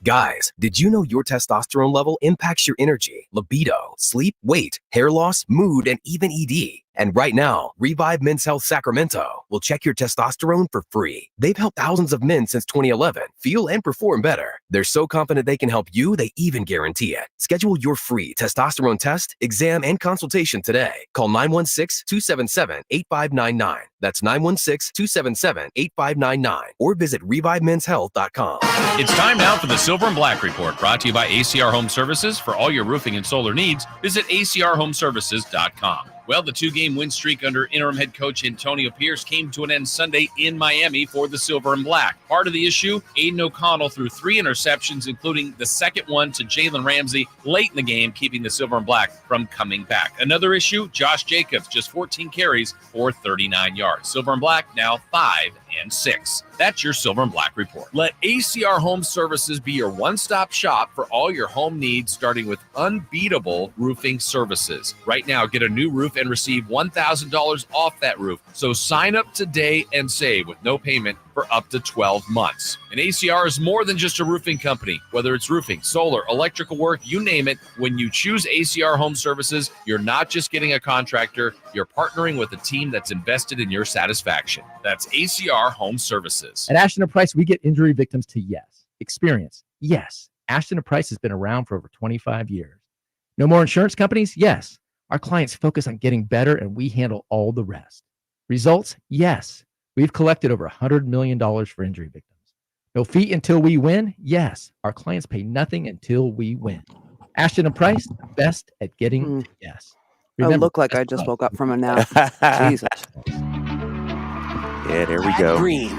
Guys, did you know your testosterone level impacts your energy, libido, sleep, weight, hair loss, mood, and even ED? And right now, Revive Men's Health Sacramento will check your testosterone for free. They've helped thousands of men since 2011 feel and perform better. They're so confident they can help you, they even guarantee it. Schedule your free testosterone test, exam, and consultation today. Call 916-277-8599. That's 916-277-8599. Or visit ReviveMen'sHealth.com. It's time now for the Silver and Black Report, brought to you by ACR Home Services. For all your roofing and solar needs, visit acrhomeservices.com. Well, the two-game win streak under interim head coach Antonio Pierce came to an end Sunday in Miami for the Silver and Black. Part of the issue, Aiden O'Connell threw 3 interceptions, including the second one to Jalen Ramsey late in the game, keeping the Silver and Black from coming back. Another issue, Josh Jacobs, just 14 carries for 39 yards. Silver and Black now 5-6. That's your Silver and Black Report. Let ACR Home Services be your one-stop shop for all your home needs, starting with unbeatable roofing services. Right now, get a new roof and receive $1,000 off that roof. So sign up today and save with no payment for up to 12 months. And ACR is more than just a roofing company. Whether it's roofing, solar, electrical work, you name it, when you choose ACR Home Services, you're not just getting a contractor, you're partnering with a team that's invested in your satisfaction. That's ACR Home Services. At Ashton & Price, we get injury victims to yes. Experience, yes. Ashton & Price has been around for over 25 years. No more insurance companies? Yes. Our clients focus on getting better, and we handle all the rest. Results? Yes. We've collected over $100 million for injury victims. No fee until we win? Yes. Our clients pay nothing until we win. Ashton & Price, best at getting to yes. Remember, I look like I just woke up from a nap. Jesus. Yeah, there we go. Green.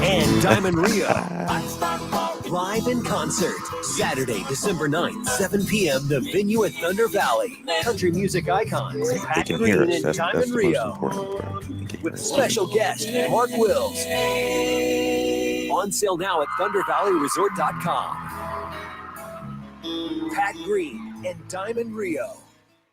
And Diamond Rio. Live in concert. Saturday, December 9th, 7 p.m. The venue at Thunder Valley. Country music icons. Pat Green and Diamond Rio. With special guest, Mark Wills. On sale now at ThunderValleyResort.com. Pat Green and Diamond Rio.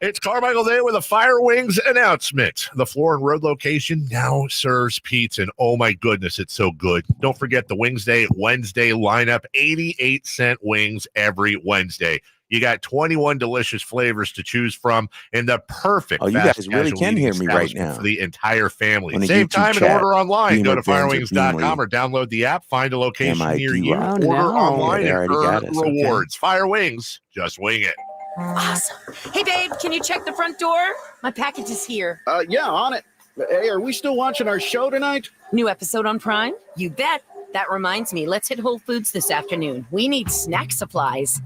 It's Carmichael Day with a Fire Wings announcement. The Floor and Road location now serves pizza, and oh my goodness, it's so good. Don't forget the Wings Day Wednesday lineup, 88-cent wings every Wednesday. You got 21 delicious flavors to choose from, and the perfect you guys really can hear me right now for the entire family. Save time and order online. Go to firewings.com or download the app. Find a location near you. Order online and earn rewards. Fire Wings, just wing it. Awesome. Hey, babe, can you check the front door? My package is here. Yeah, on it. Hey, are we still watching our show tonight? New episode on Prime? You bet. That reminds me, let's hit Whole Foods this afternoon. We need snack supplies.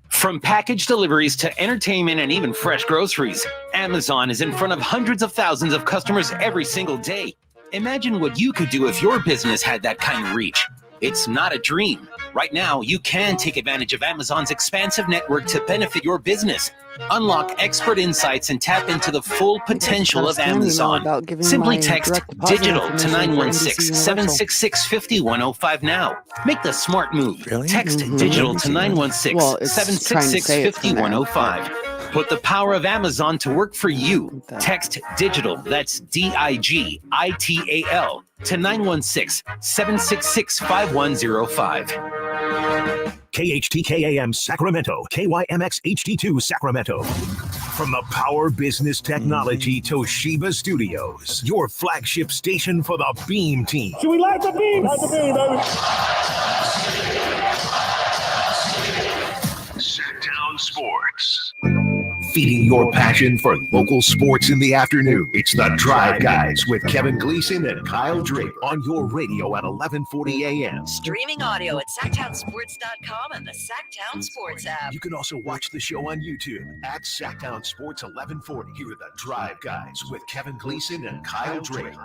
From package deliveries to entertainment and even fresh groceries, Amazon is in front of hundreds of thousands of customers every single day. Imagine what you could do if your business had that kind of reach. It's not a dream. Right now, you can take advantage of Amazon's expansive network to benefit your business. Unlock expert insights and tap into the full potential of Amazon. Simply text DIGITAL to 916-766-5105 now. Make the smart move. Text DIGITAL to 916-766-5105. Put the power of Amazon to work for you. Text DIGITAL, that's DIGITAL, to 916-766-5105. KHTKAM Sacramento, KYMX HD2 Sacramento. From the Power Business Technology Toshiba Studios, your flagship station for the Beam Team. Should we light the beam? Light the beam, baby. Sactown Sports. Feeding your passion for local sports in the afternoon. It's the Drive Guys with Kevin Gleason and Kyle Drake on your radio at 11:40 a.m. Streaming audio at SactownSports.com and the Sactown Sports app. You can also watch the show on YouTube at Sactown Sports 1140. Here are the Drive Guys with Kevin Gleason and Kyle Drake.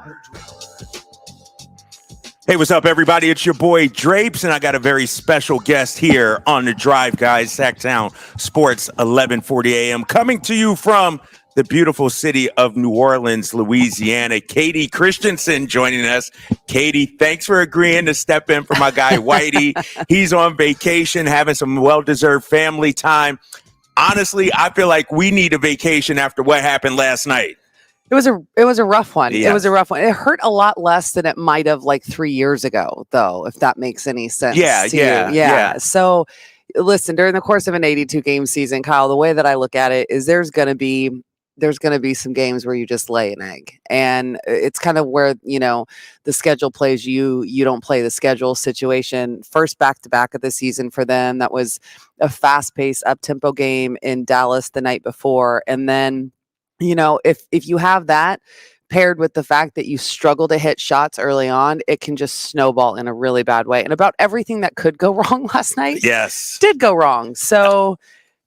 Hey, what's up, everybody? It's your boy Drapes, and I got a very special guest here on the Drive Guys, Sactown Sports 1140 a.m. Coming to you from the beautiful city of New Orleans, Louisiana. Katie Christensen joining us. Katie, thanks for agreeing to step in for my guy Whitey. He's on vacation, having some well-deserved family time. Honestly, I feel like we need a vacation after what happened last night. It was a rough one. Yes. It was a rough one. It hurt a lot less than it might have like 3 years ago, though, if that makes any sense. Yeah, to yeah, you. yeah. So listen, during the course of an 82 game season, Kyle, the way that I look at it is there's going to be some games where you just lay an egg, and it's kind of where, the schedule plays you don't play the schedule situation. First back-to-back of the season for them. That was a fast-paced up-tempo game in Dallas the night before. And then, if you have that paired with the fact that you struggle to hit shots early on, it can just snowball in a really bad way. And about everything that could go wrong last night did go wrong. So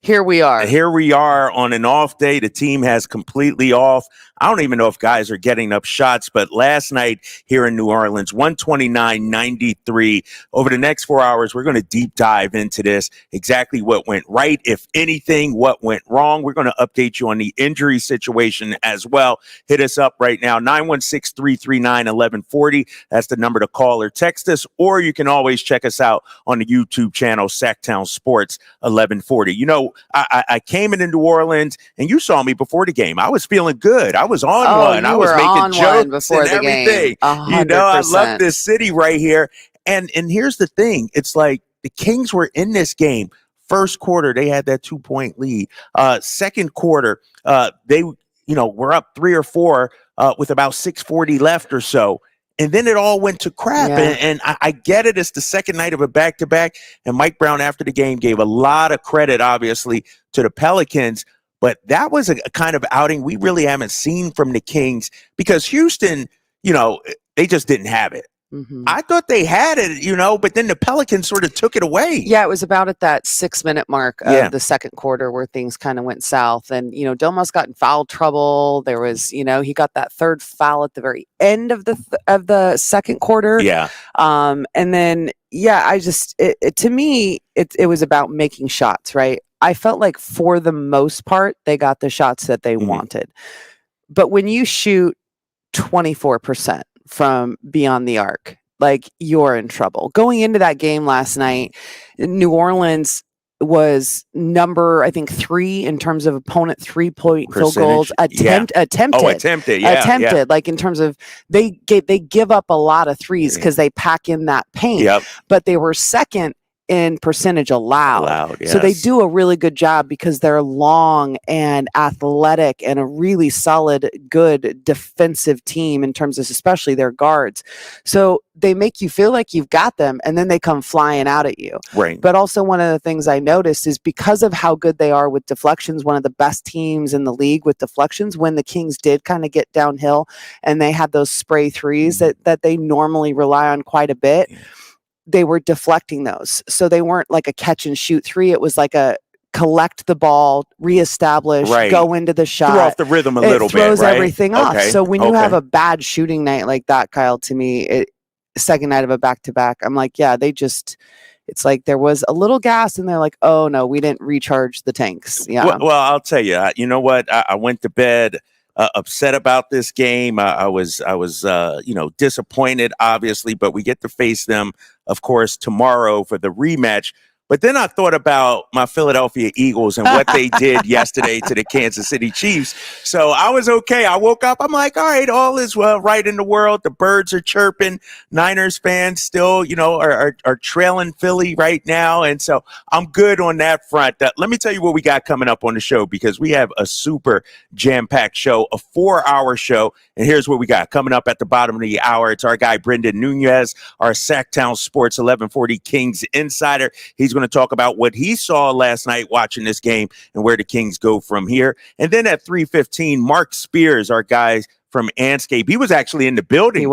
here we are. Here we are on an off day. The team has completely off. I don't even know if guys are getting up shots, but last night here in New Orleans, 129-93. Over the next 4 hours, we're going to deep dive into this, exactly what went right, if anything, what went wrong. We're going to update you on the injury situation as well. Hit us up right now, 916-339-1140. That's the number to call or text us, or you can always check us out on the YouTube channel, Sactown Sports 1140. I came into New Orleans, and you saw me before the game. I was feeling good. I was on one. I was making jokes before and everything. 100%. I love this city right here. And here's the thing. It's like the Kings were in this game. First quarter, they had that 2-point lead. Second quarter, they were up 3 or 4 with about 6:40 left or so. And then it all went to crap. Yeah. And I get it. It's the second night of a back-to-back. And Mike Brown, after the game, gave a lot of credit, obviously, to the Pelicans. But that was a kind of outing we really haven't seen from the Kings, because Houston, they just didn't have it. Mm-hmm. I thought they had it, but then the Pelicans sort of took it away. Yeah, it was about at that 6-minute mark of the second quarter where things kind of went south. And, Domas got in foul trouble. There was, he got that third foul at the very end of the second quarter. Yeah. And then, to me, it was about making shots, right? I felt like for the most part, they got the shots that they wanted. But when you shoot 24% from beyond the arc, like, you're in trouble. Going into that game last night, New Orleans was number, I think, 3 in terms of opponent 3-point field goals attempted. Attempted. Like, in terms of they give up a lot of threes because they pack in that paint. Yep. But they were second in percentage allowed. Yes. So they do a really good job because they're long and athletic and a really solid, good defensive team in terms of especially their guards. So they make you feel like you've got them, and then they come flying out at you. Right. But also, one of the things I noticed is because of how good they are with deflections, one of the best teams in the league with deflections, when the Kings did kind of get downhill and they had those spray threes that they normally rely on quite a bit, they were deflecting those. So they weren't like a catch and shoot 3. It was like a collect the ball, reestablish, go into the shot. Throw off the rhythm a little bit, right? It throws everything off. So when you have Okay. a bad shooting night like that, Kyle, to me, second night of a back-to-back, I'm like, yeah, it's like there was a little gas and they're like, oh no, we didn't recharge the tanks. Yeah. Well, I'll tell you, you know what? I went to bed upset about this game. I was disappointed, obviously, but we get to face them, of course, tomorrow for the rematch. But then I thought about my Philadelphia Eagles and what they did yesterday to the Kansas City Chiefs. So I was okay. I woke up. I'm like, all right, all is well, right in the world. The birds are chirping. Niners fans still, are trailing Philly right now. And so I'm good on that front. Let me tell you what we got coming up on the show, because we have a super jam-packed show, a 4-hour show. And here's what we got coming up at the bottom of the hour. It's our guy, Brendan Nunez, our Sactown Sports 1140 Kings insider. He's going to talk about what he saw last night watching this game and where the Kings go from here. And then at 3:15, Mark Spears, our guy from Anscape, he was actually in the building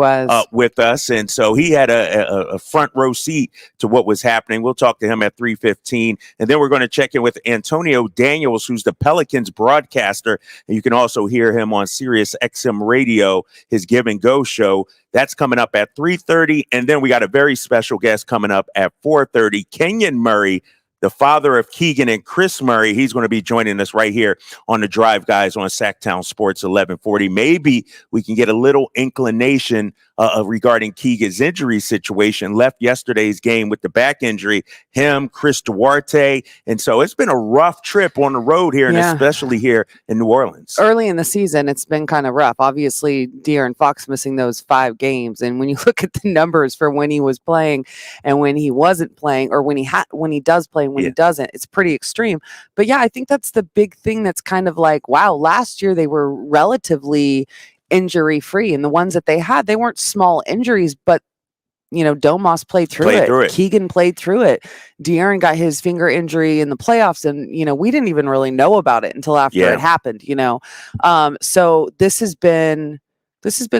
with us, and so he had a front row seat to what was happening. We'll talk to him at 3:15, and then we're going to check in with Antonio Daniels, who's the Pelicans broadcaster, and you can also hear him on Sirius XM Radio, his Give and Go show. That's coming up at 3:30, and then we got a very special guest coming up at 4:30, Kenyon Murray, the father of Keegan and Chris Murray. He's going to be joining us right here on The Drive, guys, on Sactown Sports 1140. Maybe we can get a little inclination regarding Keegan's injury situation. Left yesterday's game with the back injury, him, Chris Duarte. And so it's been a rough trip on the road here, and especially here in New Orleans. Early in the season, it's been kind of rough. Obviously, De'Aaron Fox missing those 5 games. And when you look at the numbers for when he was playing and when he wasn't playing, or when he does play and when he doesn't, it's pretty extreme. But yeah, I think that's the big thing that's kind of like, wow, last year they were relatively injury free. And the ones that they had, they weren't small injuries, but Domas played through it. Keegan played through it. De'Aaron got his finger injury in the playoffs, and we didn't even really know about it until after it happened. So this has been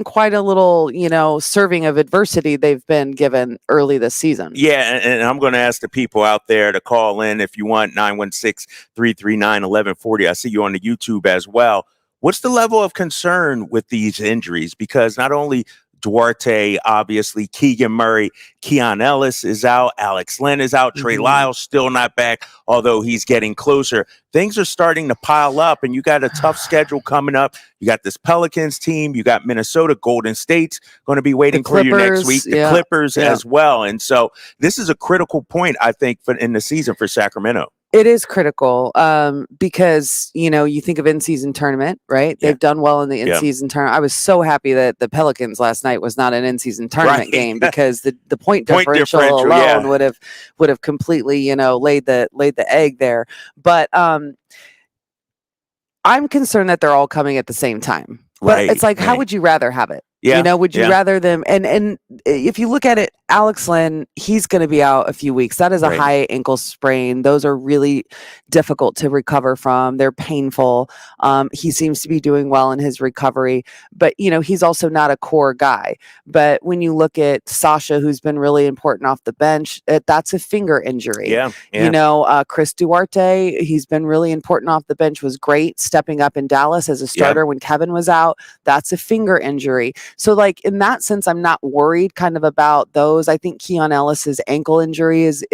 quite a little serving of adversity they've been given early this season. Yeah, and I'm going to ask the people out there to call in if you want, 916-339-1140. I see you on the YouTube as well. What's the level of concern with these injuries? Because not only Duarte, obviously, Keegan Murray, Keon Ellis is out, Alex Len is out, Trey Lyles still not back, although he's getting closer. Things are starting to pile up, and you got a tough schedule coming up. You got this Pelicans team, you got Minnesota, Golden State's going to be waiting for you next week, the Clippers as well. And so this is a critical point, I think, in the season for Sacramento. It is critical because, you think of in-season tournament, right? They've done well in the in-season tournament. I was so happy that the Pelicans last night was not an in-season tournament game, because the point differential alone would have completely, laid the egg there. But I'm concerned that they're all coming at the same time. But it's like, how would you rather have it? Would you rather them? And if you look at it, Alex Len, he's going to be out a few weeks. That is a high ankle sprain. Those are really difficult to recover from. They're painful. He seems to be doing well in his recovery, but he's also not a core guy. But when you look at Sasha, who's been really important off the bench, that's a finger injury. Chris Duarte, he's been really important off the bench, was great stepping up in Dallas as a starter when Kevin was out. That's a finger injury. So like in that sense, I'm not worried kind of about those. I think Keon Ellis's ankle injury is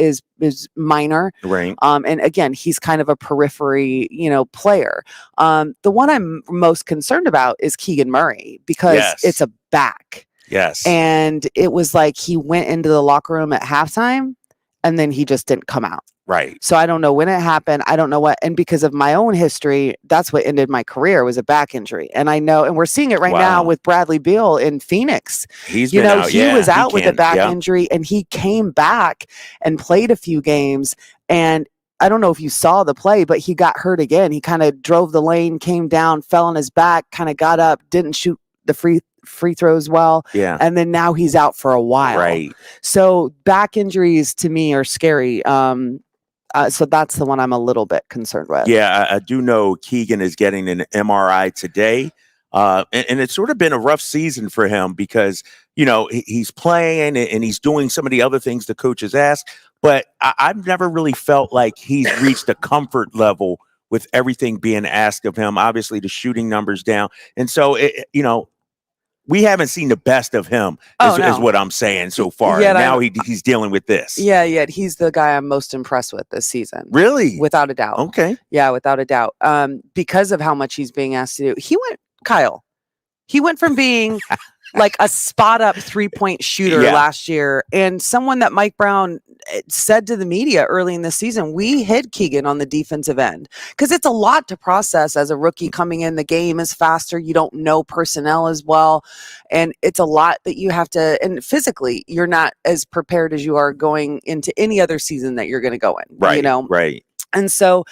minor. Right. And again, he's kind of a periphery, player. The one I'm most concerned about is Keegan Murray, because it's a back. Yes. And it was like he went into the locker room at halftime and then he just didn't come out. Right. So I don't know when it happened. I don't know what. And because of my own history, that's what ended my career, was a back injury. And I know, and we're seeing it right now with Bradley Beal in Phoenix. He's been out. He was out with a back injury, and he came back and played a few games. And I don't know if you saw the play, but he got hurt again. He kind of drove the lane, came down, fell on his back, kind of got up, didn't shoot the free throws well. Yeah. And then now he's out for a while. Right. So back injuries to me are scary. So that's the one I'm a little bit concerned with. Yeah, I do know Keegan is getting an MRI today. And it's sort of been a rough season for him because, he's playing and he's doing some of the other things the coaches ask. But I've never really felt like he's reached a comfort level with everything being asked of him. Obviously, the shooting numbers down. And so, we haven't seen the best of him, is what I'm saying so far. Yeah, now he's dealing with this. Yeah. He's the guy I'm most impressed with this season. Really? Without a doubt. Okay. Yeah, without a doubt. Because of how much he's being asked to do. He went from being like a spot up 3-point shooter last year, and someone that Mike Brown said to the media early in the season, we hid Keegan on the defensive end, because it's a lot to process as a rookie coming in. The game is faster. You don't know personnel as well. And it's a lot that you have to, and physically you're not as prepared as you are going into any other season that you're going to go in. Right. Right. And so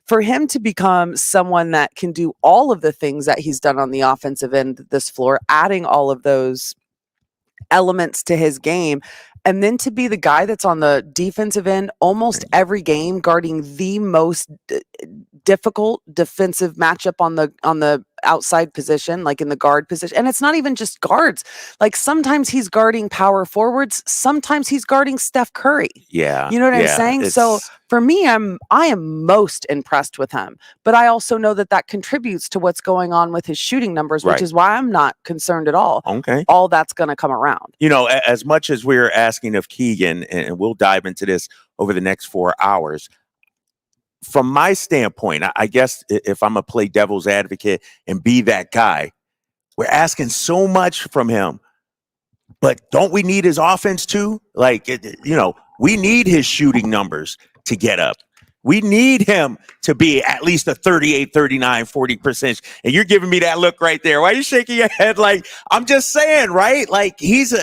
for him to become someone that can do all of the things that he's done on the offensive end of this floor, adding all of those elements to his game, and then to be the guy that's on the defensive end almost every game, guarding the most difficult defensive matchup on the outside position, like in the guard position. And it's not even just guards. Like sometimes he's guarding power forwards. Sometimes he's guarding Steph Curry. Yeah. You know what I'm saying? So for me, I am most impressed with him, but I also know that contributes to what's going on with his shooting numbers, which is why I'm not concerned at all. Okay. All that's going to come around. As much as we're asking of Keegan, and we'll dive into this over the next 4 hours, from my standpoint, I guess if I'm a play devil's advocate and be that guy, we're asking so much from him. But don't we need his offense too? Like, we need his shooting numbers to get up. We need him to be at least a 38, 39, 40%. And you're giving me that look right there. Why are you shaking your head? Like, I'm just saying, right? Like, he's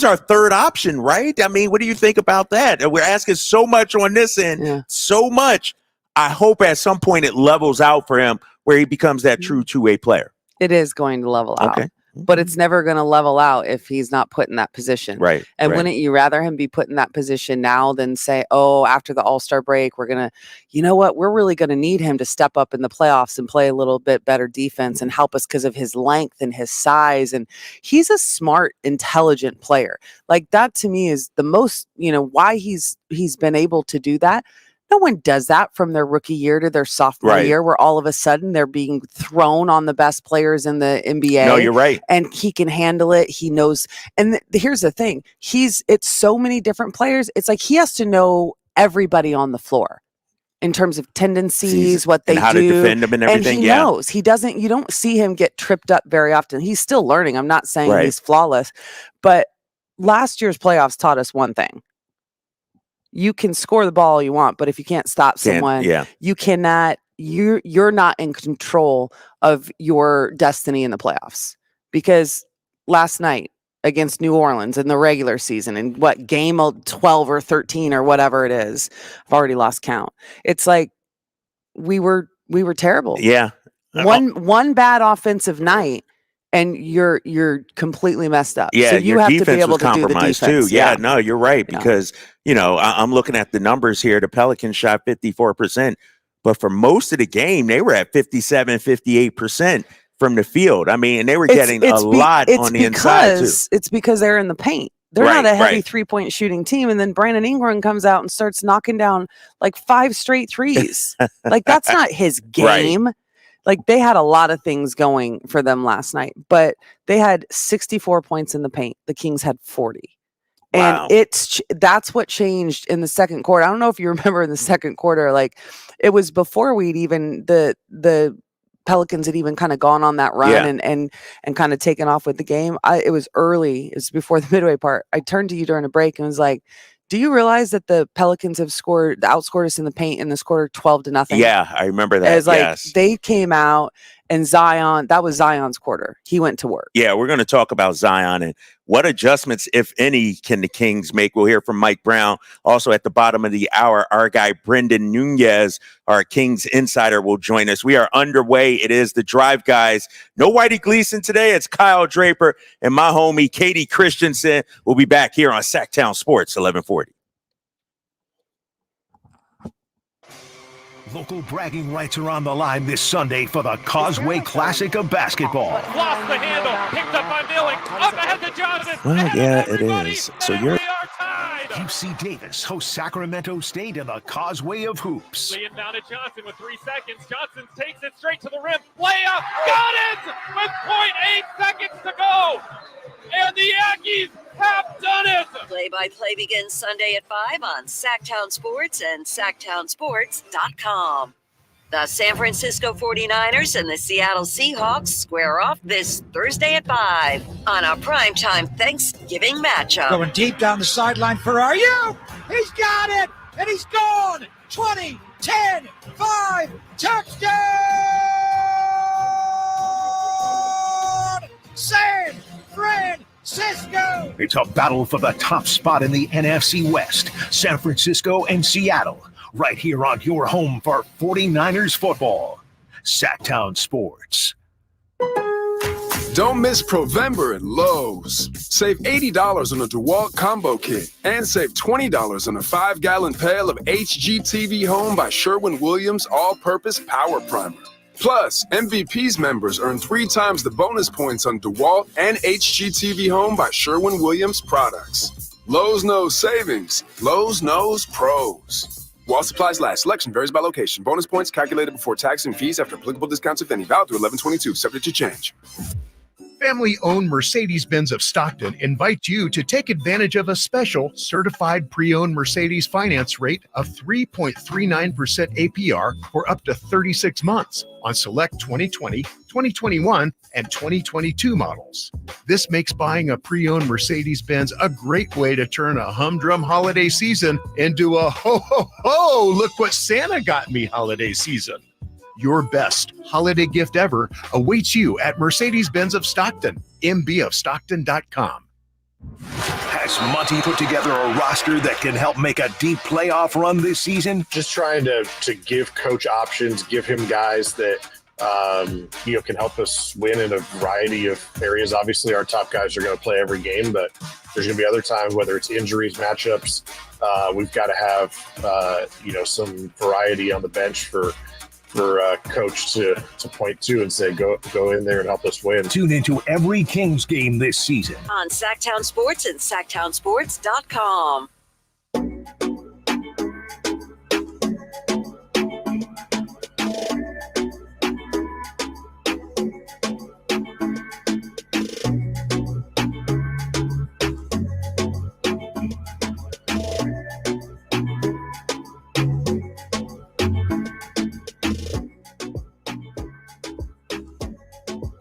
our third option, right? I mean, what do you think about that? We're asking so much on this end, so much. I hope at some point it levels out for him where he becomes that true two-way player. It is going to level out. Okay. But it's never going to level out if he's not put in that position. Right. And right. wouldn't you rather him be put in that position now than say, oh, after the All-Star break, we're going to, you know what, we're really going to need him to step up in the playoffs and play a little bit better defense and help us because of his length and his size. And he's a smart, intelligent player. Like that to me is the most, why he's been able to do that. No one does that from their rookie year to their sophomore year where all of a sudden they're being thrown on the best players in the NBA. No, you're right. And he can handle it. He knows. And here's the thing. It's so many different players. It's like he has to know everybody on the floor in terms of tendencies, what they and how do. to defend them and everything. And he knows. He doesn't, you don't see him get tripped up very often. He's still learning. I'm not saying he's flawless. But last year's playoffs taught us one thing. You can score the ball all you want, but if you can't stop someone, you cannot, you're not in control of your destiny in the playoffs. Because last night against New Orleans in the regular season, in what game 12 or 13 or whatever it is, I've already lost count. It's like we were terrible. Yeah. One bad offensive night. And you're completely messed up. Yeah, so you your have to defense be able was to do the compromised defense. too. Yeah, no, you're right because I'm looking at the numbers here. The Pelicans shot 54%, but for most of the game, they were at 57, 58% from the field. I mean, and they were getting a lot on the inside too. It's because they're in the paint. They're not a heavy 3-point shooting team. And then Brandon Ingram comes out and starts knocking down like 5 straight threes. Like that's not his game. Like they had a lot of things going for them last night, but they had 64 points in the paint. The Kings had 40. Wow. And that's what changed in the second quarter. I don't know if you remember in the second quarter, like it was before we'd even the Pelicans had even kind of gone on that run and kind of taken off with the game. It was early. It was before the midway part. I turned to you during a break and was like, do you realize that the Pelicans have outscored us in the paint in this quarter 12-0? Yeah, I remember that. It's like they came out and Zion, that was Zion's quarter. He went to work. Yeah, we're going to talk about Zion and what adjustments, if any, can the Kings make. We'll hear from Mike Brown. Also at the bottom of the hour, our guy Brendan Nunez, our Kings insider, will join us. We are underway. It is the Drive Guys. No Whitey Gleason today. It's Kyle Draper and my homie Katie Christensen. We'll be back here on Sactown Sports 1140. Local bragging rights are on the line this Sunday for the Causeway Classic of Basketball. Lost the handle, picked up by Milling, up ahead to Jonathan. Well, yeah, it is. So you're... UC Davis hosts Sacramento State in the Causeway of Hoops. Laying down to Johnson with 3 seconds. Johnson takes it straight to the rim. Layup, got it with 0.8 seconds to go. And the Yankees have done it. Play-by-play begins Sunday at 5 on Sactown Sports and SactownSports.com. The San Francisco 49ers and the Seattle Seahawks square off this Thursday at 5 on a primetime Thanksgiving matchup. Going deep down the sideline for RU. He's got it, and he's gone. 20, 10, 5, touchdown! San Francisco! It's a battle for the top spot in the NFC West. San Francisco and Seattle. Right here on your home for 49ers football. Sactown Sports. Don't miss Provember at Lowe's. Save $80 on a DeWalt combo kit and save $20 on a 5-gallon pail of HGTV Home by Sherwin-Williams all-purpose power primer. Plus, MVP's members earn 3 times the bonus points on DeWalt and HGTV Home by Sherwin-Williams products. Lowe's knows savings. Lowe's knows pros. While supplies last, selection varies by location. Bonus points calculated before tax and fees after applicable discounts, if any. Valid through 11/22, subject to change. Family-owned Mercedes-Benz of Stockton invites you to take advantage of a special certified pre-owned Mercedes finance rate of 3.39% APR for up to 36 months on select 2020, 2021, and 2022 models. This makes buying a pre-owned Mercedes-Benz a great way to turn a humdrum holiday season into a ho, look what Santa got me holiday season. Your best holiday gift ever awaits you at Mercedes-Benz of Stockton, mbofstockton.com. Has Monty put together a roster that can help make a deep playoff run this season? Just trying to give coach options, give him guys that can help us win in a variety of areas. Obviously, our top guys are going to play every game, but there's going to be other times, whether it's injuries, matchups, we've got to have some variety on the bench for coach to point to and say, go in there and help us win. Tune into every Kings game this season on Sactown Sports and Sactownsports.com.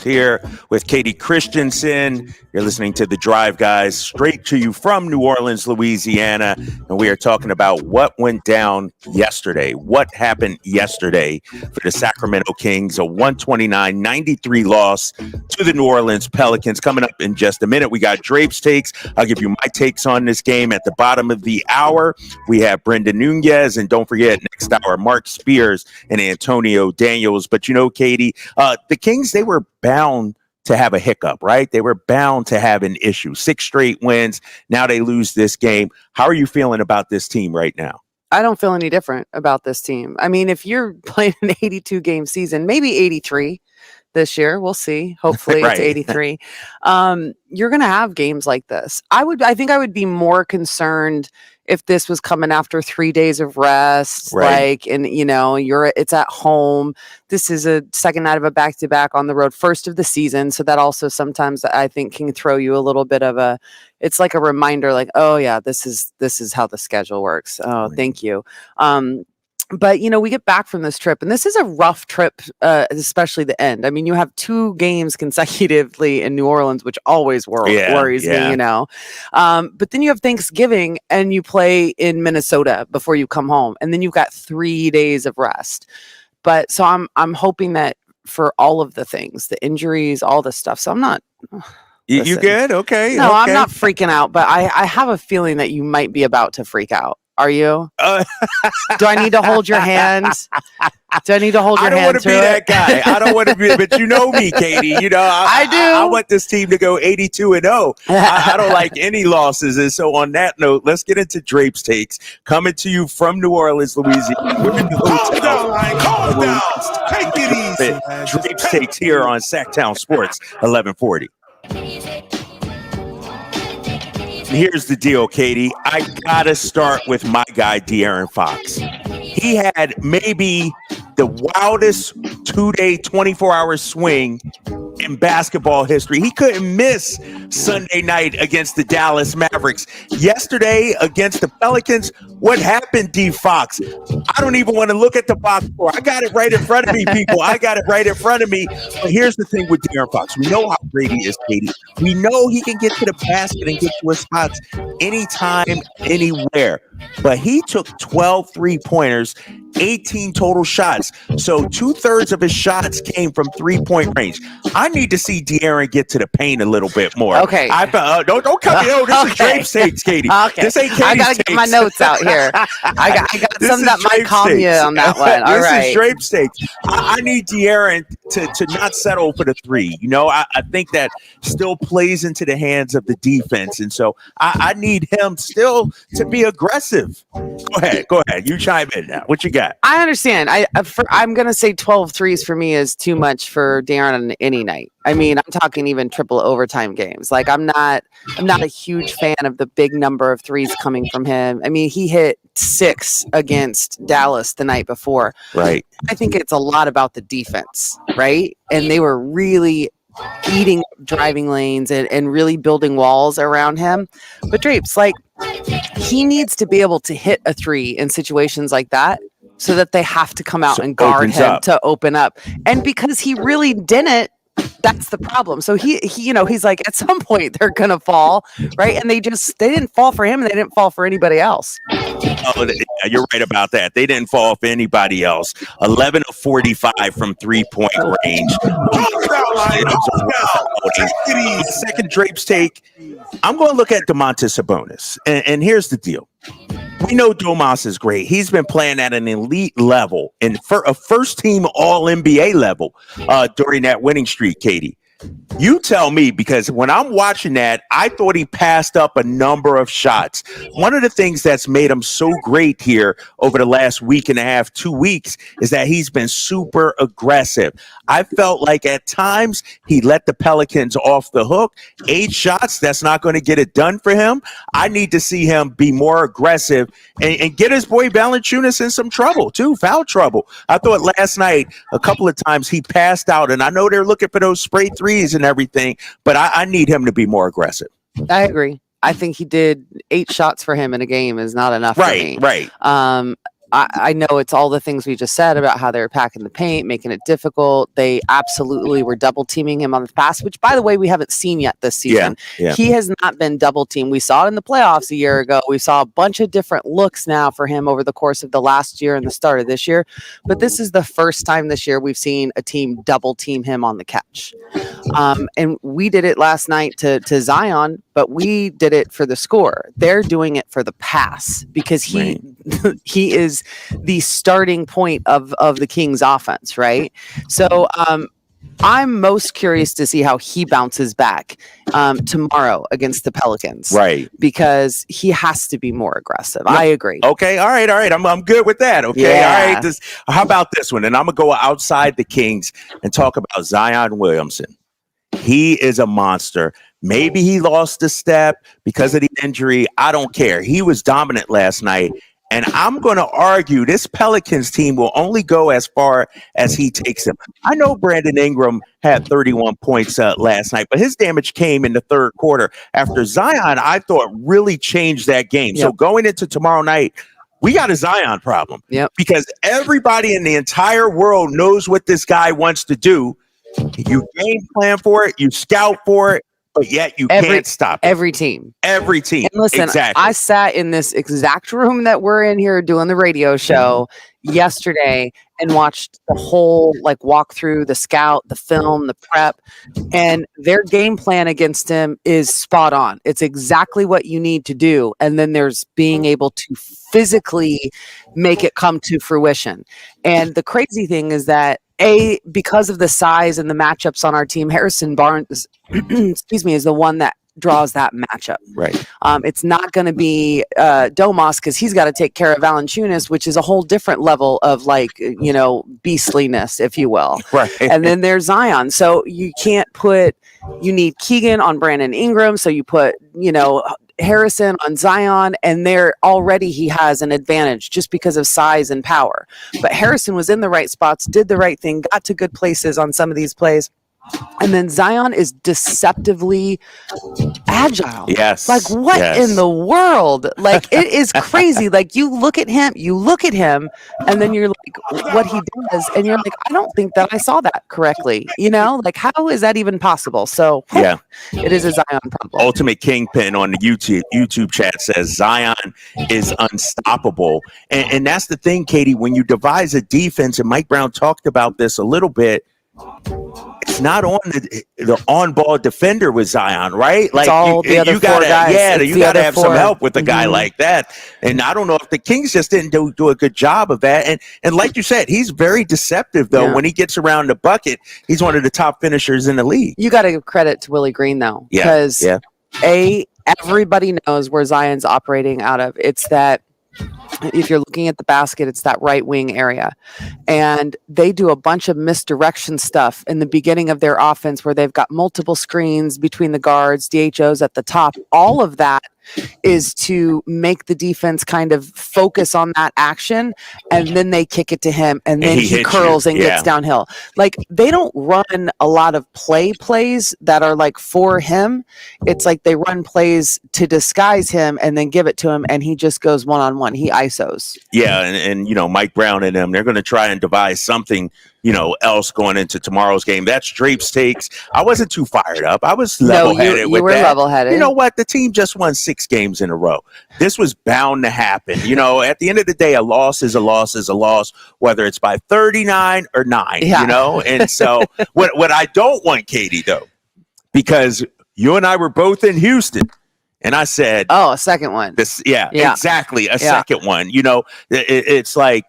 Here with Katie Christensen. You're listening to The Drive, guys, straight to you from New Orleans, Louisiana. And we are talking about what went down yesterday. What happened yesterday for the Sacramento Kings, a 129-93 loss to the New Orleans Pelicans. Coming up in just a minute, we got Drape's takes. I'll give you my takes on this game at the bottom of the hour. We have Brendan Nunez, and don't forget, next hour, Mark Spears and Antonio Daniels. But Katie, the Kings, they were bound to have a hiccup, right? They were bound to have an issue. 6 straight wins. Now they lose this game. How are you feeling about this team right now? I don't feel any different about this team. I mean, if you're playing an 82 game season, maybe 83 this year, we'll see. Hopefully Right. it's 83. You're going to have games like this. I think I would be more concerned if this was coming after 3 days of rest, Right. it's at home. This is a second night of a back-to-back on the road, first of the season. So that also sometimes I think can throw you a little bit of it's like a reminder, like, oh yeah, this is how the schedule works. Oh, thank you. But we get back from this trip, and this is a rough trip, especially the end. I mean, you have 2 games consecutively in New Orleans, which always worries me, But then you have Thanksgiving, and you play in Minnesota before you come home, and then you've got 3 days of rest. But so I'm hoping that for all of the things, the injuries, all this stuff. So I'm not. You good? Okay. No, okay. I'm not freaking out, but I have a feeling that you might be about to freak out. Are you? Do I need to hold your hand? Do I need to hold your hand? I don't want to be that guy. I don't want to be, but you know me, Katie. I do. I want this team to go 82-0. I don't like any losses. And so on that note, let's get into Drape's takes. Coming to you from New Orleans, Louisiana. We're in the hotel. Calm down. Take it easy. Drape's takes here on Sactown Sports 1140. Here's the deal, Katie. I gotta start with my guy, De'Aaron Fox. He had maybe the wildest 2-day, 24-hour swing in basketball history. He couldn't miss Sunday night against the Dallas Mavericks. Yesterday against the Pelicans, what happened, D. Fox? I don't even want to look at the box score. I got it right in front of me, people. I got it right in front of me. But here's the thing with De'Aaron Fox. We know how great he is, Katie. We know he can get to the basket and get to his spots anytime, anywhere. But he took 12 3-pointers, 18 total shots. So 2/3 of his shots came from 3-point range. I need to see De'Aaron get to the paint a little bit more. Okay. Don't cut me. No, this is Drape's takes, Katie. Okay. This ain't Katie's I gotta get my notes out here. I got This something is that might Drape's calm you takes. on that one. All This right. is Drape's takes. I need De'Aaron to not settle for the 3. I think that still plays into the hands of the defense. And so I need him still to be aggressive. Go ahead. You chime in now. What you got? I understand. I'm going to say 12 threes for me is too much for De'Aaron on any night. I mean, I'm talking even triple overtime games. Like I'm not a huge fan of the big number of threes coming from him. I mean, he hit 6 against Dallas the night before. Right. I think it's a lot about the defense, right? And they were really eating driving lanes and really building walls around him. But Drapes, like, he needs to be able to hit a three in situations like that so that they have to come out and guard him to open up. And because he really didn't, that's the problem. So he he's like, at some point they're gonna fall, right? And they didn't fall for him, and they didn't fall for anybody else. Oh, you're right about that. They didn't fall for anybody else. 11 of 45 from 3-point range. Second Drapes take. I'm going to look at Domantas Sabonis, and here's the deal. We know Domas is great. He's been playing at an elite level and for a first-team All-NBA level during that winning streak, Katie. You tell me, because when I'm watching that, I thought he passed up a number of shots. One of the things that's made him so great here over the last week and a half, 2 weeks, is that he's been super aggressive. I felt like at times he let the Pelicans off the hook. 8 shots, that's not going to get it done for him. I need to see him be more aggressive and get his boy Valanciunas in some trouble, too, foul trouble. I thought last night a couple of times he passed out, and I know they're looking for those spray threes and everything, but I need him to be more aggressive. I agree. I think he did 8 shots for him in a game is not enough for me. Right. I know it's all the things we just said about how they were packing the paint, making it difficult. They absolutely were double teaming him on the pass, which, by the way, we haven't seen yet this season. Yeah. He has not been double teamed. We saw it in the playoffs a year ago. We saw a bunch of different looks now for him over the course of the last year and the start of this year. But this is the first time this year we've seen a team double team him on the catch. And we did it last night to Zion, but we did it for the score. They're doing it for the pass because he is the starting point of the Kings offense, right? So I'm most curious to see how he bounces back tomorrow against the Pelicans. Right. Because he has to be more aggressive. I agree. Okay. All right. I'm good with that. Okay. Yeah. All right. How about this one? And I'm going to go outside the Kings and talk about Zion Williamson. He is a monster. Maybe he lost a step because of the injury. I don't care. He was dominant last night. And I'm going to argue this Pelicans team will only go as far as he takes them. I know Brandon Ingram had 31 points last night, but his damage came in the third quarter after Zion, I thought, really changed that game. Yep. So going into tomorrow night, we got a Zion problem. Yep. Because everybody in the entire world knows what this guy wants to do. You game plan for it, you scout for it, but yet you can't stop it. Every team. And listen, exactly. I sat in this exact room that we're in here doing the radio show yesterday and watched the whole walk through, the scout, the film, the prep, and their game plan against him is spot on. It's exactly what you need to do. And then there's being able to physically make it come to fruition. And the crazy thing is that because of the size and the matchups on our team, Harrison Barnes, is the one that draws that matchup. Right. It's not going to be Domas because he's got to take care of Valanciunas, which is a whole different level of beastliness, if you will. Right. And then there's Zion. So you need Keegan on Brandon Ingram. So you put, Harrison on Zion, and he has an advantage just because of size and power. But Harrison was in the right spots, did the right thing, got to good places on some of these plays. And then Zion is deceptively agile. Yes. What in the world? It is crazy. You look at him, and then you're like, what he does, and you're like, I don't think that I saw that correctly. How is that even possible? So yeah, it is a Zion problem. Ultimate Kingpin on the YouTube chat says Zion is unstoppable. And that's the thing, Katie, when you devise a defense, and Mike Brown talked about this a little bit, it's not on the on-ball defender with Zion, right? It's all the other four guys. Yeah, you got to have some help with a guy like that. And I don't know if the Kings just didn't do a good job of that. And like you said, he's very deceptive, though. Yeah. When he gets around the bucket, he's one of the top finishers in the league. You got to give credit to Willie Green, though. Because, everybody knows where Zion's operating out of. It's that if you're looking at the basket, it's that right wing area. And they do a bunch of misdirection stuff in the beginning of their offense where they've got multiple screens between the guards, DHOs at the top. All of that is to make the defense kind of focus on that action, and then they kick it to him, and then he curls and gets downhill. Like, they don't run a lot of plays that are like for him. It's like they run plays to disguise him and then give it to him, and he just goes one-on-one. He ISOs. Yeah, and Mike Brown and them, they're going to try and devise something, else going into tomorrow's game. That's Drape's takes. I wasn't too fired up. I was level-headed with that. You were level-headed. You know what? The team just won 6 games in a row. This was bound to happen. At the end of the day, a loss is a loss is a loss, whether it's by 39 or 9, And so what I don't want, Katie, though, because you and I were both in Houston, and I said, a second one. Exactly. A second one. It's like,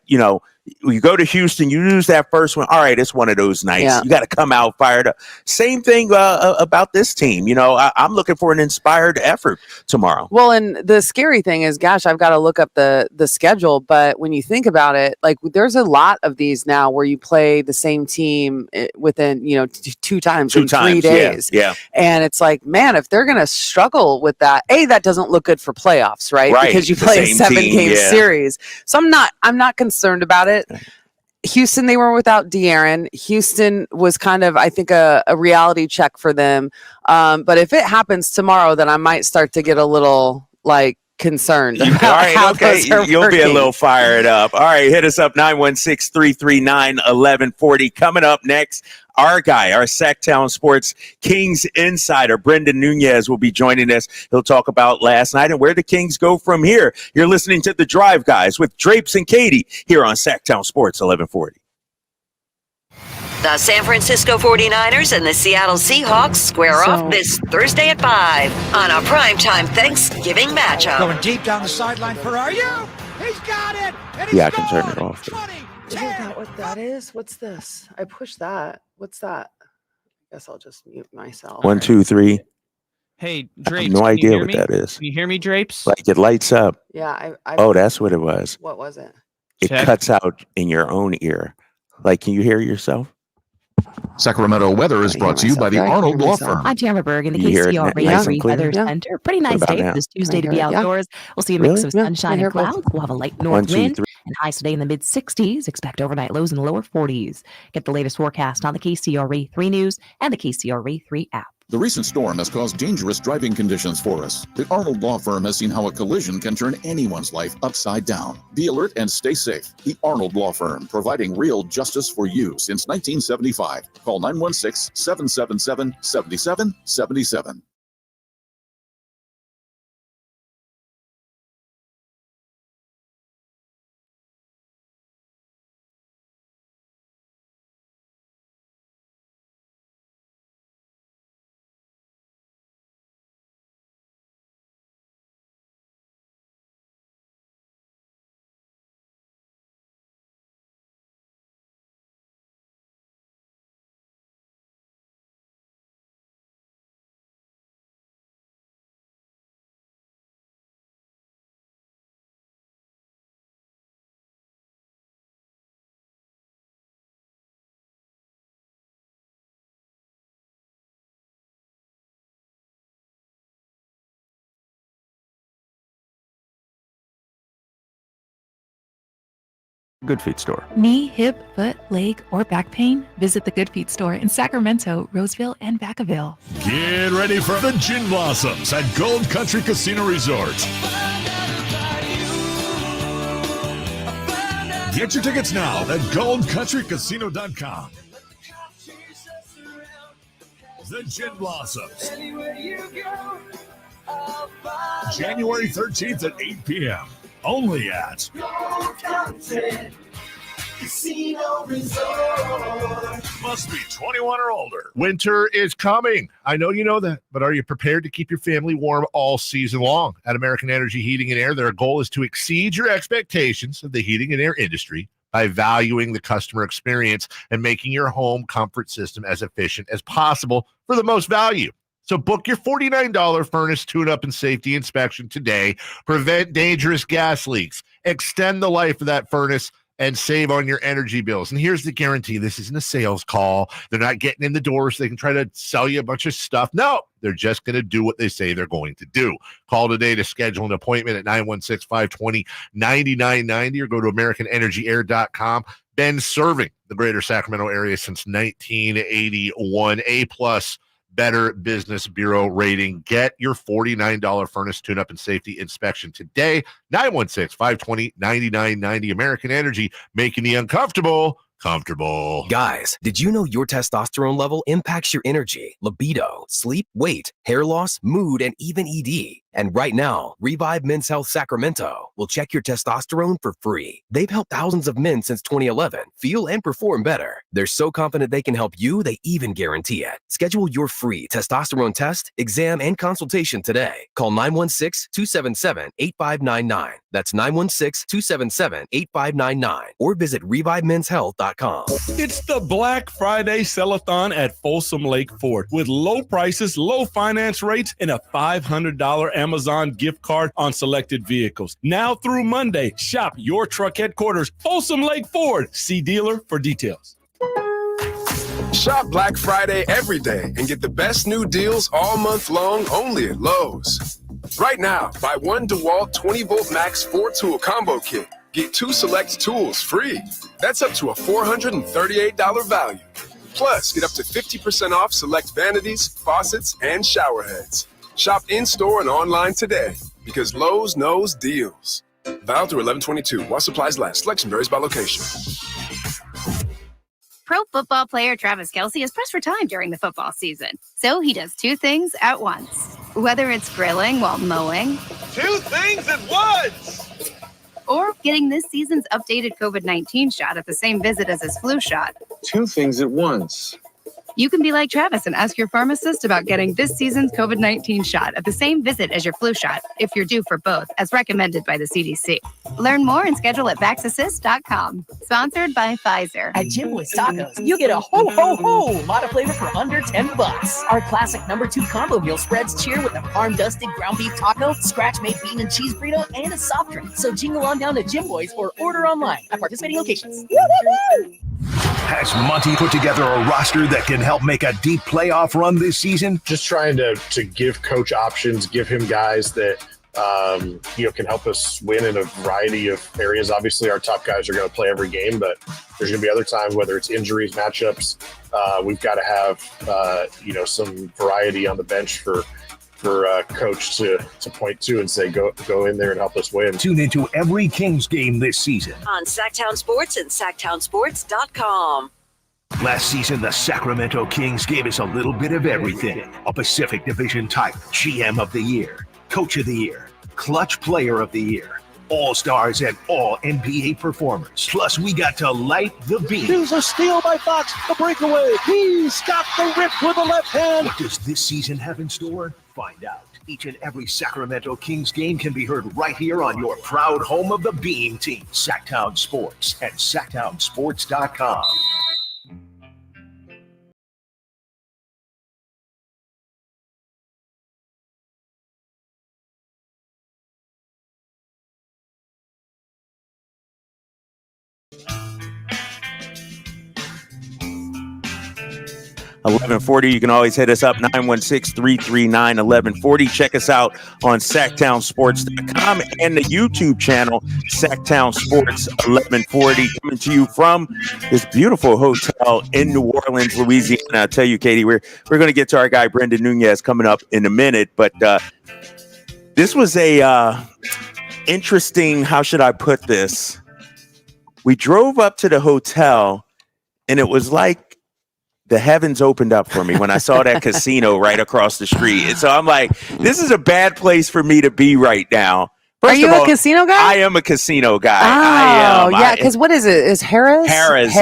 you go to Houston, you lose that first one. All right, it's one of those nights. Yeah. You got to come out fired up. Same thing about this team. I'm looking for an inspired effort tomorrow. Well, and the scary thing is, gosh, I've got to look up the schedule. But when you think about it, like, there's a lot of these now where you play the same team within, 2 times in 3 days. Yeah. And it's like, man, if they're going to struggle with that, that doesn't look good for playoffs, right? Because you play a 7-game series. So I'm not concerned about it. Houston, they were without De'Aaron. Houston was kind of, I think, a reality check for them. But if it happens tomorrow, then I might start to get a little concerned. All right, you'll be a little fired up. All right, hit us up 916-339-1140. Coming up next, our guy, our Sactown Sports Kings insider, Brendan Nunez, will be joining us. He'll talk about last night and where the Kings go from here. You're listening to The Drive Guys with Drapes and Katie here on Sactown Sports 1140. The San Francisco 49ers and the Seattle Seahawks square off this Thursday at 5 on a primetime Thanksgiving matchup. Going deep down the sideline for you. He's got it. And I can turn it off. Isn't that what that is? What's this? I pushed that. What's that? I guess I'll just mute myself. 1, 2, 3. Hey, Drapes. I have no idea what that is. Can you hear me, Drapes? Like, it lights up. Yeah. That's what it was. What was it? It cuts out in your own ear. Like, can you hear yourself? Sacramento weather is brought to you by the Arnold Law Firm. I'm Tamara Berg in the KCRA Weather Center. Pretty nice day for this Tuesday to be outdoors. We'll see a mix of sunshine and clouds. We'll have a light north wind and highs today in the mid-60s. Expect overnight lows in the lower 40s. Get the latest forecast on the KCRA 3 News and the KCRA 3 app. The recent storm has caused dangerous driving conditions for us. The Arnold Law Firm has seen how a collision can turn anyone's life upside down. Be alert and stay safe. The Arnold Law Firm, providing real justice for you since 1975. Call 916-777-7777. Good Feet store. Knee, hip, foot, leg, or back pain? Visit the Good Feet store in Sacramento, Roseville, and Vacaville. Get ready for the Gin Blossoms at Gold Country Casino Resort. Get your tickets now at goldcountrycasino.com. The Gin Blossoms. January 13th at 8 p.m. Only at Gold Country Casino Resort. Must be 21 or older. Winter is coming. I know you know that, but are you prepared to keep your family warm all season long? At American Energy Heating and Air, their goal is to exceed your expectations of the heating and air industry by valuing the customer experience and making your home comfort system as efficient as possible for the most value. So book your $49 furnace tune-up and safety inspection today. Prevent dangerous gas leaks. Extend the life of that furnace and save on your energy bills. And here's the guarantee. This isn't a sales call. They're not getting in the doors. They can try to sell you a bunch of stuff. No, they're just going to do what they say they're going to do. Call today to schedule an appointment at 916-520-9990 or go to AmericanEnergyAir.com. Been serving the greater Sacramento area since 1981. A-plus Better Business Bureau rating. Get your $49 furnace tune-up and safety inspection today. 916-520-9990. American Energy, making the uncomfortable comfortable. Guys, did you know your testosterone level impacts your energy, libido, sleep, weight, hair loss, mood, and even ED? And right now, Revive Men's Health Sacramento will check your testosterone for free. They've helped thousands of men since 2011 feel and perform better. They're so confident they can help you, they even guarantee it. Schedule your free testosterone test, exam, and consultation today. Call 916-277-8599. That's 916-277-8599. Or visit ReviveMen'sHealth.com. It's the Black Friday Sell-a-thon at Folsom Lake Ford with low prices, low finance rates, and a $500 Amazon gift card on selected vehicles. Now through Monday, shop your truck headquarters, Folsom Lake Ford. See dealer for details. Shop Black Friday every day and get the best new deals all month long only at Lowe's. Right now, buy one DeWalt 20-volt max 4-tool combo kit. Get 2 select tools free. That's up to a $438 value. Plus, get up to 50% off select vanities, faucets, and shower heads. Shop in-store and online today because Lowe's knows deals. Valid through 11/22 while supplies last. Selection varies by location. Pro football player Travis Kelce is pressed for time during the football season. So he does 2 things at once. Whether it's grilling while mowing. 2 things at once! Or getting this season's updated COVID-19 shot at the same visit as his flu shot. 2 things at once. You can be like Travis and ask your pharmacist about getting this season's COVID-19 shot at the same visit as your flu shot if you're due for both, as recommended by the CDC. Learn more and schedule at VaxAssist.com. Sponsored by Pfizer. At Jim Boy's Tacos, you get a ho-ho-ho lot of flavor for under $10. Our classic number 2 combo meal spreads cheer with a farm-dusted ground beef taco, scratch-made bean and cheese burrito, and a soft drink. So jingle on down to Jim Boy's or order online at participating locations. Woo-hoo-hoo! Has Monty put together a roster that can help make a deep playoff run this season? Just trying to give coach options, give him guys that can help us win in a variety of areas. Obviously, our top guys are going to play every game, but there's going to be other times, whether it's injuries, matchups, we've got to have some variety on the bench for coach to point to and say, go in there and help us win. Tune into every Kings game this season on Sactown Sports and SactownSports.com. Last season, the Sacramento Kings gave us a little bit of everything. A Pacific Division type, GM of the Year, Coach of the Year, Clutch Player of the Year, All-Stars and All-NBA performers. Plus, we got to light the beam. Here's a steal by Fox, the breakaway. He's got the rip with the left hand. What does this season have in store? Find out. Each and every Sacramento Kings game can be heard right here on your proud home of the Beam team, Sactown Sports and SactownSports.com. $11.40. You can always hit us up 916-339-1140. Check us out on SactownSports.com and the YouTube channel Sactown Sports 1140. Coming to you from this beautiful hotel in New Orleans, Louisiana. I'll tell you, Katie, we're going to get to our guy Brendan Nunez coming up in a minute, but this was a interesting. How should I put this? We drove up to the hotel, and it was like the heavens opened up for me when I saw that casino right across the street. And so I'm like, this is a bad place for me to be right now. Are you a casino guy? I am a casino guy. Oh, I am. Yeah, because what is it? Is Harris? Harris.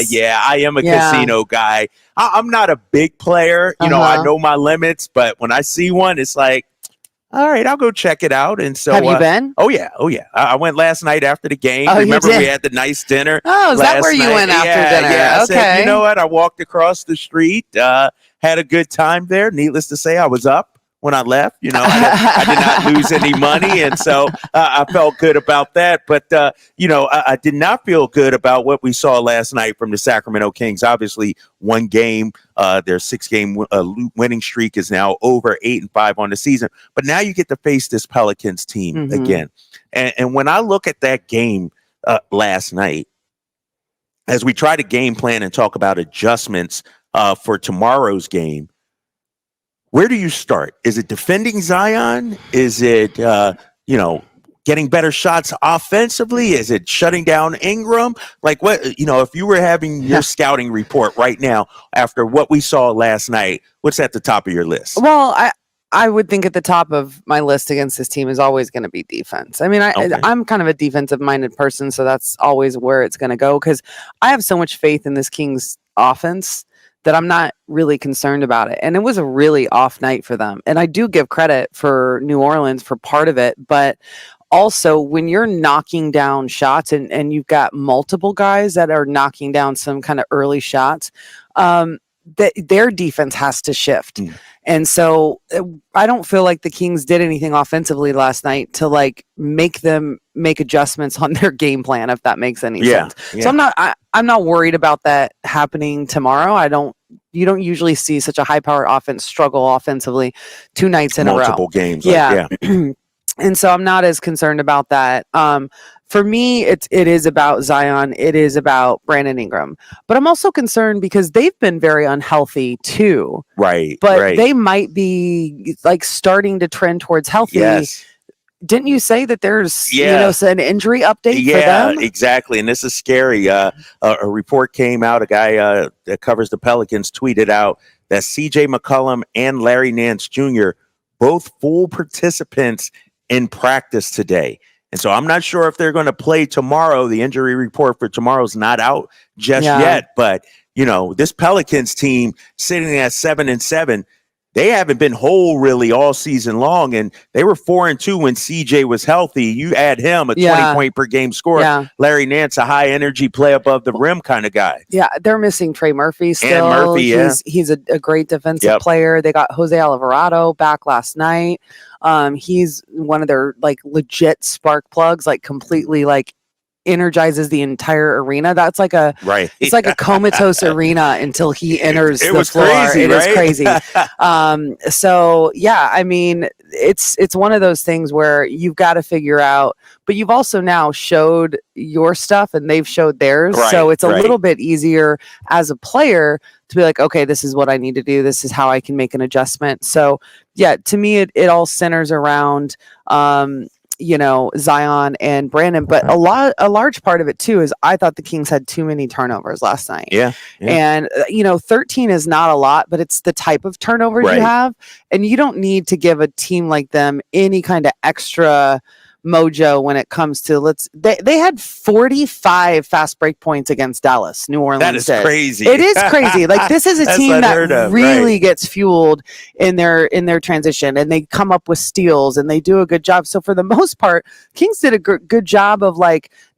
Yeah. I am a casino guy. I'm not a big player. You know, I know my limits, but when I see one, it's like, all right, I'll go check it out. And so, have you been? Oh yeah. I went last night after the game. Oh, remember we had the nice dinner. Oh, is that where you went after dinner? Yeah. I Okay. said, you know what? I walked across the street, had a good time there. Needless to say, I was up when I left. I did not lose any money, and so I felt good about that. But I did not feel good about what we saw last night from the Sacramento Kings. Obviously, one game, their 6-game winning streak is now over 8-5 on the season. But now you get to face this Pelicans team again, and when I look at that game last night, as we try to game plan and talk about adjustments for tomorrow's game, where do you start? Is it defending Zion? Is it, getting better shots offensively? Is it shutting down Ingram? Like what, if you were having your scouting report right now after what we saw last night, what's at the top of your list? Well, I would think at the top of my list against this team is always going to be defense. I mean, I'm kind of a defensive-minded person, so that's always where it's going to go because I have so much faith in this Kings offense that I'm not really concerned about it. And it was a really off night for them. And I do give credit for New Orleans for part of it, but also when you're knocking down shots and you've got multiple guys that are knocking down some kind of early shots, their defense has to shift. And so I don't feel like the Kings did anything offensively last night to make them make adjustments on their game plan, if that makes any sense. Yeah. So I'm not worried about that happening tomorrow. You don't usually see such a high powered offense struggle offensively 2 nights in a row. Multiple games. Yeah. And so I'm not as concerned about that. For me, it is about Zion. It is about Brandon Ingram. But I'm also concerned because they've been very unhealthy too. Right. But they might be starting to trend towards healthy. Yes. Didn't you say that there's an injury update for them? Yeah, exactly. And this is scary. A report came out. A guy that covers the Pelicans tweeted out that C.J. McCollum and Larry Nance Jr., both full participants in practice today. And so I'm not sure if they're going to play tomorrow. The injury report for tomorrow's not out just yet. But, this Pelicans team sitting at 7-7, they haven't been whole really all season long. And they were 4-2 when CJ was healthy. You add him, a 20-point per game scorer. Yeah. Larry Nance, a high energy play above the rim kind of guy. Yeah, they're missing Trey Murphy still. And Murphy, he's a great defensive player. They got Jose Alvarado back last night. He's one of their legit spark plugs, completely energizes the entire arena. That's it's like a comatose arena until he enters the floor. Crazy, it is crazy. So yeah, I mean, it's one of those things where you've got to figure out, but you've also now showed your stuff and they've showed theirs. So it's a little bit easier as a player to be like, okay, this is what I need to do. This is how I can make an adjustment. So yeah, to me, it all centers around, Zion and Brandon, but a large part of it too is I thought the Kings had too many turnovers last night. Yeah. And 13 is not a lot, but it's the type of turnovers you have, and you don't need to give a team like them any kind of extra mojo when it comes to they had 45 fast break points against Dallas. New Orleans. That is crazy. It is crazy. This is a team that really gets fueled in their transition, and they come up with steals and they do a good job. So for the most part, Kings did a good job of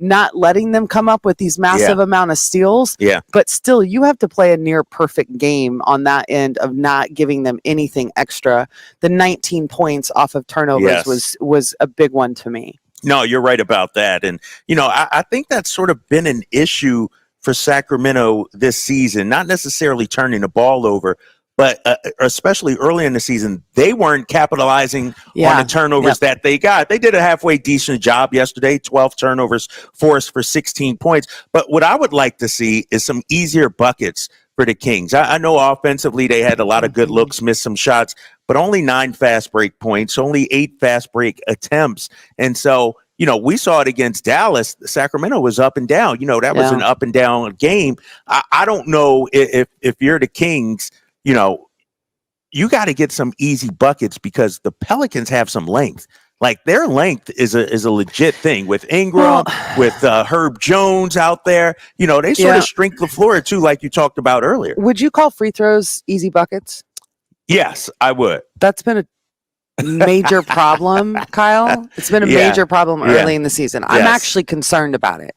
not letting them come up with these massive amount of steals. Yeah. But still, you have to play a near perfect game on that end of not giving them anything extra. The 19 points off of turnovers was a big one to me. No, you're right about that. And, I think that's sort of been an issue for Sacramento this season, not necessarily turning the ball over, but especially early in the season, they weren't capitalizing on the turnovers that they got. They did a halfway decent job yesterday, 12 turnovers forced for 16 points. But what I would like to see is some easier buckets for the Kings. I know offensively they had a lot of good looks, missed some shots, but only 9 fast break points, only 8 fast break attempts. And so, we saw it against Dallas. Sacramento was up and down. That was an up and down game. I don't know if you're the Kings, you got to get some easy buckets because the Pelicans have some length. Their length is a legit thing with Ingram, with Herb Jones out there. They sort of shrink the floor too, like you talked about earlier. Would you call free throws easy buckets? Yes, I would. That's been a major problem, Kyle. It's been a major problem early in the season. I'm actually concerned about it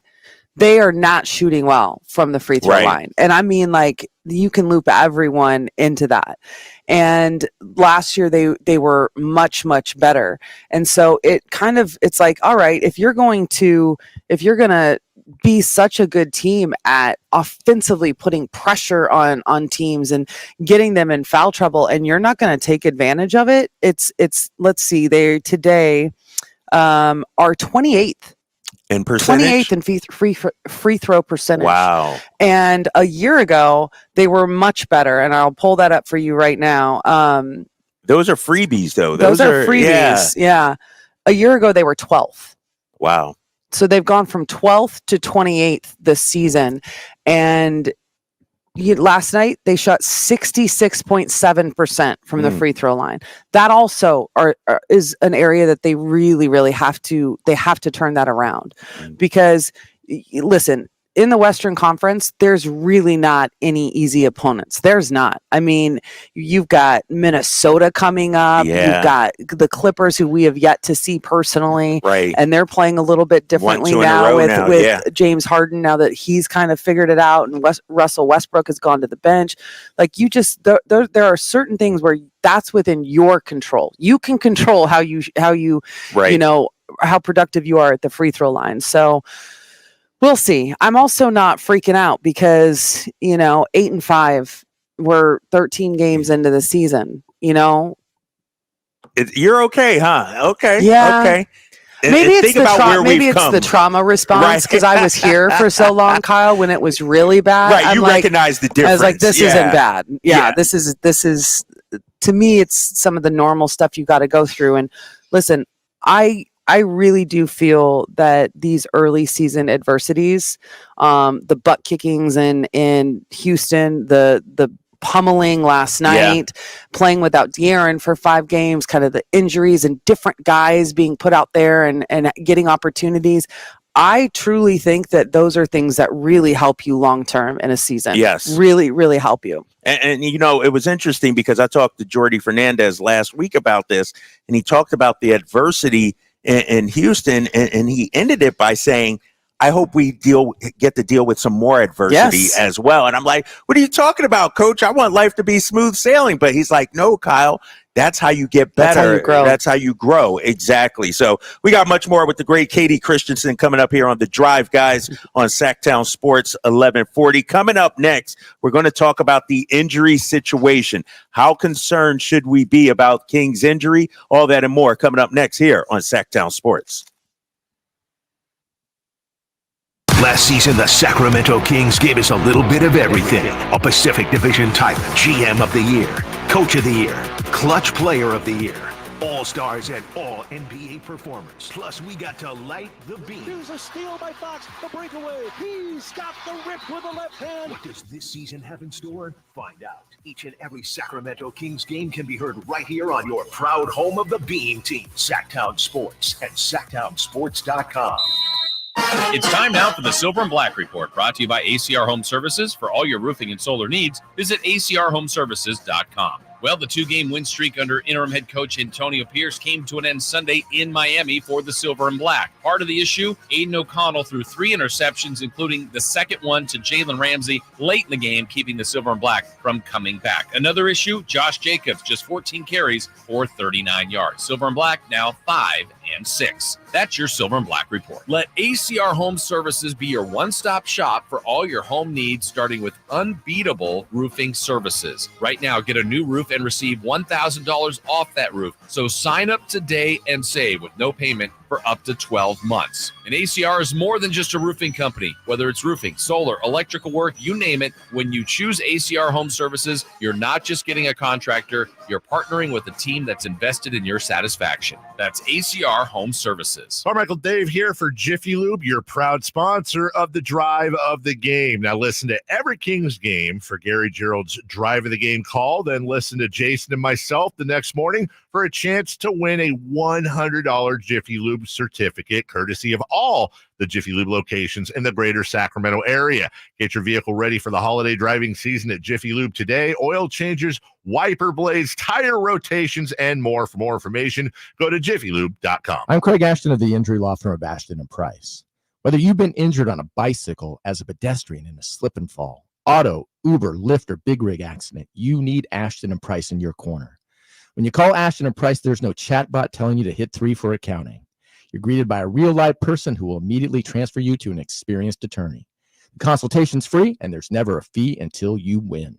they are not shooting well from the free throw line. And I mean, like, you can loop everyone into that. And last year they were much, much better. And so it's like, all right, if you're going to be such a good team at offensively putting pressure on teams and getting them in foul trouble, and you're not going to take advantage of it, it's let's see, they today are 28th in percentage, 28th in free throw percentage. Wow. And a year ago they were much better, and I'll pull that up for you right now. Those are freebies though. Those are freebies. Yeah. A year ago they were 12th. Wow. So they've gone from 12th to 28th this season. And last night they shot 66.7% from the free throw line. That also is an area that they really, really have to turn that around. Because listen, in the Western Conference, there's really not any easy opponents. There's not. I mean, you've got Minnesota coming up. Yeah. You've got the Clippers, who we have yet to see personally. Right. And they're playing a little bit differently now with James Harden, now that he's kind of figured it out, and Russell Westbrook has gone to the bench. Like, you just, there are certain things where that's within your control. You can control how you right. you know, how productive you are at the free throw line. So we'll see. I'm also not freaking out because, 8-5, we're 13 games into the season, You're okay, huh? Okay. Yeah. Okay. Maybe and it's the trauma response, because I was here for so long, Kyle, when it was really bad. Right. You recognize the difference. I was like, this isn't bad. Yeah. This is, to me, it's some of the normal stuff you got to go through. And listen, I really do feel that these early season adversities, the butt kickings in Houston, the pummeling last night, playing without De'Aaron for 5 games, kind of the injuries and different guys being put out there and getting opportunities. I truly think that those are things that really help you long term in a season. Yes. Really, really help you. And it was interesting because I talked to Jordy Fernandez last week about this, and he talked about the adversity in Houston, and he ended it by saying, I hope we get to deal with some more adversity as well. And I'm like, what are you talking about, Coach? I want life to be smooth sailing. But he's like, no, Kyle, that's how you get better. That's how you grow. That's how you grow. Exactly. So we got much more with the great Katie Christensen coming up here on The Drive, guys, on Sactown Sports 1140. Coming up next, we're going to talk about the injury situation. How concerned should we be about King's injury? All that and more coming up next here on Sactown Sports. Last season, the Sacramento Kings gave us a little bit of everything. A Pacific Division type GM of the Year, Coach of the Year, Clutch Player of the Year, All-Stars and All-NBA performers. Plus, we got to light the beam. Here's a steal by Fox, the breakaway. He's got the rip with the left hand. What does this season have in store? Find out. Each and every Sacramento Kings game can be heard right here on your proud home of the Beam Team, Sactown Sports at SactownSports.com. It's time now for the Silver and Black Report, brought to you by ACR Home Services. For all your roofing and solar needs, visit acrhomeservices.com. Well, the 2-game win streak under interim head coach Antonio Pierce came to an end Sunday in Miami for the Silver and Black. Part of the issue, Aiden O'Connell threw 3 interceptions, including the second one to Jalen Ramsey late in the game, keeping the Silver and Black from coming back. Another issue, Josh Jacobs, just 14 carries for 39 yards. Silver and Black now 5-6. That's your Silver and Black Report. Let ACR Home Services be your one-stop shop for all your home needs, starting with unbeatable roofing services. Right now, get a new roof and receive $1,000 off that roof. So sign up today and save with no payment for up to 12 months. And ACR is more than just a roofing company. Whether it's roofing, solar, electrical work, you name it, when you choose ACR Home Services, you're not just getting a contractor, you're partnering with a team that's invested in your satisfaction. That's ACR Home Services. Carmichael Dave here for Jiffy Lube, your proud sponsor of the Drive of the Game. Now listen to every Kings game for Gary Gerald's Drive of the Game call, then listen to Jason and myself the next morning for a chance to win a $100 Jiffy Lube certificate, courtesy of all the Jiffy Lube locations in the greater Sacramento area. Get your vehicle ready for the holiday driving season at Jiffy Lube today. Oil changes, wiper blades, tire rotations, and more. For more information, go to jiffylube.com. I'm Craig Ashton of the injury law firm of Ashton & Price. Whether you've been injured on a bicycle, as a pedestrian in a slip and fall, auto, Uber, Lyft, or big rig accident, you need Ashton and Price in your corner. When you call Ashton and Price, there's no chatbot telling you to hit 3 for accounting. You're greeted by a real live person who will immediately transfer you to an experienced attorney. The consultation's free, and there's never a fee until you win.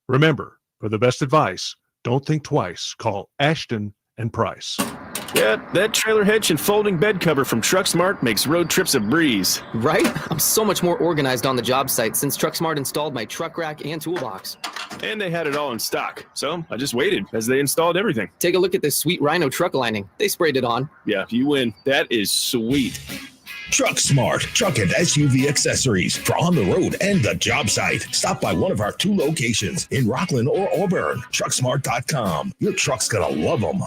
Remember, for the best advice, don't think twice. Call Ashton and Price. Yeah, that trailer hitch and folding bed cover from TruckSmart makes road trips a breeze. Right? I'm so much more organized on the job site since TruckSmart installed my truck rack and toolbox. And they had it all in stock, so I just waited as they installed everything. Take a look at this sweet Rhino truck lining. They sprayed it on. Yeah, you win. That is sweet. Truck Smart, truck and SUV accessories for on the road and the job site. Stop by one of our 2 locations in Rockland or Auburn. TruckSmart.com. Your truck's gonna love them.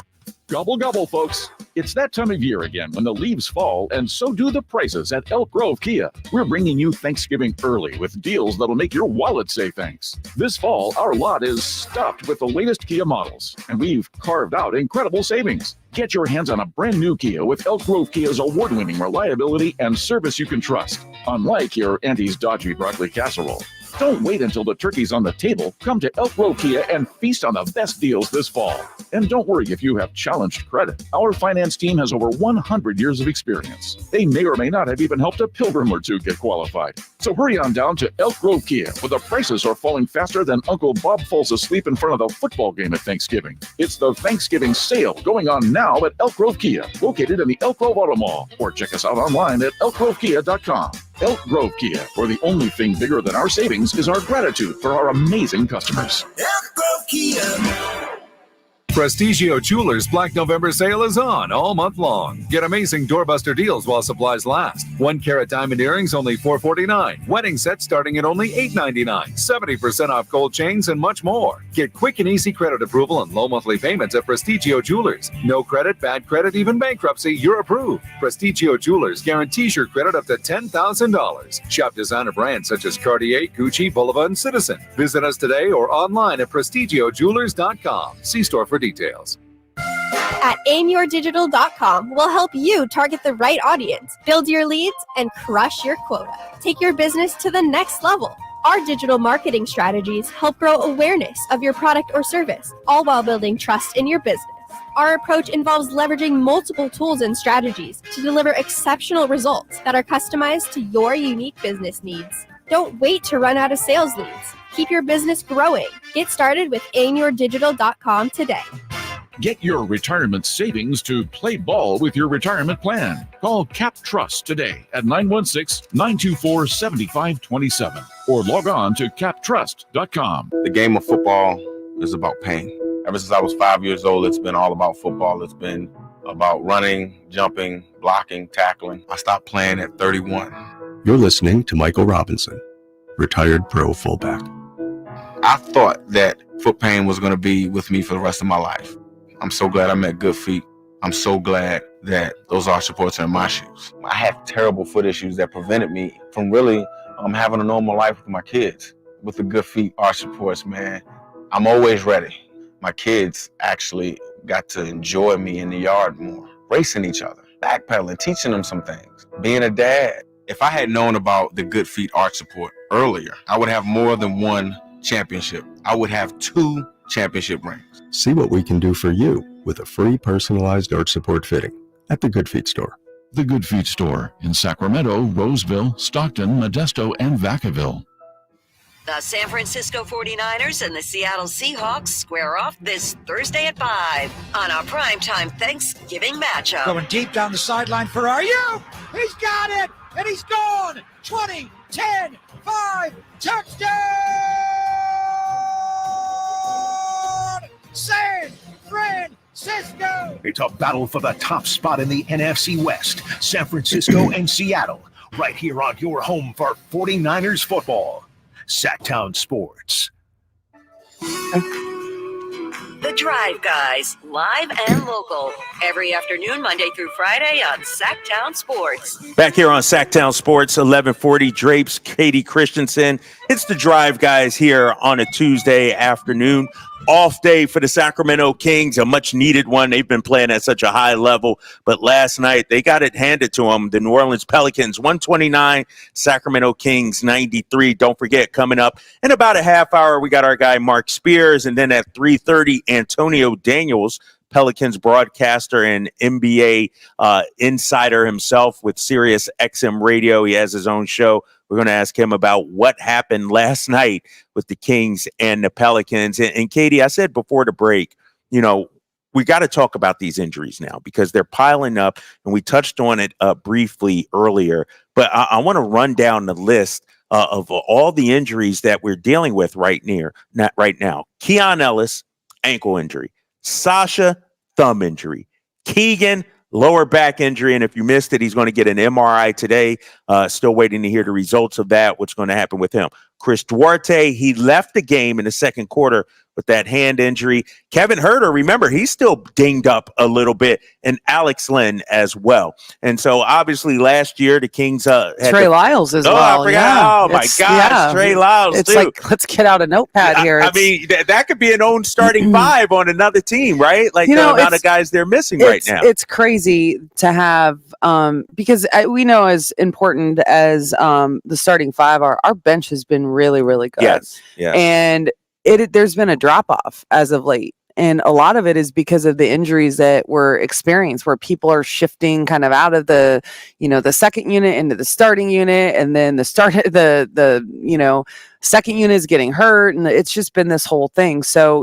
Gobble, gobble, folks. It's that time of year again when the leaves fall, and so do the prices at Elk Grove Kia. We're bringing you Thanksgiving early with deals that'll make your wallet say thanks. This fall, our lot is stuffed with the latest Kia models, and we've carved out incredible savings. Get your hands on a brand new Kia with Elk Grove Kia's award-winning reliability and service you can trust, unlike your auntie's dodgy broccoli casserole. Don't wait until the turkey's on the table. Come to Elk Grove Kia and feast on the best deals this fall. And don't worry if you have challenged credit. Our finance team has over 100 years of experience. They may or may not have even helped a pilgrim or two get qualified. So hurry on down to Elk Grove Kia, where the prices are falling faster than Uncle Bob falls asleep in front of the football game at Thanksgiving. It's the Thanksgiving sale going on now at Elk Grove Kia, located in the Elk Grove Auto Mall, or check us out online at elkgrovekia.com. Elk Grove Kia, where the only thing bigger than our savings is our gratitude for our amazing customers. Elk Grove Kia. Prestigio Jewelers Black November sale is on all month long. Get amazing doorbuster deals while supplies last. 1 carat diamond earrings only $449. Wedding sets starting at only $899. 70% off gold chains and much more. Get quick and easy credit approval and low monthly payments at Prestigio Jewelers. No credit, bad credit, even bankruptcy, you're approved. Prestigio Jewelers guarantees your credit up to $10,000. Shop designer brands such as Cartier, Gucci, Bulova, and Citizen. Visit us today or online at prestigiojewelers.com. See store for details. At aimyourdigital.com, we'll help you target the right audience, build your leads, and crush your quota. Take your business to the next level. Our digital marketing strategies help grow awareness of your product or service, all while building trust in your business. Our approach involves leveraging multiple tools and strategies to deliver exceptional results that are customized to your unique business needs. Don't wait to run out of sales leads. Keep your business growing. Get started with aimyourdigital.com today. Get your retirement savings to play ball with your retirement plan. Call Cap Trust today at 916-924-7527 or log on to captrust.com. The game of football is about pain. Ever since I was 5 years old, it's been all about football. It's been about running, jumping, blocking, tackling. I stopped playing at 31. You're listening to Michael Robinson, retired pro fullback. I thought that foot pain was going to be with me for the rest of my life. I'm so glad I met Good Feet. I'm so glad that those arch supports are in my shoes. I had terrible foot issues that prevented me from really having a normal life with my kids. With the Good Feet arch supports, man, I'm always ready. My kids actually got to enjoy me in the yard more, racing each other, backpedaling, teaching them some things, being a dad. If I had known about the Good Feet arch support earlier, I would have more than one championship. I would have 2 championship rings. See what we can do for you with a free personalized arch support fitting at the Good Feet store. The Good Feet store in Sacramento, Roseville, Stockton, Modesto, and Vacaville. The San Francisco 49ers and the Seattle Seahawks square off this Thursday at 5 on our primetime Thanksgiving matchup. Going deep down the sideline for RU. He's got it, and he's gone. 20, 10, 5, touchdown! San Francisco! It's a battle for the top spot in the NFC West. San Francisco and Seattle, right here on your home for 49ers football. Sactown Sports. The Drive Guys, live and local, every afternoon, Monday through Friday on Sactown Sports. Back here on Sactown Sports, 1140 Drapes, Katie Christensen. It's the Drive Guys here on a Tuesday afternoon. off day for the Sacramento Kings, a much needed one. They've been playing at such a high level, but last night they got it handed to them. The New Orleans Pelicans 129, Sacramento Kings 93. Don't forget, coming up in about a half hour, we got our guy Mark Spears, and then at 3:30, Antonio Daniels, Pelicans broadcaster and NBA insider himself with Sirius XM Radio. He has his own show. We're going to ask him about what happened last night with the Kings and the Pelicans. And Katie, I said before the break, we got to talk about these injuries now because they're piling up, and we touched on it briefly earlier. But I want to run down the list of all the injuries that we're dealing with right now. Keon Ellis, ankle injury. Sasha, thumb injury. Keegan, lower back injury, and if you missed it, he's going to get an MRI today. Still waiting to hear the results of that, what's going to happen with him. Chris Duarte, he left the game in the second quarter with that hand injury. Kevin Huerter, remember, he's still dinged up a little bit, and Alex Len as well. And so, obviously, last year, the Kings had Trey Lyles as well. I forgot. Oh, my gosh, Trey Lyles, it's too. like, let's get out a notepad here. I mean, that could be an own starting five on another team, right? Like the amount of guys they're missing right now. It's crazy to have because we know as important as the starting five are, our bench has been really, really good. Yes. And there's been a drop off as of late. And a lot of it is because of the injuries that were experienced, where people are shifting kind of out of the second unit into the starting unit, and then the second unit is getting hurt, and it's just been this whole thing. So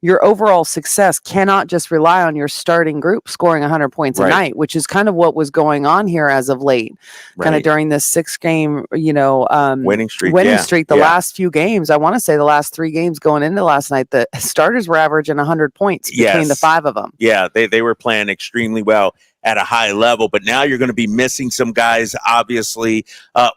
your overall success cannot just rely on your starting group scoring 100 points a night, which is kind of what was going on here as of late, kind of during this 6-game, winning streak. The last few games, I want to say the last 3 games going into last night, the starters were averaging 100 points between the 5 of them. Yeah, they were playing extremely well at a high level, but now you're going to be missing some guys, obviously.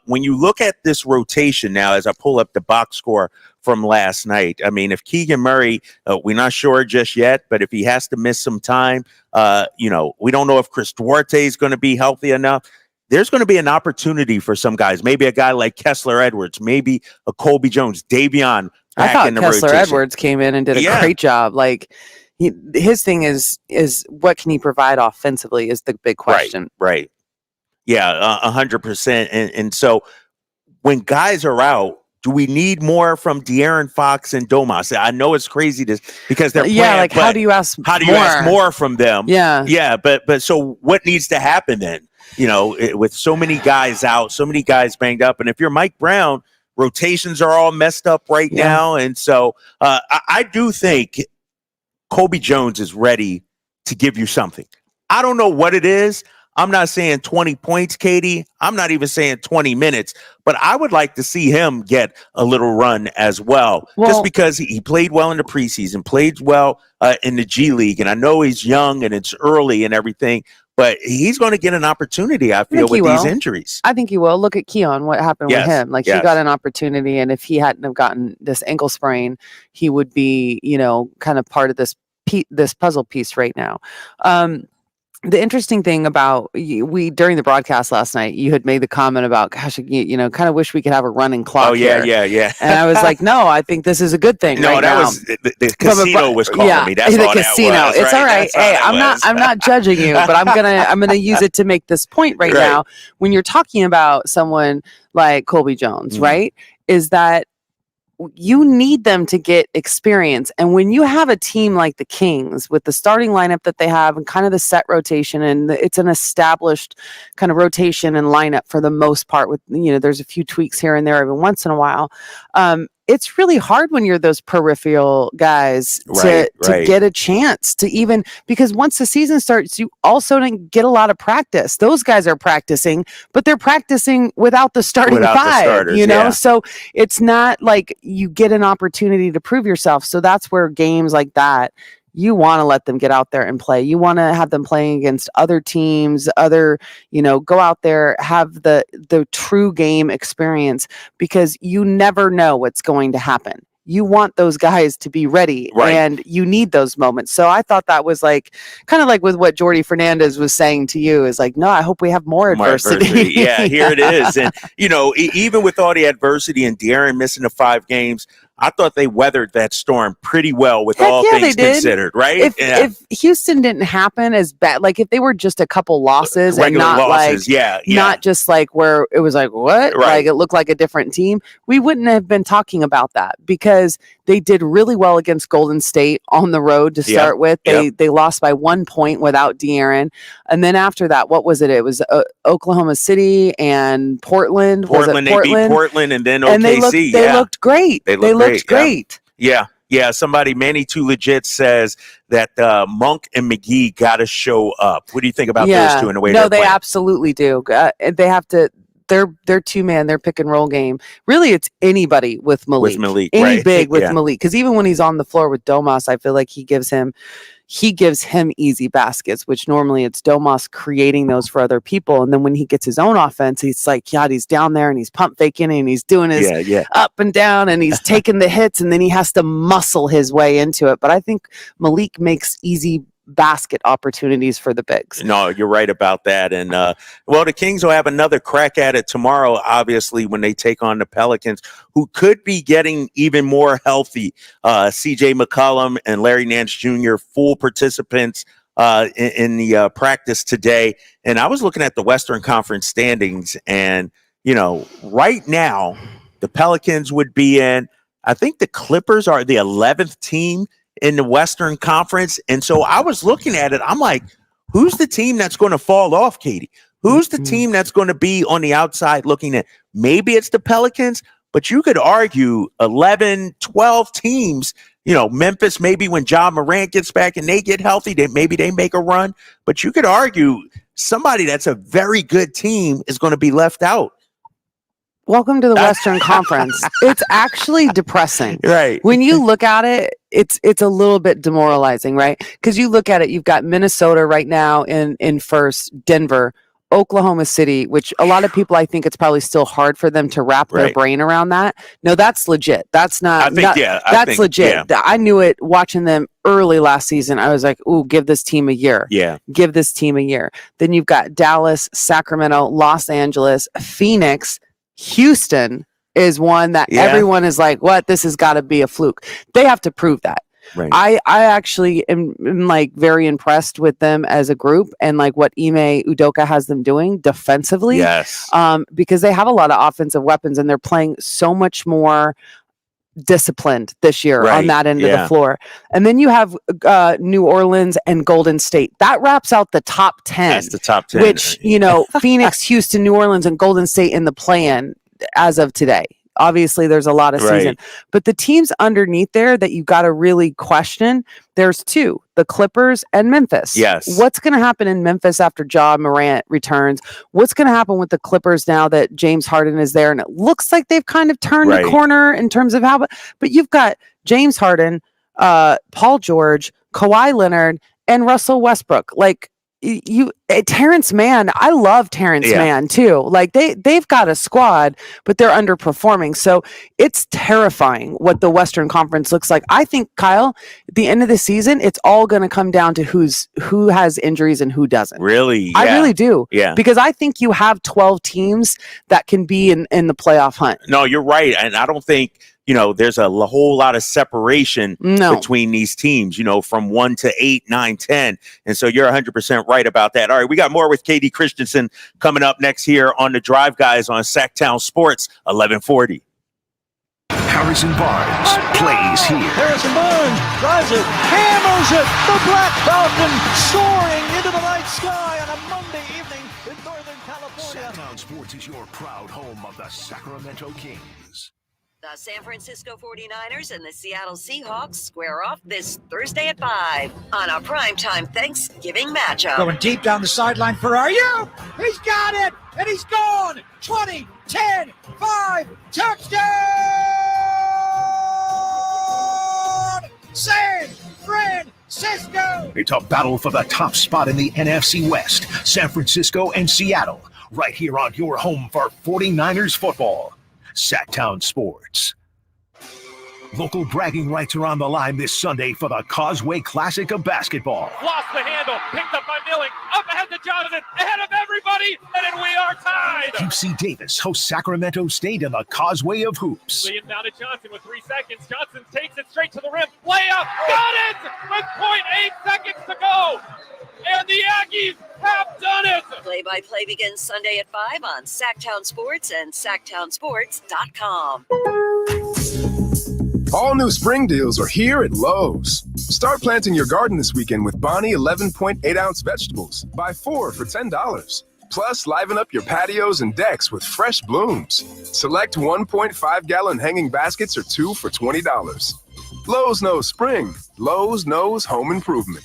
When you look at this rotation now, as I pull up the box score from last night, I mean, if Keegan Murray, we're not sure just yet, but if he has to miss some time, we don't know if Chris Duarte is going to be healthy enough. There's going to be an opportunity for some guys, maybe a guy like Kessler Edwards, maybe a Colby Jones, Davion back in the rotation. Kessler Edwards came in and did a great job. Like, his thing is what can he provide offensively is the big question. Right. Yeah, 100%. And so when guys are out, do we need more from De'Aaron Fox and Domas? I know it's crazy because they're playing, how do you ask more from them? Yeah. But so what needs to happen then? With so many guys out, so many guys banged up, and if you're Mike Brown, rotations are all messed up right now, and so I do think Colby Jones is ready to give you something. I don't know what it is. I'm not saying 20 points, Katie. I'm not even saying 20 minutes, but I would like to see him get a little run as well, just because he played well in the preseason, played well in the G League. And I know he's young and it's early and everything, but he's going to get an opportunity, I feel, with these injuries. I think he will. Look at Keon, what happened with him. Like, he got an opportunity, and if he hadn't have gotten this ankle sprain, he would be, kind of part of this puzzle piece right now. The interesting thing about during the broadcast last night, you had made the comment about, gosh, kind of wish we could have a running clock. Yeah. And I was like, no, I think this is a good thing. No, Was the casino was calling me. That's the all casino. That was, it's all right. Hey, I'm not judging you, but I'm gonna use it to make this point right now. When you're talking about someone like Colby Jones, right? Is that you need them to get experience. And when you have a team like the Kings with the starting lineup that they have and kind of the set rotation, and it's an established kind of rotation and lineup for the most part with, there's a few tweaks here and there every once in a while. It's really hard when you're those peripheral guys to get a chance to even, because once the season starts, you also don't get a lot of practice. Those guys are practicing, but they're practicing without the starting five, So it's not like you get an opportunity to prove yourself. So that's where games like that, you want to let them get out there and play. You want to have them playing against other teams, go out there, have the true game experience, because you never know what's going to happen. You want those guys to be ready, and you need those moments. So I thought that was kind of like with what Jordy Fernandez was saying to you, is like, no, I hope we have more adversity. Yeah, here it is. And, even with all the adversity and De'Aaron missing the 5 games, I thought they weathered that storm pretty well with Heck all yeah, things they did. considered, right? If Houston didn't happen as bad, like if they were just a couple losses and Regular not losses, like, not just like where it was like, what? Right. Like it looked like a different team, we wouldn't have been talking about that because they did really well against Golden State on the road to start with. They lost by 1 point without De'Aaron. And then after that, what was it? It was Oklahoma City and Portland. Portland, they beat Portland and then OKC. And they looked great. They looked great. Yeah. Somebody, Manny Too Legit says that Monk and McGee got to show up. What do you think about those two in the way they're they playing? absolutely do. They have to. They're two-man, their pick and roll game. Really, it's anybody with Malik. Any right. big with Yeah. Malik. Because even when he's on the floor with Domas, I feel like he gives him easy baskets, which normally it's Domas creating those for other people. And then when he gets his own offense, he's like, he's down there and he's pump faking and he's doing his up and down and he's taking the hits and then he has to muscle his way into it. But I think Malik makes easy basket opportunities for the bigs. No, you're right about that. And the Kings will have another crack at it tomorrow, obviously, when they take on the Pelicans, who could be getting even more healthy. CJ McCollum and Larry Nance Jr., full participants in the practice today. And I was looking at the Western Conference standings, and right now the Pelicans would be in, I think the Clippers are the 11th team in the Western Conference. And so I was looking at it. I'm like, who's the team that's going to fall off, Katie? Who's the team that's going to be on the outside looking at? Maybe it's the Pelicans, but you could argue 11, 12 teams, Memphis, maybe when Ja Morant gets back and they get healthy, maybe they make a run. But you could argue somebody that's a very good team is going to be left out. Welcome to the Western Conference. It's actually depressing. Right. When you look at it, it's a little bit demoralizing, right? Because you look at it, you've got Minnesota right now in first, Denver, Oklahoma City, which a lot of people, I think it's probably still hard for them to wrap their brain around that. No, that's legit. That's not, that's legit. Yeah. I knew it watching them early last season. I was like, ooh, give this team a year. Yeah. Give this team a year. Then you've got Dallas, Sacramento, Los Angeles, Phoenix, Houston is one that everyone is like, what? This has got to be a fluke. They have to prove that. Right. I actually am like very impressed with them as a group and like what Ime Udoka has them doing defensively. Yes. Because they have a lot of offensive weapons and they're playing so much more disciplined this year on that end of the floor. And then you have New Orleans and Golden State. That wraps out the top 10. That's the top 10. Which, Phoenix, Houston, New Orleans, and Golden State in the play-in as of today. Obviously, there's a lot of season. But the teams underneath there that you got to really question, there's two, the Clippers and Memphis. Yes. What's going to happen in Memphis after Ja Morant returns? What's going to happen with the Clippers now that James Harden is there? And it looks like they've kind of turned the corner in terms of how, but you've got James Harden, Paul George, Kawhi Leonard, and Russell Westbrook. Like, Terrence Mann, I love Terrence Mann too. Like they've got a squad, but they're underperforming. So it's terrifying what the Western Conference looks like. I think, Kyle, at the end of the season, it's all going to come down to who has injuries and who doesn't. Really? I really do. Yeah. Because I think you have 12 teams that can be in the playoff hunt. No, you're right. And I don't think, there's a whole lot of separation between these teams, from 1 to 8, 9, 10. And so you're 100% right about that. All right, we got more with Katie Christensen coming up next here on The Drive, guys, on Sactown Sports 1140. Harrison Barnes plays here. Harrison Barnes drives it, hammers it. The Black Falcon soaring into the night sky on a Monday evening in Northern California. Sactown Sports is your proud home of the Sacramento Kings. The San Francisco 49ers and the Seattle Seahawks square off this Thursday at 5 on a primetime Thanksgiving matchup. Going deep down the sideline for RU. He's got it, and he's gone. 20, 10, 5, touchdown! San Francisco! It's a battle for the top spot in the NFC West. San Francisco and Seattle, right here on your home for 49ers football. Sactown Sports. Local bragging rights are on the line this Sunday for the Causeway Classic of basketball. Lost the handle, picked up by Milling, up ahead out to Jonathan, ahead of everybody, and then we are tied. UC Davis hosts Sacramento State in the Causeway of Hoops. Lee down to Johnson with 3 seconds. Johnson takes it straight to the rim. Layup, got it with 0.8 seconds to go. And the Aggies have done it. Play-by-play begins Sunday at 5 on Sactown Sports and SactownSports.com. All new spring deals are here at Lowe's. Start planting your garden this weekend with Bonnie 11.8-ounce vegetables. Buy 4 for $10. Plus, liven up your patios and decks with fresh blooms. Select 1.5-gallon hanging baskets or 2 for $20. Lowe's knows spring. Lowe's knows home improvement.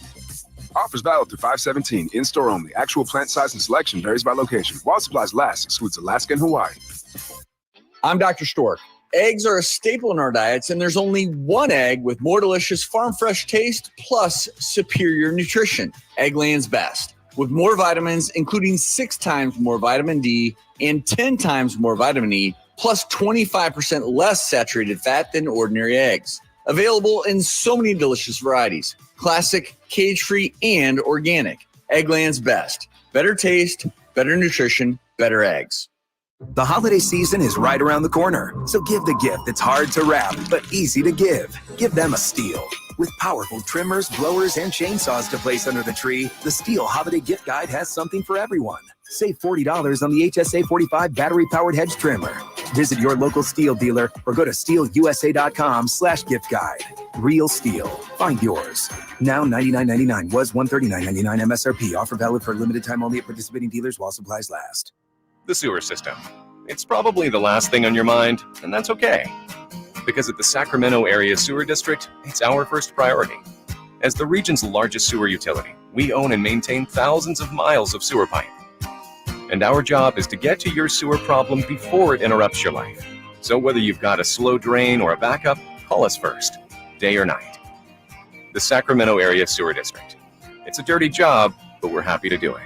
Offers valid through 5/17. In-store only. Actual plant size and selection varies by location. While supplies last, excludes Alaska and Hawaii. I'm Dr. Stork. Eggs are a staple in our diets, and there's only one egg with more delicious farm fresh taste plus superior nutrition. Eggland's Best. With more vitamins, including 6 times more vitamin D and 10 times more vitamin E, plus 25% less saturated fat than ordinary eggs. Available in so many delicious varieties. Classic, cage-free, and organic. Eggland's Best. Better taste, better nutrition, better eggs. The holiday season is right around the corner, so give the gift that's hard to wrap but easy to give. Give them a Steel. With powerful trimmers, blowers, and chainsaws to place under the tree, the Steel Holiday Gift Guide has something for everyone. Save $40 on the HSA 45 battery-powered hedge trimmer. Visit your local Steel dealer or go to steelusa.com/gift guide. Real Steel. Find yours. Now $99.99 was $139.99 MSRP. Offer valid for a limited time only at participating dealers while supplies last. The sewer system. It's probably the last thing on your mind, and that's okay. Because at the Sacramento Area Sewer District, it's our first priority. As the region's largest sewer utility, we own and maintain thousands of miles of sewer pipe. And our job is to get to your sewer problem before it interrupts your life. So whether you've got a slow drain or a backup, call us first, day or night. The Sacramento Area Sewer District. It's a dirty job, but we're happy to do it.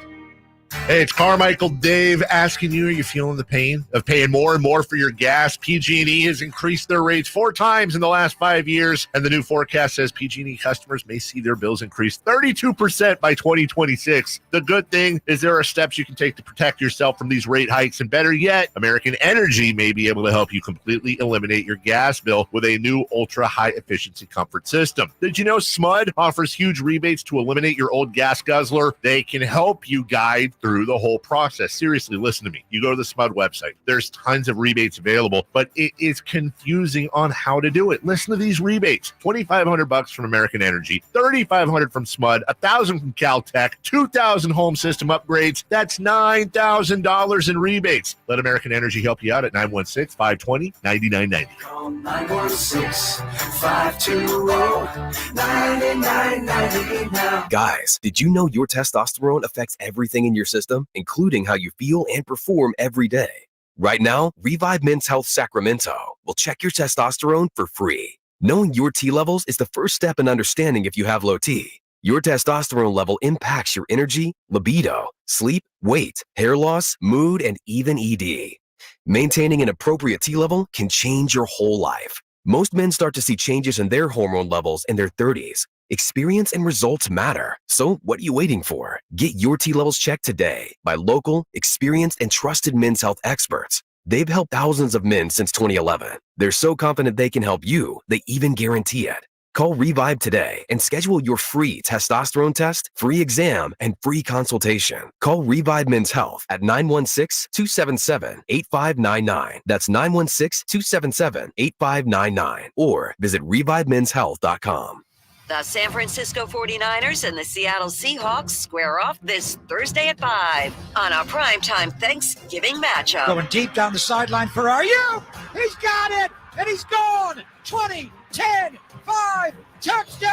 Hey, it's Carmichael Dave asking you, are you feeling the pain of paying more and more for your gas? PG&E has increased their rates 4 times in the last 5 years, and the new forecast says PG&E customers may see their bills increase 32% by 2026. The good thing is there are steps you can take to protect yourself from these rate hikes, and better yet, American Energy may be able to help you completely eliminate your gas bill with a new ultra-high efficiency comfort system. Did you know SMUD offers huge rebates to eliminate your old gas guzzler? They can help you guide through the whole process. Seriously, listen to me. You go to the SMUD website. There's tons of rebates available, but it is confusing on how to do it. Listen to these rebates. $2,500 from American Energy, $3,500 from SMUD, $1,000 from Caltech, $2,000 home system upgrades. That's $9,000 in rebates. Let American Energy help you out at 916-520-9990. Call 916-520-9990 now. Guys, did you know your testosterone affects everything in your system, including how you feel and perform every day? Right now, Revive Men's Health Sacramento will check your testosterone for free. Knowing your T levels is the first step in understanding if you have low T. Your testosterone level impacts your energy, libido, sleep, weight, hair loss, mood, and even ED. Maintaining an appropriate T level can change your whole life. Most men start to see changes in their hormone levels in their 30s. Experience and results matter. So what are you waiting for? Get your T levels checked today by local, experienced, and trusted men's health experts. They've helped thousands of men since 2011. They're so confident they can help you, they even guarantee it. Call Revive today and schedule your free testosterone test, free exam, and free consultation. Call Revive Men's Health at 916-277-8599. That's 916-277-8599. Or visit ReviveMen'sHealth.com. The San Francisco 49ers and the Seattle Seahawks square off this Thursday at 5 on a primetime Thanksgiving matchup. Going deep down the sideline for RU. He's got it, and he's gone. 20, 10, 5, touchdown!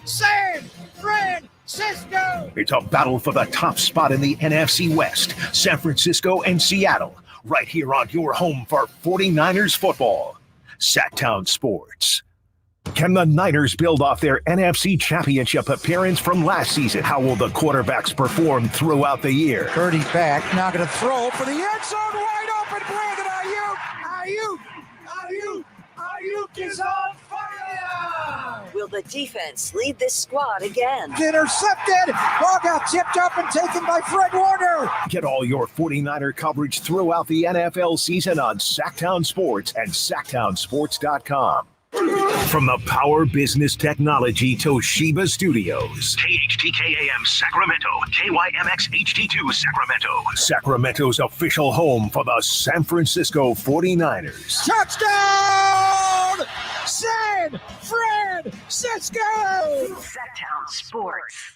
San Francisco! It's a battle for the top spot in the NFC West. San Francisco and Seattle, right here on your home for 49ers football. Sactown Sports. Can the Niners build off their NFC Championship appearance from last season? How will the quarterbacks perform throughout the year? Purdy back, now going to throw for the end zone, wide open, Brandon Ayuk is on fire! Will the defense lead this squad again. Intercepted. Ball got tipped up and taken by Fred Warner. Get all your 49er coverage throughout the NFL season on Sactown Sports and SactownSports.com. From the Power Business Technology Toshiba Studios. KHTK-AM Sacramento, KYMX HD2 Sacramento. Sacramento's official home for the San Francisco 49ers. Touchdown! San Francisco! Sactown Sports.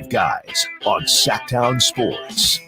Guys on Sactown Sports.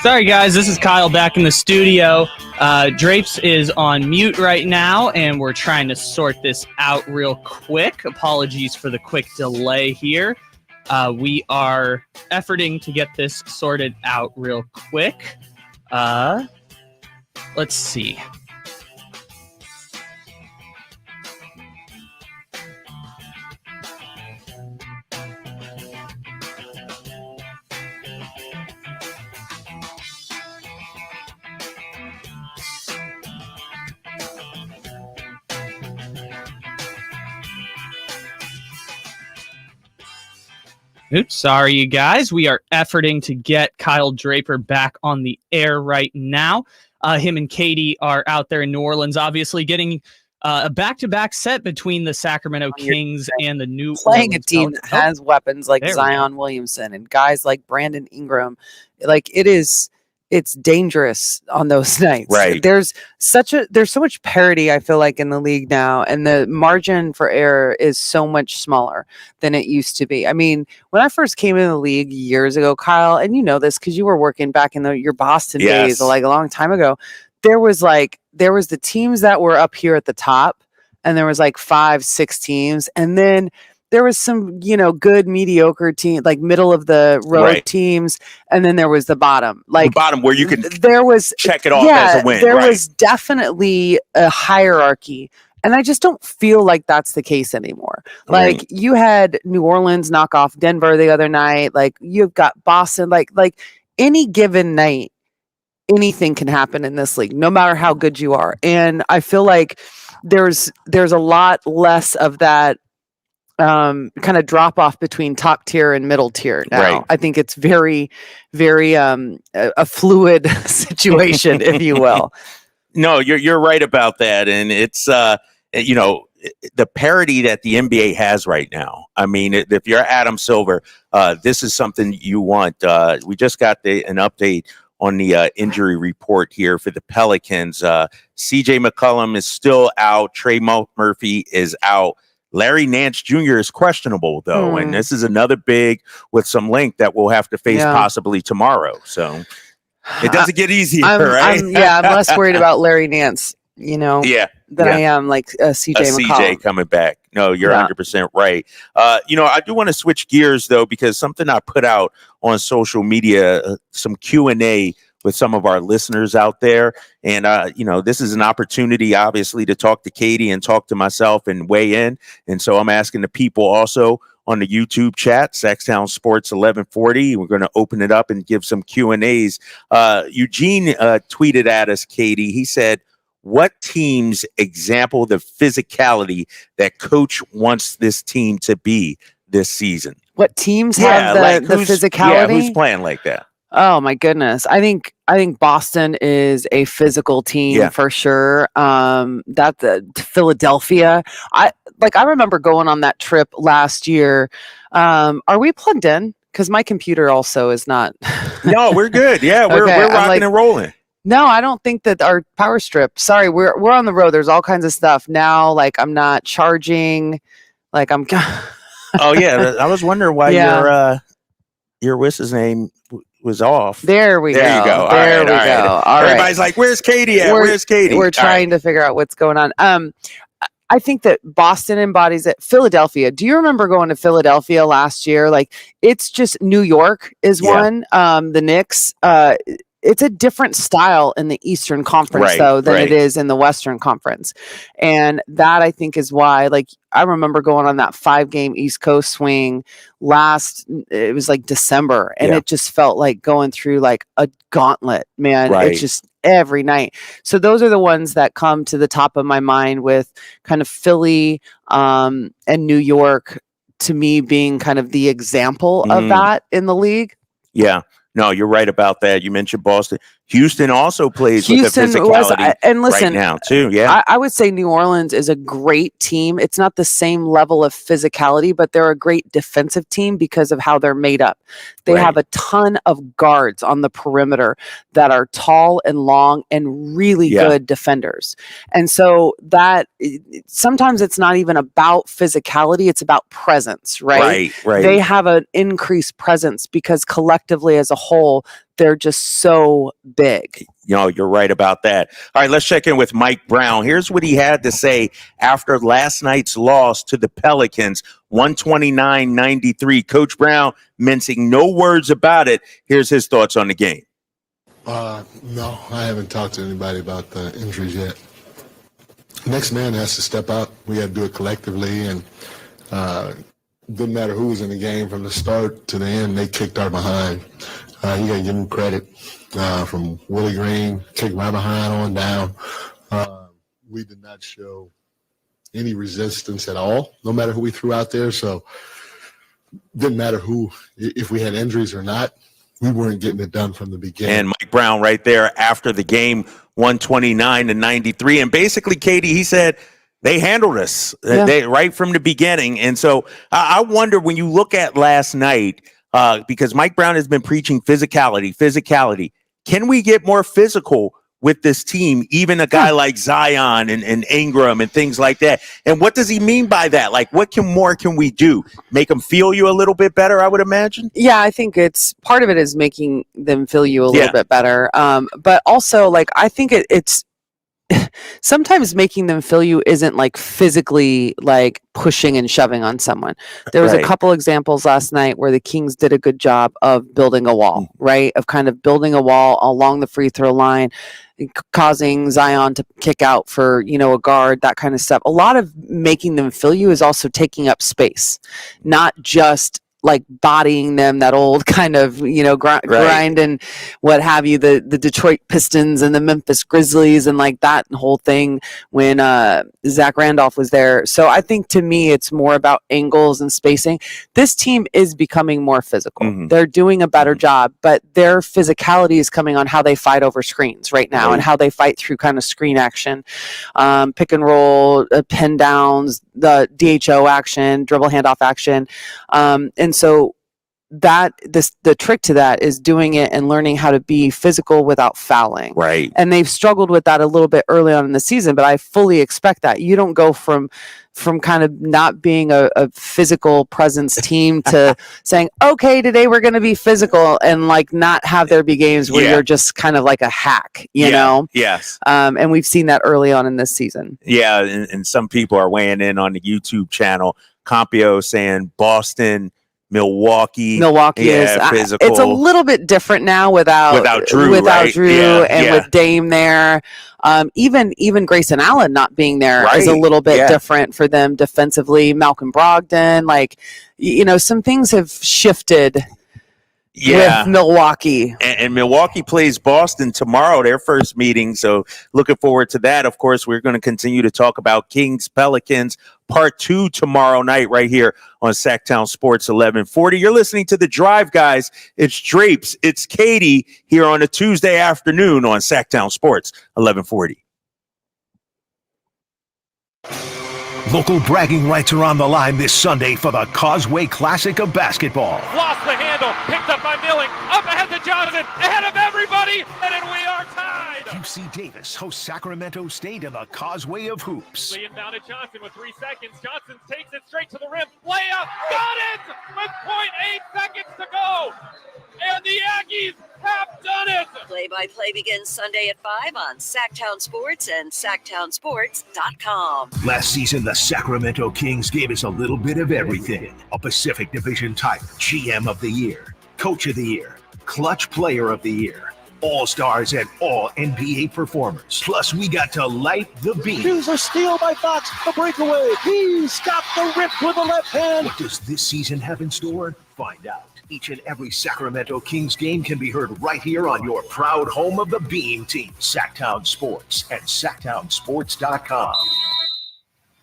Sorry, guys. This is Kyle back in the studio. Drapes is on mute right now, and we're trying to sort this out real quick. Apologies for the quick delay here. We are efforting to get this sorted out real quick. Let's see. Oops, sorry, you guys. We are efforting to get Kyle Draper back on the air right now. Him and Katie are out there in New Orleans, obviously getting a back-to-back set between the Sacramento Kings and the New playing Orleans a team that has weapons like Zion Williamson and guys like Brandon Ingram. Like it's dangerous on those nights. Right. There's so much parity, I feel like, in the league now, and the margin for error is so much smaller than it used to be. I mean, when I first came in the league years ago, Kyle, and you know this because you were working back in your Boston days, like a long time ago, there was the teams that were up here at the top, and there was like 5-6 teams, and then there was some, good mediocre team, like middle of the road teams, and then there was the bottom, like the bottom where you can check it off as as a win. There was definitely a hierarchy, and I just don't feel like that's the case anymore. Like you had New Orleans knock off Denver the other night, like you've got Boston, like any given night, anything can happen in this league, no matter how good you are. And I feel like there's a lot less of that kind of drop off between top tier and middle tier now. Right. I think it's very, very a fluid situation, if you will. No, you're right about that, and it's the parity that the NBA has right now. I mean, if you're Adam Silver, this is something you want. We just got an update on the injury report here for the Pelicans. CJ McCollum is still out. Trey Murphy is out. Larry Nance Jr. is questionable, though, and this is another big with some length that we'll have to face possibly tomorrow. So it doesn't get easier, right? I'm less worried about Larry Nance, than I am like CJ McCollum. CJ coming back. No, you're 100% right. I do want to switch gears, though, because something I put out on social media, some Q&A with some of our listeners out there. And, this is an opportunity, obviously, to talk to Katie and talk to myself and weigh in. And so I'm asking the people also on the YouTube chat, Sactown Sports 1140. We're going to open it up and give some Q&As. Eugene tweeted at us, Katie. He said, what teams example the physicality that coach wants this team to be? this season? What teams have the physicality? Yeah, who's playing like that? Oh my goodness. I think Boston is a physical team for sure. Philadelphia. I remember going on that trip last year. Are we plugged in? Because my computer also is not. No, we're good. Yeah, we're rocking and rolling. No, I don't think that our power strip. Sorry, we're on the road. There's all kinds of stuff now. Like I'm not charging. Like I'm. Oh yeah, I was wondering why your what's his name was off. There we go. There you go. There we go. All right. Everybody's like, "Where's Katie at? Where's Katie?" We're trying to figure out what's going on. I think that Boston embodies it. Philadelphia. Do you remember going to Philadelphia last year? Like it's just New York is one. The Knicks. It's a different style in the Eastern Conference though than it is in the Western Conference. And that I think is why, like, I remember going on that 5-game East Coast swing it was like December, and it just felt like going through like a gauntlet, man. It's just every night. So those are the ones that come to the top of my mind with kind of Philly and New York to me being kind of the example of that in the league. Yeah. No, you're right about that. You mentioned Boston. Houston also plays with the physicality and listen, right now, too. Yeah. I would say New Orleans is a great team. It's not the same level of physicality, but they're a great defensive team because of how they're made up. They have a ton of guards on the perimeter that are tall and long and really good defenders. And so that sometimes it's not even about physicality, it's about presence, right? Right. They have an increased presence because collectively as a whole, they're just so big. You're right about that. All right, let's check in with Mike Brown. Here's what he had to say after last night's loss to the Pelicans, 129-93. Coach Brown mincing no words about it. Here's his thoughts on the game. No, I haven't talked to anybody about the injuries yet. Next man has to step up. We got to do it collectively, and didn't matter who was in the game from the start to the end, they kicked our behind. You got to give them credit from Willie Green, kicked right behind on down. We did not show any resistance at all, no matter who we threw out there. So didn't matter if we had injuries or not, we weren't getting it done from the beginning. And Mike Brown right there after the game, 129-93. And basically, Katie, he said, they handled us right from the beginning. And so I wonder when you look at last night, because Mike Brown has been preaching physicality. Can we get more physical with this team? Even a guy like Zion and Ingram and things like that. And what does he mean by that? Like, what more can we do? Make them feel you a little bit better, I would imagine? Yeah, I think it's part of it is making them feel you a little bit better. But also, like, I think it's sometimes making them feel you isn't like physically like pushing and shoving on someone. There was a couple examples last night where the Kings did a good job of building a wall, right? Of kind of building a wall along the free throw line, causing Zion to kick out for, a guard, that kind of stuff. A lot of making them feel you is also taking up space, not just like bodying them, that old kind of, grind and what have you, the Detroit Pistons and the Memphis Grizzlies and like that whole thing when Zach Randolph was there. So I think to me, it's more about angles and spacing. This team is becoming more physical. Mm-hmm. They're doing a better job, but their physicality is coming on how they fight over screens right now and how they fight through kind of screen action, pick and roll, pin downs, the DHO action, dribble handoff action. And so the trick to that is doing it and learning how to be physical without fouling. Right. And they've struggled with that a little bit early on in the season, but I fully expect that. You don't go from kind of not being a physical presence team to saying, okay, today we're going to be physical and like not have there be games where you're just kind of like a hack, you know? Yes. And we've seen that early on in this season. Yeah. And some people are weighing in on the YouTube channel. Compio saying Boston, Milwaukee is physical. It's a little bit different now without Drew, and with Dame there. Even Grayson Allen not being there is a little bit different for them defensively. Malcolm Brogdon, some things have shifted with Milwaukee. And Milwaukee plays Boston tomorrow, their first meeting. So looking forward to that. Of course, we're going to continue to talk about Kings Pelicans part 2 tomorrow night right here on Sactown Sports 1140. You're listening to The Drive, guys. It's Drapes. It's Katie here on a Tuesday afternoon on Sactown Sports 1140. Local bragging rights are on the line this Sunday for the Causeway Classic of basketball. Lost the handle, picked up by Milling, up ahead to Johnson, ahead of everybody, and then we are tied. UC Davis hosts Sacramento State in the Causeway of Hoops. Lee inbound to Johnson with 3 seconds. Johnson takes it straight to the rim. Layup, got it with 0.8 seconds to go. And the Aggies have done it. Play-by-play begins Sunday at 5 on Sactown Sports and SactownSports.com. Last season, the Sacramento Kings gave us a little bit of everything. A Pacific Division title, GM of the Year, Coach of the Year, Clutch Player of the Year, All-Stars and All-NBA performers. Plus, we got to light the beam. Here's a steal by Fox, the breakaway. He's got the rip with the left hand. What does this season have in store? Find out. Each and every Sacramento Kings game can be heard right here on your proud home of the Beam Team, Sactown Sports and SactownSports.com.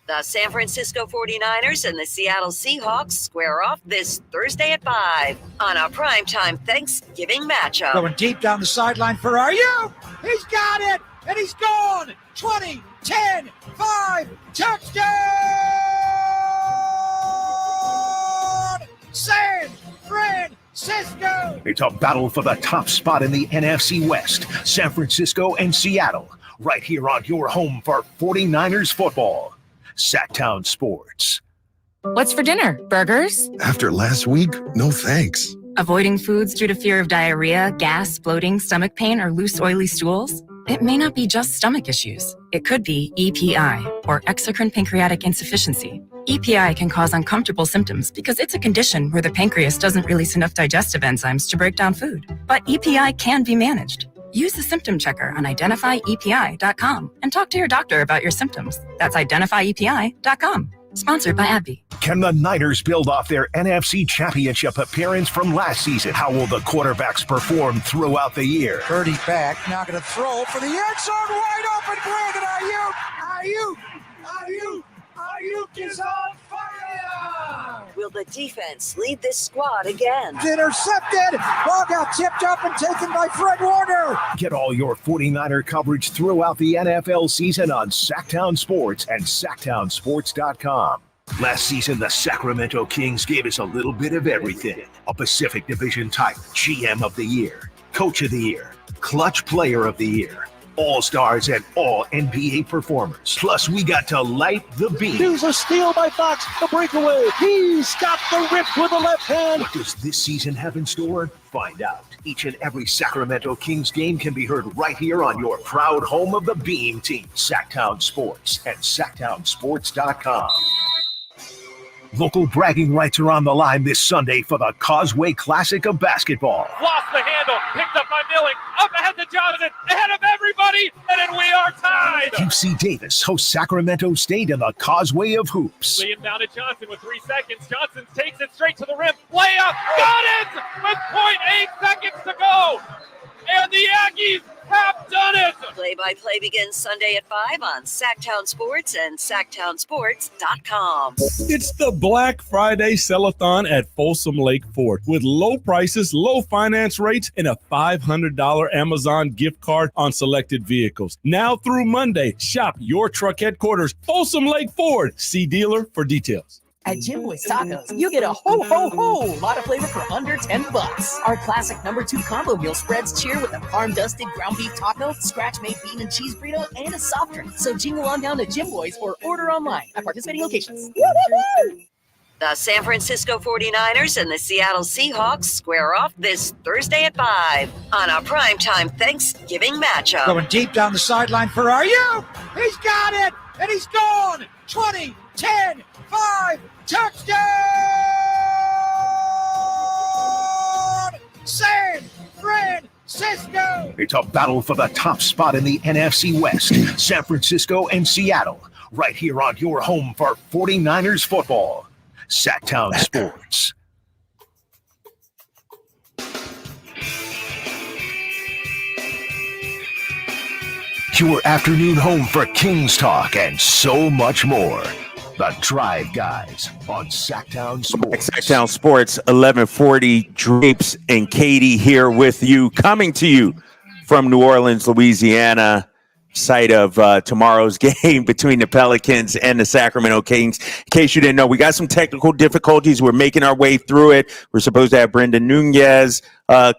The San Francisco 49ers and the Seattle Seahawks square off this Thursday at 5 on a primetime Thanksgiving matchup. Going deep down the sideline for RU. He's got it, and he's gone. 20, 10, 5, touchdown! San Francisco! It's a battle for the top spot in the NFC West, San Francisco and Seattle, right here on your home for 49ers football. Sactown Sports. What's for dinner? Burgers? After last week, no thanks. Avoiding foods due to fear of diarrhea, gas, bloating, stomach pain, or loose, oily stools? It may not be just stomach issues. It could be EPI, or exocrine pancreatic insufficiency. EPI can cause uncomfortable symptoms because it's a condition where the pancreas doesn't release enough digestive enzymes to break down food. But EPI can be managed. Use the symptom checker on identifyepi.com and talk to your doctor about your symptoms. That's identifyepi.com. Sponsored by AbbVie. Can the Niners build off their NFC Championship appearance from last season? How will the quarterbacks perform throughout the year? Purdy back, now going to throw for the end zone, wide open, Brandon Ayuk is on fire! Will the defense lead this squad again? Intercepted! Ball got tipped up and taken by Fred Warner! Get all your 49er coverage throughout the NFL season on Sactown Sports and SactownSports.com. Last season, the Sacramento Kings gave us a little bit of everything. A Pacific Division title, GM of the Year, Coach of the Year, Clutch Player of the Year, All-Stars and All-NBA performers. Plus, we got to light the beam. Here's a steal by Fox, the breakaway. He's got the rip with the left hand. What does this season have in store? Find out. Each and every Sacramento Kings game can be heard right here on your proud home of the Beam Team, Sactown Sports and SactownSports.com. Local bragging rights are on the line this Sunday for the Causeway Classic of basketball. Lost the handle, picked up by Milling, up ahead to Johnson, ahead of everybody, and then we are tied. UC Davis hosts Sacramento State in the Causeway of Hoops. Lee inbound to Johnson with 3 seconds. Johnson takes it straight to the rim. Layup, got it with 0.8 seconds to go. And the Aggies have done it. Play-by-play begins Sunday at 5 on Sactown Sports and SactownSports.com. It's the Black Friday Sell-a-thon at Folsom Lake Ford with low prices, low finance rates, and a $500 Amazon gift card on selected vehicles. Now through Monday, shop your truck headquarters, Folsom Lake Ford. See dealer for details. At Jim Boy's Tacos, you get a lot of flavor for under $10. Our classic #2 combo meal spreads cheer with a parm-dusted ground beef taco, scratch-made bean and cheese burrito, and a soft drink. So jingle on down to Jim Boy's or order online at participating locations. Woo-hoo-hoo! The San Francisco 49ers and the Seattle Seahawks square off this Thursday at 5 on a primetime Thanksgiving matchup. Going deep down the sideline for RU. He's got it, and he's gone. 20, 10, 5, touchdown! San Francisco! It's a battle for the top spot in the NFC West, San Francisco and Seattle, right here on your home for 49ers football. Sactown Sports. your afternoon home for Kings talk and so much more. The Drive Guys on Sactown Sports. Sactown Sports, 1140. Drapes and Katie here with you, coming to you from New Orleans, Louisiana, site of tomorrow's game between the Pelicans and the Sacramento Kings. In case you didn't know, we got some technical difficulties. We're making our way through it. We're supposed to have Brendan Nunez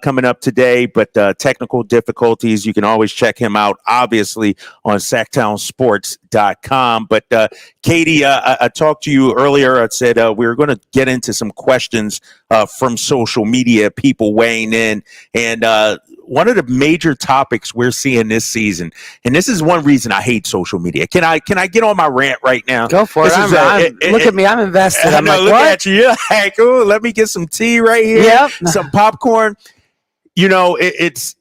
coming up today, but technical difficulties. You can always check him out, obviously, on SactownSports.com. But Katie, I talked to you earlier. I said we were going to get into some questions from social media, people weighing in, and one of the major topics we're seeing this season, and this is one reason I hate social media. Can I get on my rant right now? Go for it. Look at me. I'm invested. I'm like, look what? at you. You're like, ooh, let me get some tea right here. Yep. Some popcorn. You know, it's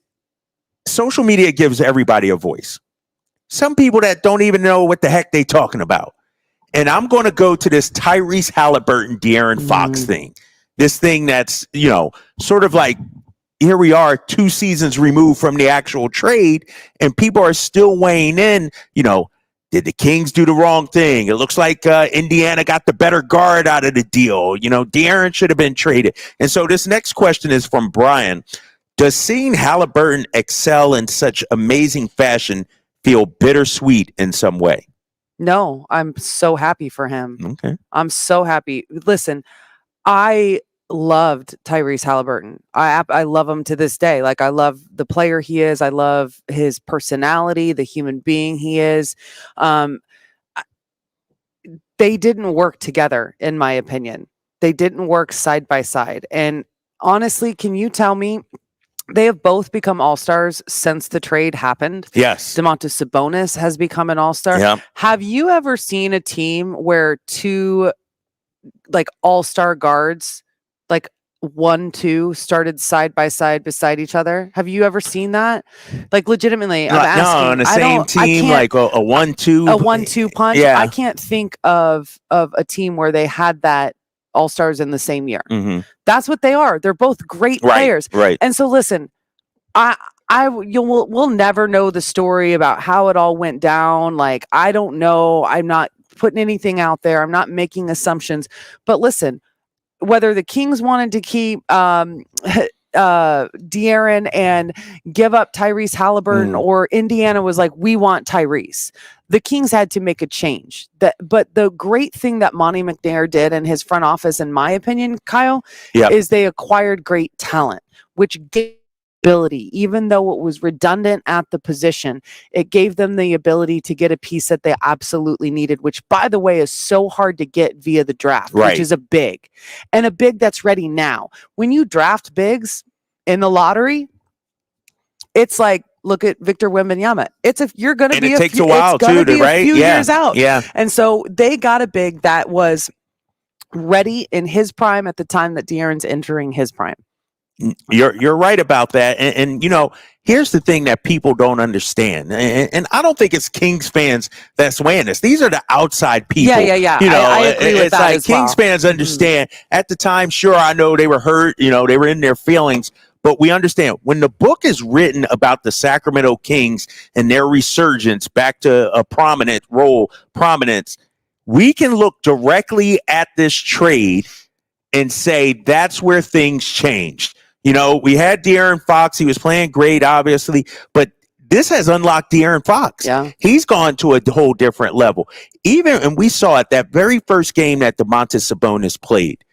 social media gives everybody a voice. Some people that don't even know what the heck they talking about. And I'm going to go to this Tyrese Halliburton, De'Aaron Fox thing. This thing that's, you know, sort of like, here we are 2 seasons removed from the actual trade, and people are still weighing in, you know, did the Kings do the wrong thing? It looks like Indiana got the better guard out of the deal. You know, De'Aaron should have been traded. And so this next question is from Brian. Does seeing Halliburton excel in such amazing fashion feel bittersweet in some way? No, I'm so happy for him. Okay. I'm so happy. Listen, I loved Tyrese Halliburton. I love him to this day. Like, I love the player he is. I love his personality, the human being he is. They didn't work together, in my opinion. They didn't work side by side. And honestly, can you tell me, they have both become all-stars since the trade happened? Yes. Domantas Sabonis has become an all-star. Yeah. Have you ever seen a team where two like all-star guards, like 1-2, started side by side beside each other? Have you ever seen that? Like, legitimately, I'm asking. No, on the same team, like a 1-2. A 1-2 punch. Yeah. I can't think of a team where they had that all-stars in the same year. Mm-hmm. That's what they are. They're both great players. Right. And so listen, we'll never know the story about how it all went down. Like, I don't know. I'm not putting anything out there. I'm not making assumptions. But listen, whether the Kings wanted to keep De'Aaron and give up Tyrese Halliburton, or Indiana was like, we want Tyrese, the Kings had to make a change. But the great thing that Monty McNair did in his front office, in my opinion, Kyle, is they acquired great talent, which gave ability, even though it was redundant at the position, it gave them the ability to get a piece that they absolutely needed, which, by the way, is so hard to get via the draft, which is a big that's ready now. When you draft bigs in the lottery, it's like, look at Victor Wembanyama. You're going to be it takes a while too, right? A few years out. Yeah. And so they got a big that was ready in his prime at the time that De'Aaron's entering his prime. You're right about that. And you know, here's the thing that people don't understand. And I don't think it's Kings fans that's weighing this. These are the outside people. Yeah. You know, I agree with it's that like as well. Kings fans understand. At the time, sure, I know they were hurt. You know, they were in their feelings. But we understand when the book is written about the Sacramento Kings and their resurgence back to a prominence, we can look directly at this trade and say that's where things changed. You know, we had De'Aaron Fox. He was playing great, obviously, but this has unlocked De'Aaron Fox. Yeah. He's gone to a whole different level. And we saw it that very first game that Domantas Sabonis played.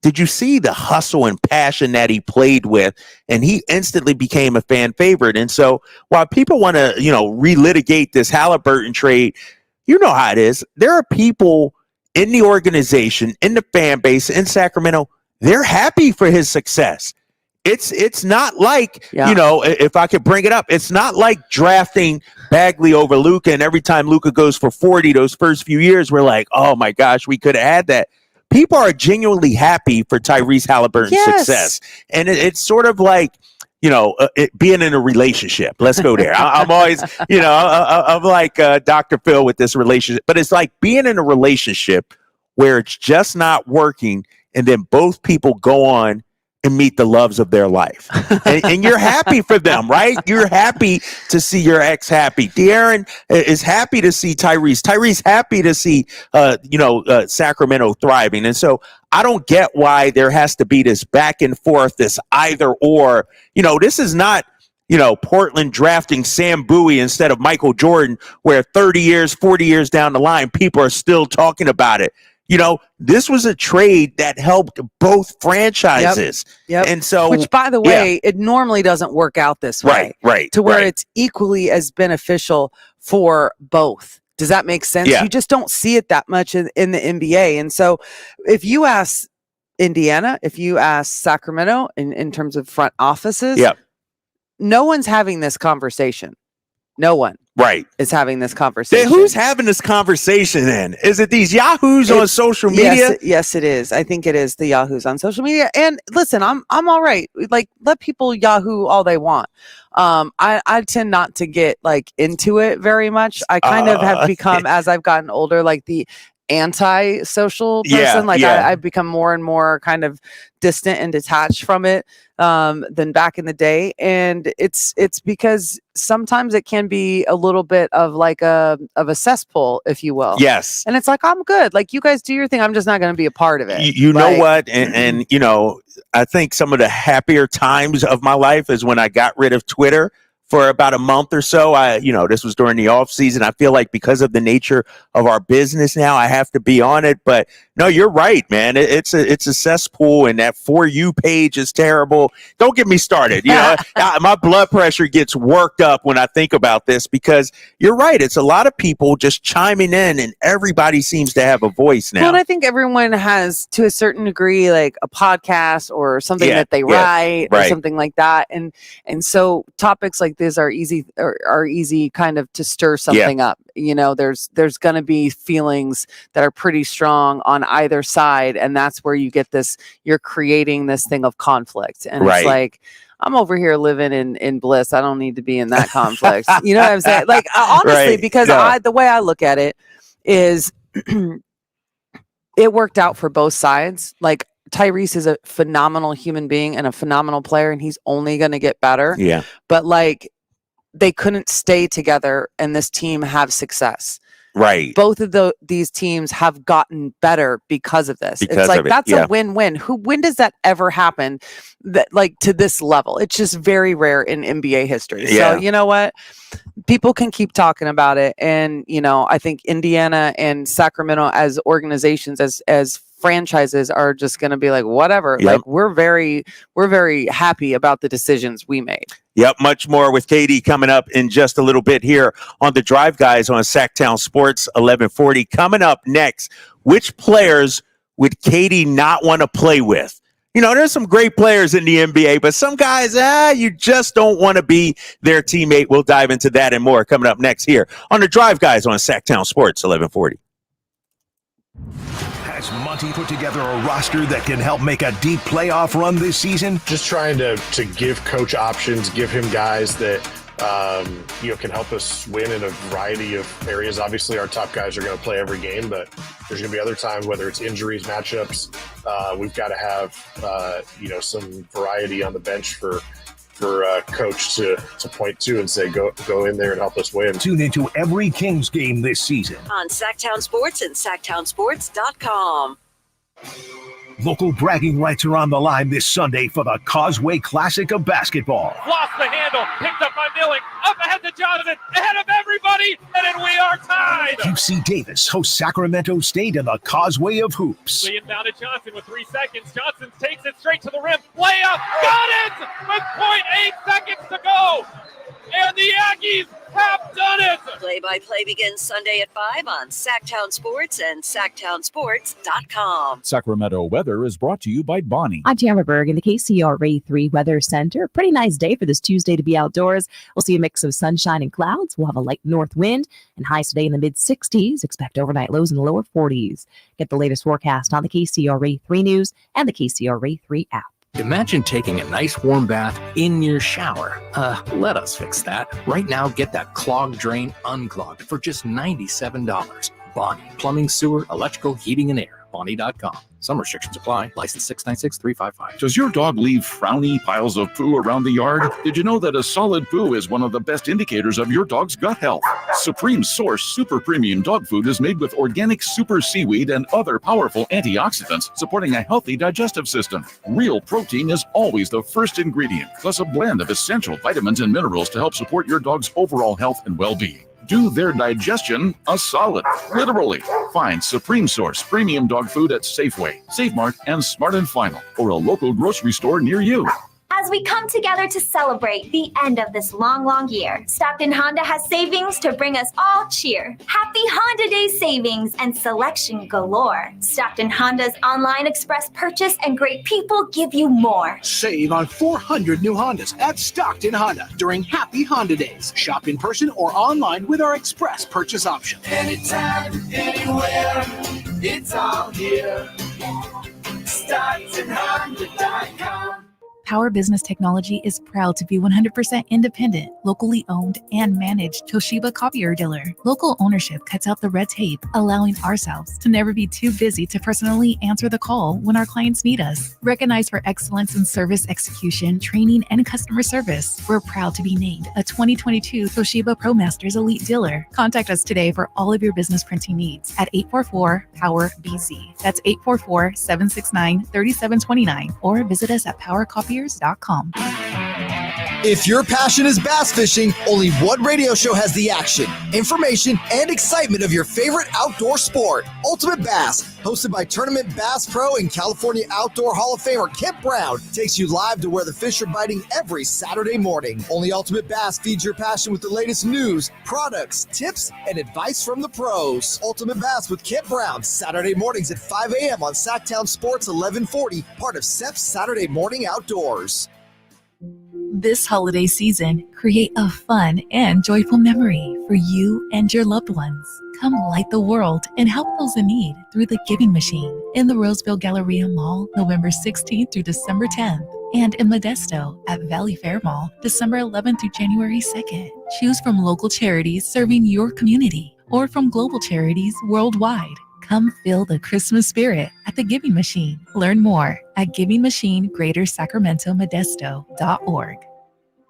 Did you see the hustle and passion that he played with? And he instantly became a fan favorite. And so while people want to, you know, relitigate this Halliburton trade, you know how it is. There are people in the organization, in the fan base, in Sacramento, they're happy for his success. It's not like, you know, if I could bring it up, it's not like drafting Bagley over Luka, and every time Luka goes for 40 those first few years, we're like, oh my gosh, we could have had that. People are genuinely happy for Tyrese Halliburton's success. And it's sort of like, you know, being in a relationship. Let's go there. I'm always, you know, I'm like Dr. Phil with this relationship, but it's like being in a relationship where it's just not working, and then both people go on and meet the loves of their life. And you're happy for them, right? You're happy to see your ex happy. De'Aaron is happy to see Tyrese. Tyrese happy to see, Sacramento thriving. And so I don't get why there has to be this back and forth, this either or. This is not, Portland drafting Sam Bowie instead of Michael Jordan, where 30 years, 40 years down the line, people are still talking about it. This was a trade that helped both franchises. Yep. And so, which, by the way, it normally doesn't work out this way. Right. To where it's equally as beneficial for both. Does that make sense? Yeah. You just don't see it that much in the NBA. And so if you ask Indiana, if you ask Sacramento in terms of front offices, no one's having this conversation. No one. Right. Is having this conversation. Who's having this conversation then? Is it these yahoos on social media? Yes, it is. I think it is the yahoos on social media. And listen, I'm all right. Like, let people yahoo all they want. I tend not to get into it very much. I kind of have become, as I've gotten older, like the anti-social person. I've become more and more kind of distant and detached from it than back in the day. And it's because sometimes it can be a little bit of a cesspool, if you will. Yes. And it's like, I'm good. Like, you guys do your thing. I'm just not going to be a part of it. You know what? And I think some of the happier times of my life is when I got rid of Twitter for about a month or so. This was during the off season. I feel like because of the nature of our business now, I have to be on it. But no, you're right, man. It's a cesspool, and that For You page is terrible. Don't get me started. My blood pressure gets worked up when I think about this, because you're right. It's a lot of people just chiming in, and everybody seems to have a voice now. Well, and I think everyone has, to a certain degree, like a podcast or something that they write or something like that. And so topics like this are easy kind of to stir something up. There's going to be feelings that are pretty strong on either side, and that's where you get this, you're creating this thing of conflict. And it's like, I'm over here living in bliss. I don't need to be in that conflict. You know what I'm saying? Like, honestly, because the way I look at it is it worked out for both sides. Like, Tyrese is a phenomenal human being and a phenomenal player, and he's only going to get better. Yeah. But they couldn't stay together and this team have success. Right. Both of these teams have gotten better because of this. It's like, that's a win-win. When does that ever happen that to this level? It's just very rare in NBA history. So you know what? People can keep talking about it. And, I think Indiana and Sacramento as organizations, as franchises, are just going to be like, whatever. Yep. We're very happy about the decisions we made. Yep, much more with Katie coming up in just a little bit here on The Drive, guys, on Sactown Sports 1140. Coming up next, which players would Katie not want to play with? There's some great players in the NBA, but some guys, you just don't want to be their teammate. We'll dive into that and more coming up next here on The Drive, guys, on Sactown Sports 1140. Has Monty put together a roster that can help make a deep playoff run this season? Just trying to give coach options, give him guys that can help us win in a variety of areas. Obviously, our top guys are going to play every game, but there's going to be other times, whether it's injuries, matchups, we've got to have some variety on the bench for coach to point to and say, go in there and help us win. Tune into every Kings game this season on Sactown Sports and SactownSports.com. Local bragging rights are on the line this Sunday for the Causeway Classic of basketball. Lost the handle, picked up by Milling, up ahead to Jonathan, ahead of everybody, and then we are tied. UC Davis hosts Sacramento State in the Causeway of Hoops. Lee down to Johnson with 3 seconds. Johnson takes it straight to the rim. Layup, got it with 0.8 seconds to go. And the Aggies have done it. Play-by-play begins Sunday at 5 on Sactown Sports and SactownSports.com. Sacramento weather is brought to you by Bonnie. I'm Tamara Berg in the KCRA 3 Weather Center. Pretty nice day for this Tuesday to be outdoors. We'll see a mix of sunshine and clouds. We'll have a light north wind and highs today in the mid-60s. Expect overnight lows in the lower 40s. Get the latest forecast on the KCRA 3 News and the KCRA 3 app. Imagine taking a nice warm bath in your shower. Let us fix that. Right now, get that clogged drain unclogged for just $97. Bonnie, plumbing, sewer, electrical, heating, and air. Bonnie.com. Some restrictions apply. License 696-355. Does your dog leave frowny piles of poo around the yard? Did you know that a solid poo is one of the best indicators of your dog's gut health? Supreme Source Super Premium Dog Food is made with organic super seaweed and other powerful antioxidants, supporting a healthy digestive system. Real protein is always the first ingredient, plus a blend of essential vitamins and minerals to help support your dog's overall health and well-being. Do their digestion a solid, literally. Find Supreme Source Premium Dog Food at Safeway, Save Mart, and Smart & Final, or a local grocery store near you. As we come together to celebrate the end of this long year, Stockton Honda has savings to bring us all cheer. Happy Honda Day savings and selection galore. Stockton Honda's online express purchase and great people give you more. Save on 400 new Hondas at Stockton Honda during Happy Honda Days. Shop in person or online with our express purchase option. Anytime, anywhere, it's all here. StocktonHonda.com. Power Business Technology is proud to be 100% independent, locally owned, and managed Toshiba copier dealer. Local ownership cuts out the red tape, allowing ourselves to never be too busy to personally answer the call when our clients need us. Recognized for excellence in service execution, training, and customer service, we're proud to be named a 2022 Toshiba ProMasters Elite Dealer. Contact us today for all of your business printing needs at 844-POWER-BZ. That's 844-769-3729, or visit us at PowerCopier.com. If your passion is bass fishing, only one radio show has the action, information, and excitement of your favorite outdoor sport. Ultimate Bass, hosted by Tournament Bass Pro and California Outdoor Hall of Famer Kent Brown, takes you live to where the fish are biting every Saturday morning. Only Ultimate Bass feeds your passion with the latest news, products, tips, and advice from the pros. Ultimate Bass with Kent Brown, Saturday mornings at 5 a.m. on Sactown Sports 1140, part of SEP's Saturday Morning Outdoors. This holiday season, create a fun and joyful memory for you and your loved ones. Come light the world and help those in need through the Giving Machine in the Roseville Galleria Mall, November 16th through December 10th, and in Modesto at Valley Fair Mall, December 11th through January 2nd. Choose from local charities serving your community or from global charities worldwide. Come feel the Christmas spirit at the Giving Machine. Learn more at givingmachine.greatersacramentomodesto.org.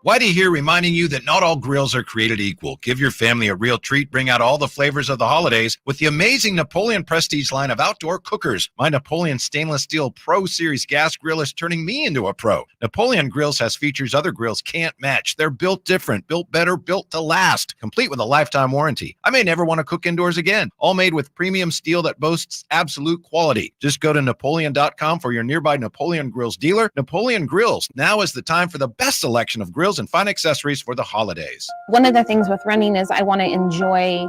Whitey here reminding you that not all grills are created equal. Give your family a real treat. Bring out all the flavors of the holidays with the amazing Napoleon Prestige line of outdoor cookers. My Napoleon Stainless Steel Pro Series gas grill is turning me into a pro. Napoleon Grills has features other grills can't match. They're built different, built better, built to last, complete with a lifetime warranty. I may never want to cook indoors again. All made with premium steel that boasts absolute quality. Just go to Napoleon.com for your nearby Napoleon Grills dealer. Napoleon Grills. Now is the time for the best selection of grills and fine accessories for the holidays. One of the things with running is I want to enjoy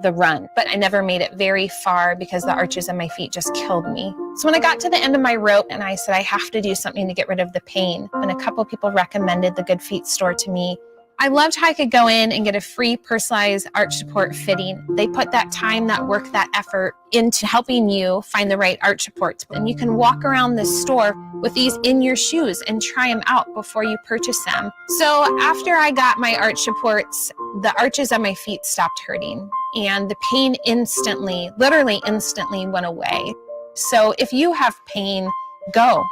the run, but I never made it very far because the arches on my feet just killed me. So when I got to the end of my rope and I said I have to do something to get rid of the pain, and a couple people recommended the Good Feet store to me, I loved how I could go in and get a free personalized arch support fitting. They put that time, that work, that effort into helping you find the right arch supports. And you can walk around this store with these in your shoes and try them out before you purchase them. So after I got my arch supports, the arches on my feet stopped hurting and the pain instantly, literally instantly went away. So if you have pain, go.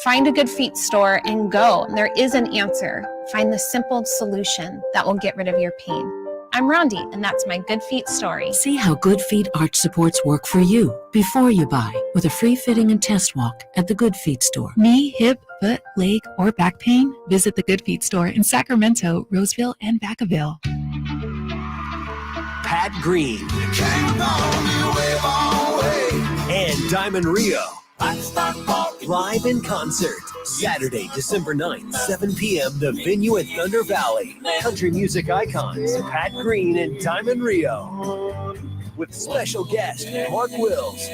Find a Good Feet store and go. There is an answer. Find the simple solution that will get rid of your pain. I'm Rondi, and that's my Good Feet story. See how Good Feet arch supports work for you before you buy with a free fitting and test walk at the Good Feet store. Knee, hip, foot, leg, or back pain? Visit the Good Feet store in Sacramento, Roseville, and Vacaville. Pat Green and Diamond Rio. Live in concert, Saturday, December 9th, 7 p.m., the venue at Thunder Valley. Country music icons, Pat Green and Diamond Rio. With special guest, Mark Wills.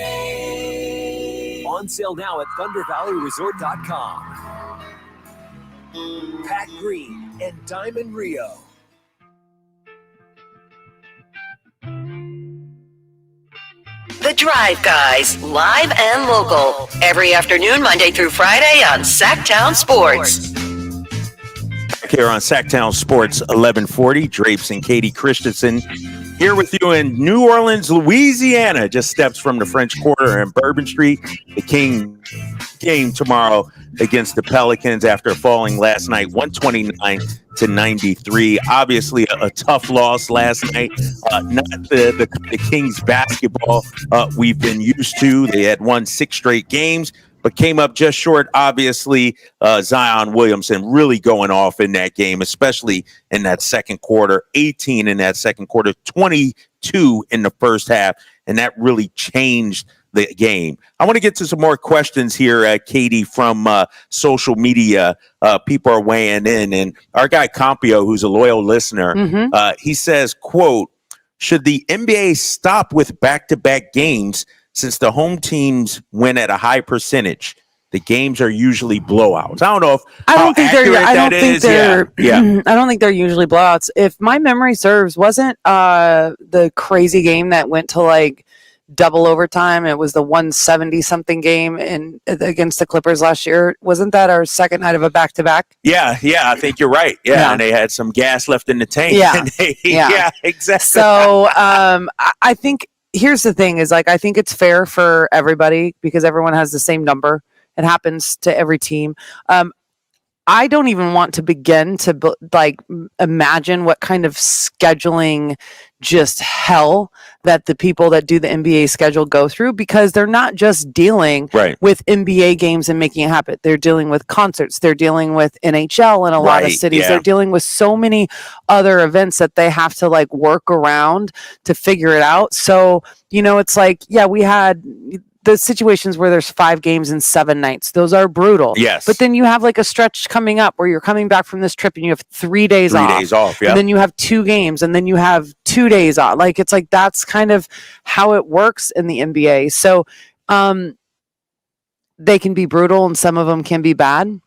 On sale now at ThunderValleyResort.com. Pat Green and Diamond Rio. The Drive Guys, live and local, every afternoon, Monday through Friday on Sactown Sports. Back here on Sactown Sports 1140, Drapes and Katie Christensen Here with you in New Orleans, Louisiana, just steps from the French Quarter and Bourbon Street. The King game tomorrow against the Pelicans after falling last night 129-93. Obviously a tough loss last night. Not the Kings basketball we've been used to. They had won 6 straight games, but came up just short. Obviously, Zion Williamson really going off in that game, especially in that second quarter. 18 in that second quarter, 22 in the first half, and that really changed the game. I want to get to some more questions here, Katie, from social media. People are weighing in, and our guy Compio, who's a loyal listener, he says, quote, should the NBA stop with back-to-back games since the home teams win at a high percentage? The games are usually blowouts. I don't know if I don't think they're usually blowouts. If my memory serves, wasn't the crazy game that went to like double overtime? It was the 170 something game against the Clippers last year. Wasn't that our second night of a back to back? Yeah, I think you're right. Yeah, and they had some gas left in the tank. Yeah, exactly. So I think. Here's the thing is like, I think it's fair for everybody because everyone has the same number. It happens to every team. I don't even want to begin to imagine what kind of scheduling just hell that the people that do the NBA schedule go through, because they're not just dealing with NBA games and making it happen. They're dealing with concerts. They're dealing with NHL in a lot of cities. Yeah. They're dealing with so many other events that they have to like work around to figure it out. So, it's like, we had the situations where there's 5 games in 7 nights. Those are brutal. Yes. But then you have like a stretch coming up where you're coming back from this trip and you have 3 days off. 3 days off, yeah. And then you have 2 games and then you have 2 days off. Like, it's like, that's kind of how it works in the NBA. So, they can be brutal and some of them can be bad,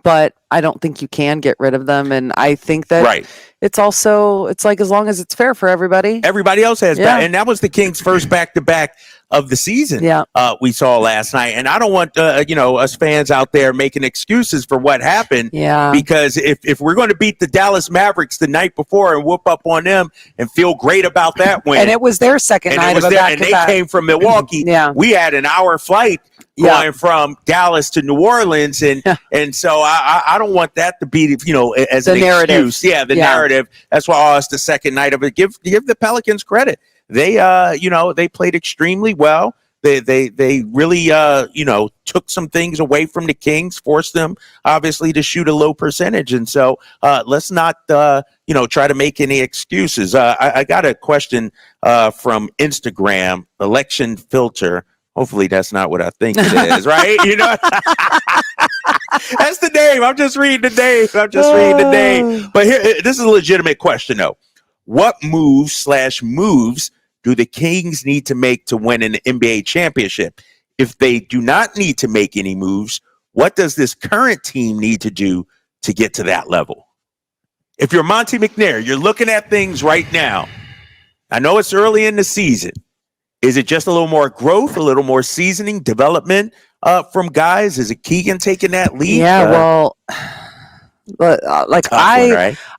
but I don't think you can get rid of them. And I think that it's like, as long as it's fair for everybody. Everybody else has back. And that was the Kings' first back-to-back of the season we saw last night. And I don't want, us fans out there making excuses for what happened. Yeah. Because if we're going to beat the Dallas Mavericks the night before and whoop up on them and feel great about that win. And it was their second night of a back-to-back. And they came from Milwaukee. We had an hour flight going from Dallas to New Orleans. And so I don't want that to be, as an excuse. Yeah, the narrative. That's why it's the second night of it. Give the Pelicans credit. They, they played extremely well. They really, took some things away from the Kings, forced them, obviously, to shoot a low percentage. And so let's not, try to make any excuses. I got a question from Instagram, Election Filter. Hopefully that's not what I think it is, right? That's the name. I'm just reading the name. But here, this is a legitimate question, though. What moves do the Kings need to make to win an NBA championship? If they do not need to make any moves, what does this current team need to do to get to that level? If you're Monty McNair, you're looking at things right now. I know it's early in the season. Is it just a little more growth, a little more seasoning, development from guys? Is it Keegan taking that lead? Yeah,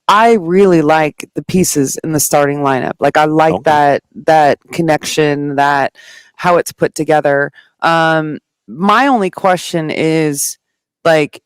I really like the pieces in the starting lineup. Like, I like that connection, that how it's put together. My only question is, like,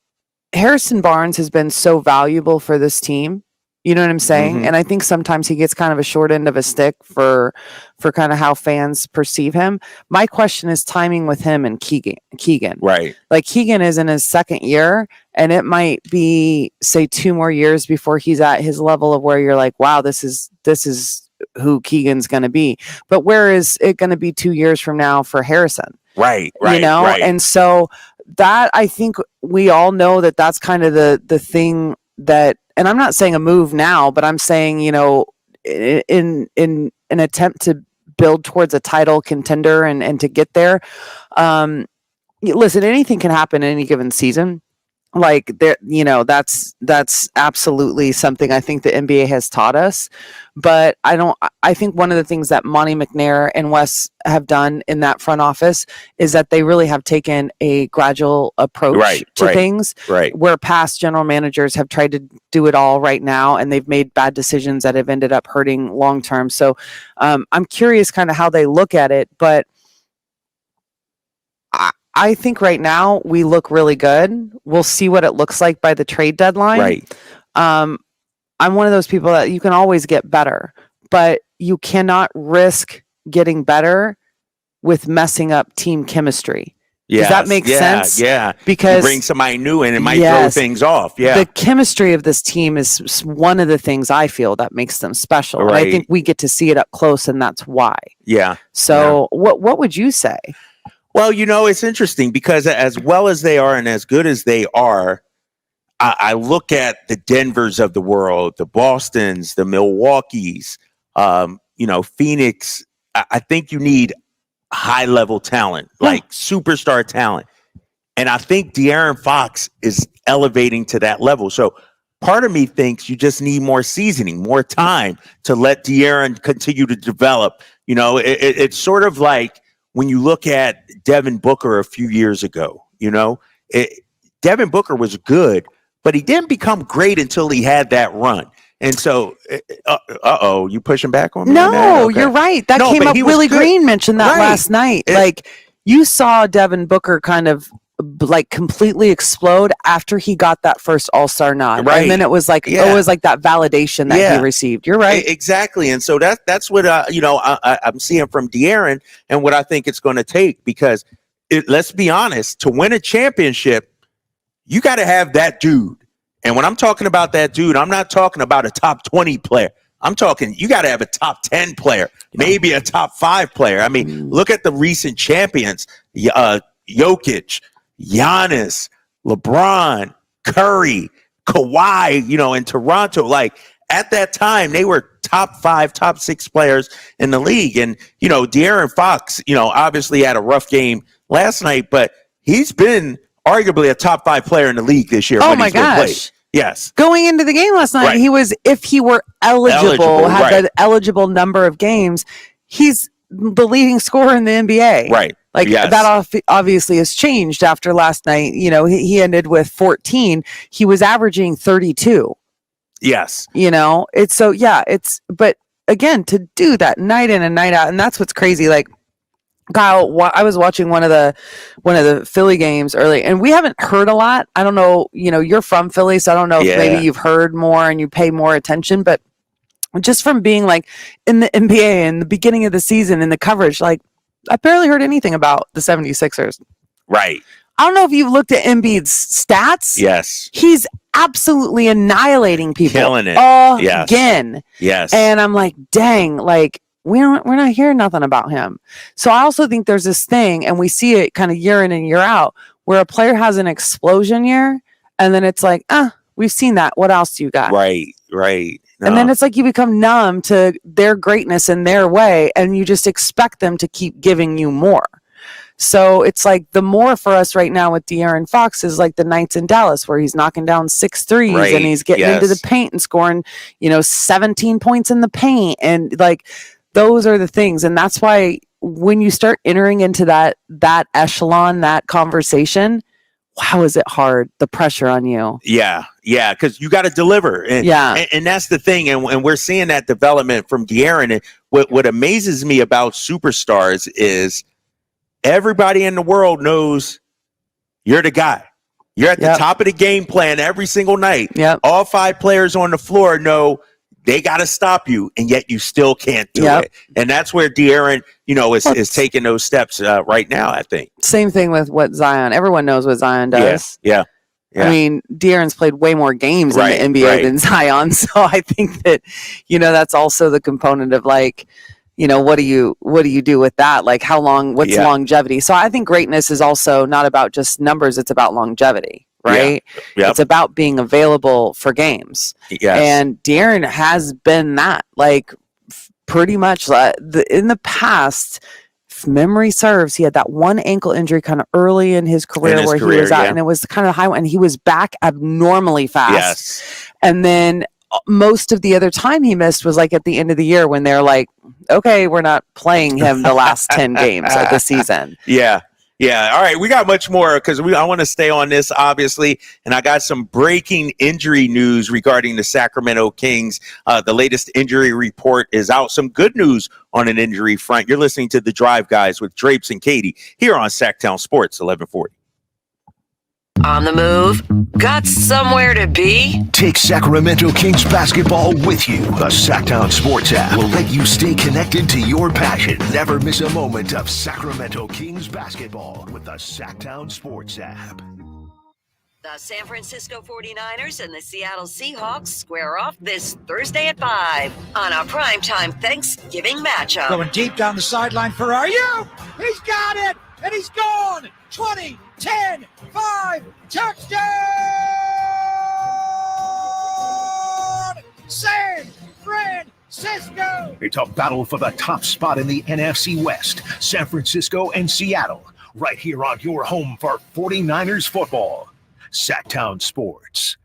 Harrison Barnes has been so valuable for this team. You know what I'm saying? Mm-hmm. And I think sometimes he gets kind of a short end of a stick for kind of how fans perceive him. My question is timing with him and Keegan. Right. Like, Keegan is in his second year, and it might be, say, 2 more years before he's at his level of where you're like, wow, this is who Keegan's going to be. But where is it going to be 2 years from now for Harrison? Right. Right. And so that, I think we all know that that's kind of the thing that, and I'm not saying a move now, but I'm saying, in an attempt to build towards a title contender and to get there. Listen, anything can happen in any given season. like there, that's absolutely something I think the NBA has taught us. But I think one of the things that Monty McNair and Wes have done in that front office is that they really have taken a gradual approach to things, where past general managers have tried to do it all right now, and they've made bad decisions that have ended up hurting long term. So I'm curious kind of how they look at it, but I think right now we look really good. We'll see what it looks like by the trade deadline. Right. I'm one of those people that you can always get better, but you cannot risk getting better with messing up team chemistry. Does that make sense? Yeah. Because you bring somebody new in, it might throw things off. Yeah. The chemistry of this team is one of the things I feel that makes them special. Right. And I think we get to see it up close, and that's why. Yeah. So what would you say? Well, it's interesting because as well as they are and as good as they are, I look at the Denvers of the world, the Bostons, the Milwaukees, Phoenix. I think you need high level talent, like superstar talent. And I think De'Aaron Fox is elevating to that level. So part of me thinks you just need more seasoning, more time to let De'Aaron continue to develop. It's sort of like when you look at Devin Booker a few years ago, Devin Booker was good, but he didn't become great until he had that run. And so, you pushing back on me? No, you're right. That came up. Willie Green mentioned that last night. You saw Devin Booker kind of like completely explode after he got that first All-Star nod. Right. And then it was like that validation that he received. You're right. Exactly. And so that's what I'm seeing from De'Aaron and what I think it's going to take, because let's be honest, to win a championship, you got to have that dude. And when I'm talking about that dude, I'm not talking about a top 20 player. I'm talking you got to have a top 10 player, maybe a top 5 player. I mean, look at the recent champions, Jokic, Giannis, LeBron, Curry, Kawhi, in Toronto. Like at that time, they were top 5, top 6 players in the league. And, De'Aaron Fox, obviously had a rough game last night, but he's been arguably a top 5 player in the league this year. Oh my gosh. Yes. Going into the game last night, he was, if he were eligible, had the eligible number of games, he's the leading scorer in the NBA. Right. Like that obviously has changed after last night. He ended with 14. He was averaging 32. Yes. But again, to do that night in and night out, and that's what's crazy. Like, Kyle, I was watching one of the Philly games early, and we haven't heard a lot. I don't know, you're from Philly, so I don't know if maybe you've heard more and you pay more attention, but just from being like in the NBA in the beginning of the season in the coverage, like I barely heard anything about the 76ers. Right. I don't know if you've looked at Embiid's stats. Yes. He's absolutely annihilating people. Killing it. Again. Yes. And I'm like, dang, like we're not hearing nothing about him. So I also think there's this thing, and we see it kind of year in and year out, where a player has an explosion year, and then it's like, we've seen that. What else do you got? Right. No. And then it's like you become numb to their greatness in their way, and you just expect them to keep giving you more. So it's like the more for us right now with De'Aaron Fox is like the nights in Dallas where he's knocking down 6 threes and he's getting into the paint and scoring, 17 points in the paint. And like, those are the things. And that's why when you start entering into that echelon, that conversation, wow, is it hard? The pressure on you. Yeah. Because you got to deliver. And that's the thing. And we're seeing that development from De'Aaron. And what amazes me about superstars is everybody in the world knows you're the guy. You're at the top of the game plan every single night. Yep. All 5 players on the floor know they got to stop you, and yet you still can't do it. And that's where De'Aaron, is taking those steps right now, I think. Same thing with what Zion. Everyone knows what Zion does. Yeah. I mean, De'Aaron's played way more games in the NBA than Zion. So I think that, that's also the component of like, what do you do with that? Like what's longevity? So I think greatness is also not about just numbers. It's about longevity. Right. Yep. It's about being available for games. Yes. And De'Aaron has been that, like pretty much in the past if memory serves, he had that one ankle injury kind of early in his career he was out, and it was kind of high, and he was back abnormally fast. Yes. And then most of the other time he missed was like at the end of the year when they're like, okay, we're not playing him the last 10 games of the season. Yeah. Yeah. All right. We got much more because I want to stay on this, obviously. And I got some breaking injury news regarding the Sacramento Kings. The latest injury report is out. Some good news on an injury front. You're listening to The Drive, guys, with Drapes and Katie here on Sactown Sports 1140. On the move? Got somewhere to be? Take Sacramento Kings basketball with you. The Sactown Sports app will let you stay connected to your passion. Never miss a moment of Sacramento Kings basketball with the Sactown Sports app. The San Francisco 49ers and the Seattle Seahawks square off this Thursday at 5 on a primetime Thanksgiving matchup. Going deep down the sideline for RU. He's got it, and he's gone. 20, 10, 5, touchdown! San Francisco! It's a battle for the top spot in the NFC West. San Francisco and Seattle, right here on your home for 49ers football. Sactown Sports.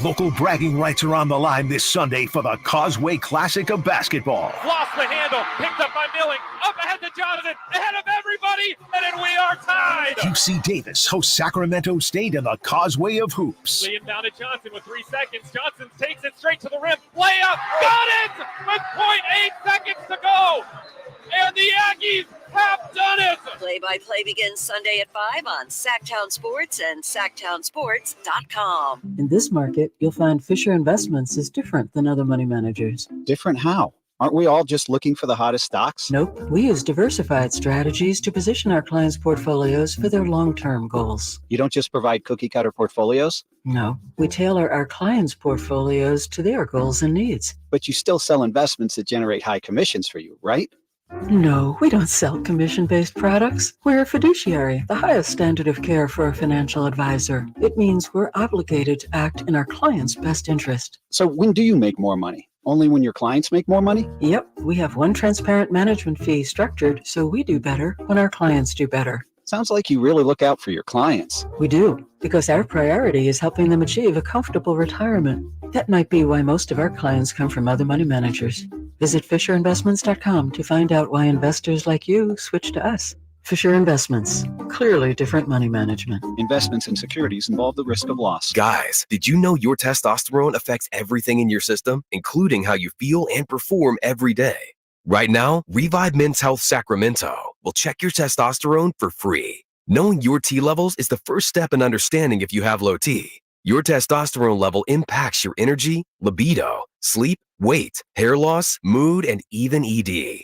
Local bragging rights are on the line this Sunday for the Causeway Classic of basketball. Lost the handle, picked up by Milling, up ahead to Jonathan, ahead of everybody, and then we are tied. UC Davis hosts Sacramento State in the Causeway of Hoops. Lee down to Johnson with 3 seconds. Johnson takes it straight to the rim. Layup, got it with 0.8 seconds to go. And the Aggies have done it. Play-by-play begins Sunday at 5 on Sactown Sports and SactownSports.com. In this market, you'll find Fisher Investments is different than other money managers. Different how? Aren't we all just looking for the hottest stocks? Nope. We use diversified strategies to position our clients' portfolios for their long-term goals. You don't just provide cookie-cutter portfolios? No. We tailor our clients' portfolios to their goals and needs. But you still sell investments that generate high commissions for you, right? No, we don't sell commission-based products. We're a fiduciary, the highest standard of care for a financial advisor. It means we're obligated to act in our client's best interest. So when do you make more money? Only when your clients make more money? Yep, we have one transparent management fee structured so we do better when our clients do better. Sounds like you really look out for your clients. We do, because our priority is helping them achieve a comfortable retirement. That might be why most of our clients come from other money managers. Visit FisherInvestments.com to find out why investors like you switch to us. Fisher Investments, clearly different money management. Investments in securities involve the risk of loss. Guys, did you know your testosterone affects everything in your system, including how you feel and perform every day? Right now, Revive Men's Health Sacramento will check your testosterone for free. Knowing your T levels is the first step in understanding if you have low T. Your testosterone level impacts your energy, libido, sleep, weight, hair loss, mood, and even ED.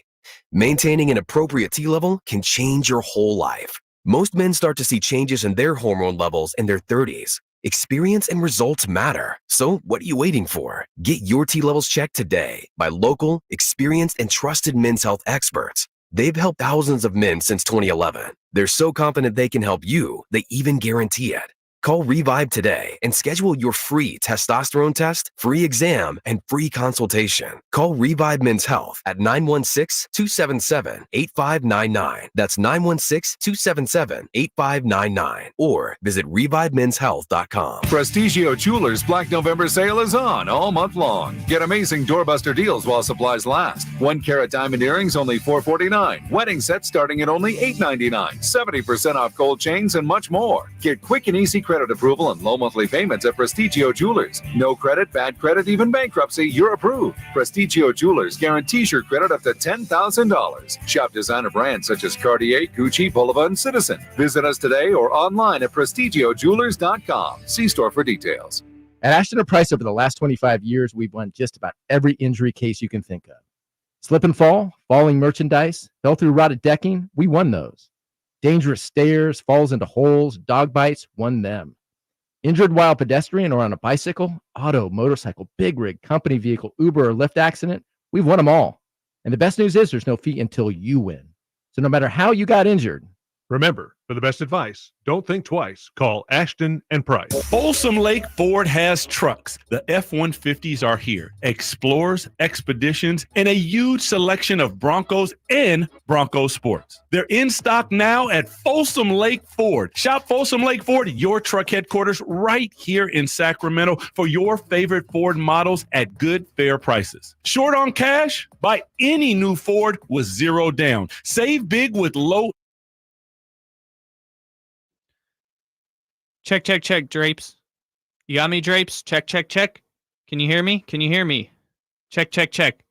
Maintaining an appropriate T level can change your whole life. Most men start to see changes in their hormone levels in their 30s. Experience and results matter. So what are you waiting for? Get your T levels checked today by local, experienced, and trusted men's health experts. They've helped thousands of men since 2011. They're so confident they can help you, they even guarantee it. Call Revive today and schedule your free testosterone test, free exam, and free consultation. Call Revive Men's Health at 916-277-8599. That's 916-277-8599. Or visit ReviveMen'sHealth.com. Prestigio Jewelers Black November sale is on all month long. Get amazing doorbuster deals while supplies last. 1 carat diamond earrings only $449. Wedding sets starting at only $899. 70% off gold chains and much more. Get quick and easy credit approval and low monthly payments at Prestigio Jewelers. No credit, bad credit, even bankruptcy, you're approved. Prestigio Jewelers guarantees your credit up to $10,000. Shop designer brands such as Cartier, Gucci, Bulova, and Citizen. Visit us today or online at prestigiojewelers.com. See store for details. At Ashton & Price, over the last 25 years, we've won just about every injury case you can think of. Slip and fall, falling merchandise, fell through rotted decking, we won those. Dangerous stairs, falls into holes, dog bites, won them. Injured while pedestrian or on a bicycle, auto, motorcycle, big rig, company vehicle, Uber, or Lyft accident, we've won them all. And the best news is there's no fee until you win. So no matter how you got injured, Remember, for the best advice, don't think twice. Call Ashton and Price. Folsom Lake Ford has trucks. The F-150s are here. Explorers, Expeditions, and a huge selection of Broncos and Bronco Sports. They're in stock now at Folsom Lake Ford. Shop Folsom Lake Ford, your truck headquarters, right here in Sacramento for your favorite Ford models at good, fair prices. Short on cash? Buy any new Ford with 0 down. Save big with low. Check, check, check, Drapes. You got me, Drapes? Check, check, check. Can you hear me? Can you hear me? Check, check, check.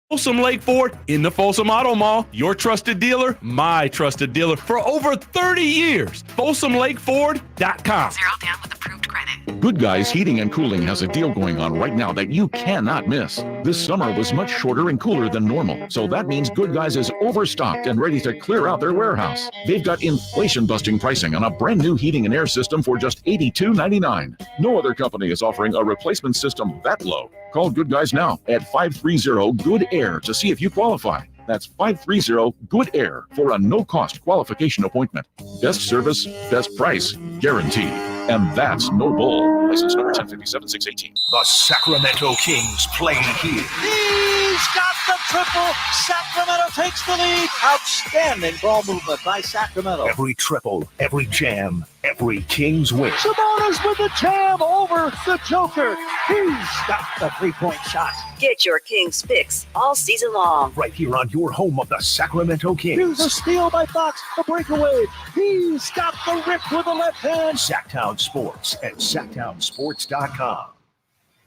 Folsom Lake Ford in the Folsom Auto Mall. Your trusted dealer, my trusted dealer for over 30 years. FolsomLakeFord.com. 0 down with approved credit. Good Guys Heating and Cooling has a deal going on right now that you cannot miss. This summer was much shorter and cooler than normal, so that means Good Guys is overstocked and ready to clear out their warehouse. They've got inflation-busting pricing on a brand new heating and air system for just $82.99. No other company is offering a replacement system that low. Call Good Guys now at 530-GOOD-AIR to see if you qualify. That's 530-GOOD-AIR for a no-cost qualification appointment. Best service, best price, guaranteed. And that's no bull. License number 1057-618. The Sacramento Kings play here. He's got the triple. Sacramento takes the lead. Outstanding ball movement by Sacramento. Every triple, every jam, every Kings win. Sabonis with the jam over the Joker. He's got the three-point shot. Get your Kings fix all season long. Right here on your home of the Sacramento Kings. Here's a steal by Fox. The breakaway. He's got the rip with the left hand. Sactown Sports at SactownSports.com.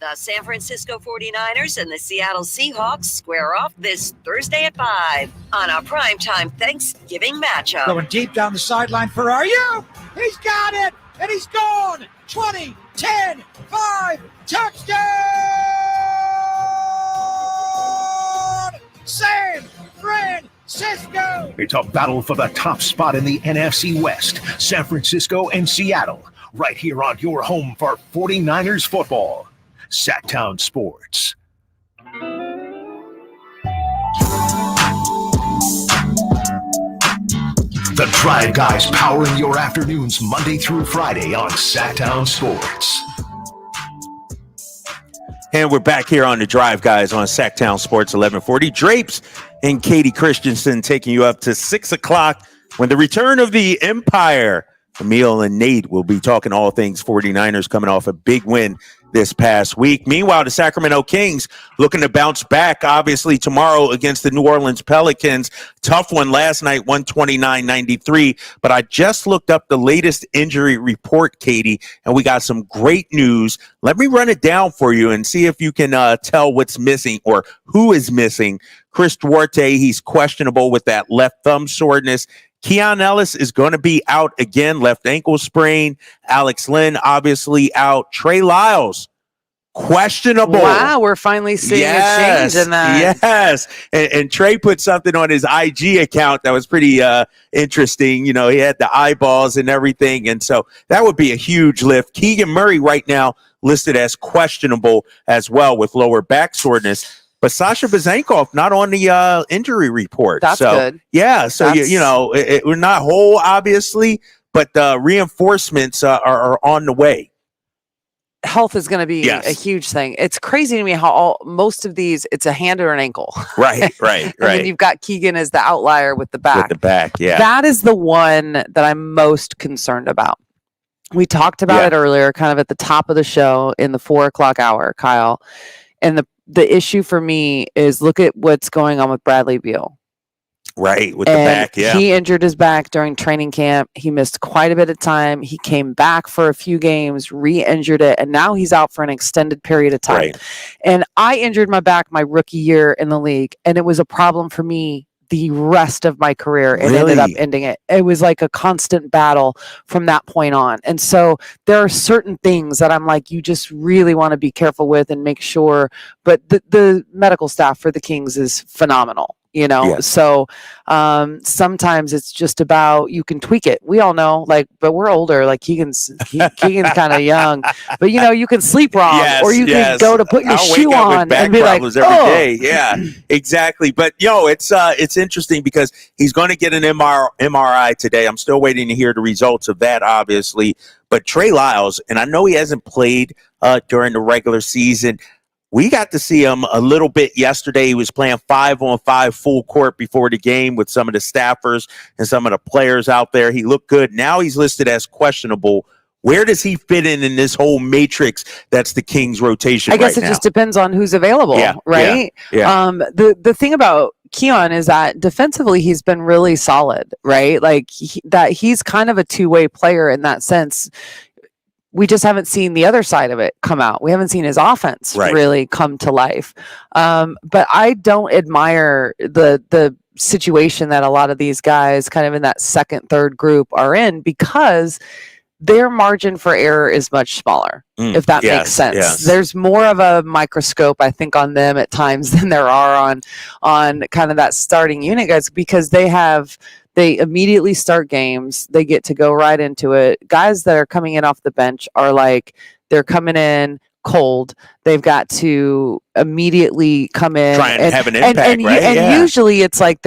The San Francisco 49ers and the Seattle Seahawks square off this Thursday at 5 on a primetime Thanksgiving matchup. Going deep down the sideline for RU. He's got it, and he's gone. 20, 10, 5, touchdown! San Francisco! It's a battle for the top spot in the NFC West. San Francisco and Seattle. Right here on your home for 49ers football. Sactown Sports. The Drive Guys powering your afternoons Monday through Friday on Sactown Sports. And we're back here on the Drive Guys on Sactown Sports 1140. Drapes and Katie Christensen taking you up to 6 o'clock when the return of the Empire. Emil and Nate will be talking all things 49ers coming off a big win this past week. Meanwhile, the Sacramento Kings looking to bounce back, obviously, tomorrow against the New Orleans Pelicans. Tough one last night, 129-93. But I just looked up the latest injury report, Katie, and we got some great news. Let me run it down for you and see if you can tell what's missing or who is missing. Chris Duarte, he's questionable with that left thumb soreness. Keon Ellis is going to be out again, left ankle sprain. Alex Lynn, obviously out. Trey Lyles, questionable. Wow, we're finally seeing a change in that. Yes. And Trey put something on his IG account that was pretty interesting. You know, he had the eyeballs and everything. And so that would be a huge lift. Keegan Murray right now listed as questionable as well with lower back soreness. But Sasha Bezenkov not on the injury report. That's good. Yeah, so we're not whole, obviously, but the reinforcements are on the way. Health is going to be a huge thing. It's crazy to me how most of these, it's a hand or an ankle. Right. And then you've got Keegan as the outlier with the back. Yeah. That is the one that I'm most concerned about. We talked about it earlier, kind of at the top of the show in the 4 o'clock hour, Kyle. And the issue for me is look at what's going on with Bradley Beal. Right, with the back, He injured his back during training camp. He missed quite a bit of time. He came back for a few games, re-injured it, and now he's out for an extended period of time. Right. And I injured my back my rookie year in the league, and it was a problem for me the rest of my career and ended up ending it. It was like a constant battle from that point on. And so there are certain things that I'm like, you just really want to be careful with and make sure. But the medical staff for the Kings is phenomenal. Yes. So sometimes it's just about, you can tweak it. We all know, but we're older. Like Keegan's kind of young, but you can sleep wrong, or you can go to put your shoe on and be like, every day. Yeah, exactly. But it's interesting because he's going to get an MRI today. I'm still waiting to hear the results of that, obviously. But Trey Lyles, and I know he hasn't played during the regular season. We got to see him a little bit yesterday. He was playing 5-on-5 full court before the game with some of the staffers and some of the players out there. He looked good. Now he's listed as questionable. Where does he fit in this whole matrix that's the Kings rotation I guess it just depends on who's available, right? Yeah. The thing about Keon is that defensively he's been really solid, right? Like he's kind of a two-way player in that sense. We just haven't seen the other side of it come out. We haven't seen his offense really come to life. But I don't admire the situation that a lot of these guys kind of in that second, third group are in, because their margin for error is much smaller, if that makes sense. Yes. There's more of a microscope, I think, on them at times than there are on kind of that starting unit guys, because they immediately start games. They get to go right into it. Guys that are coming in off the bench are they're coming in cold. They've got to immediately come in try and have an impact, right? And usually it's like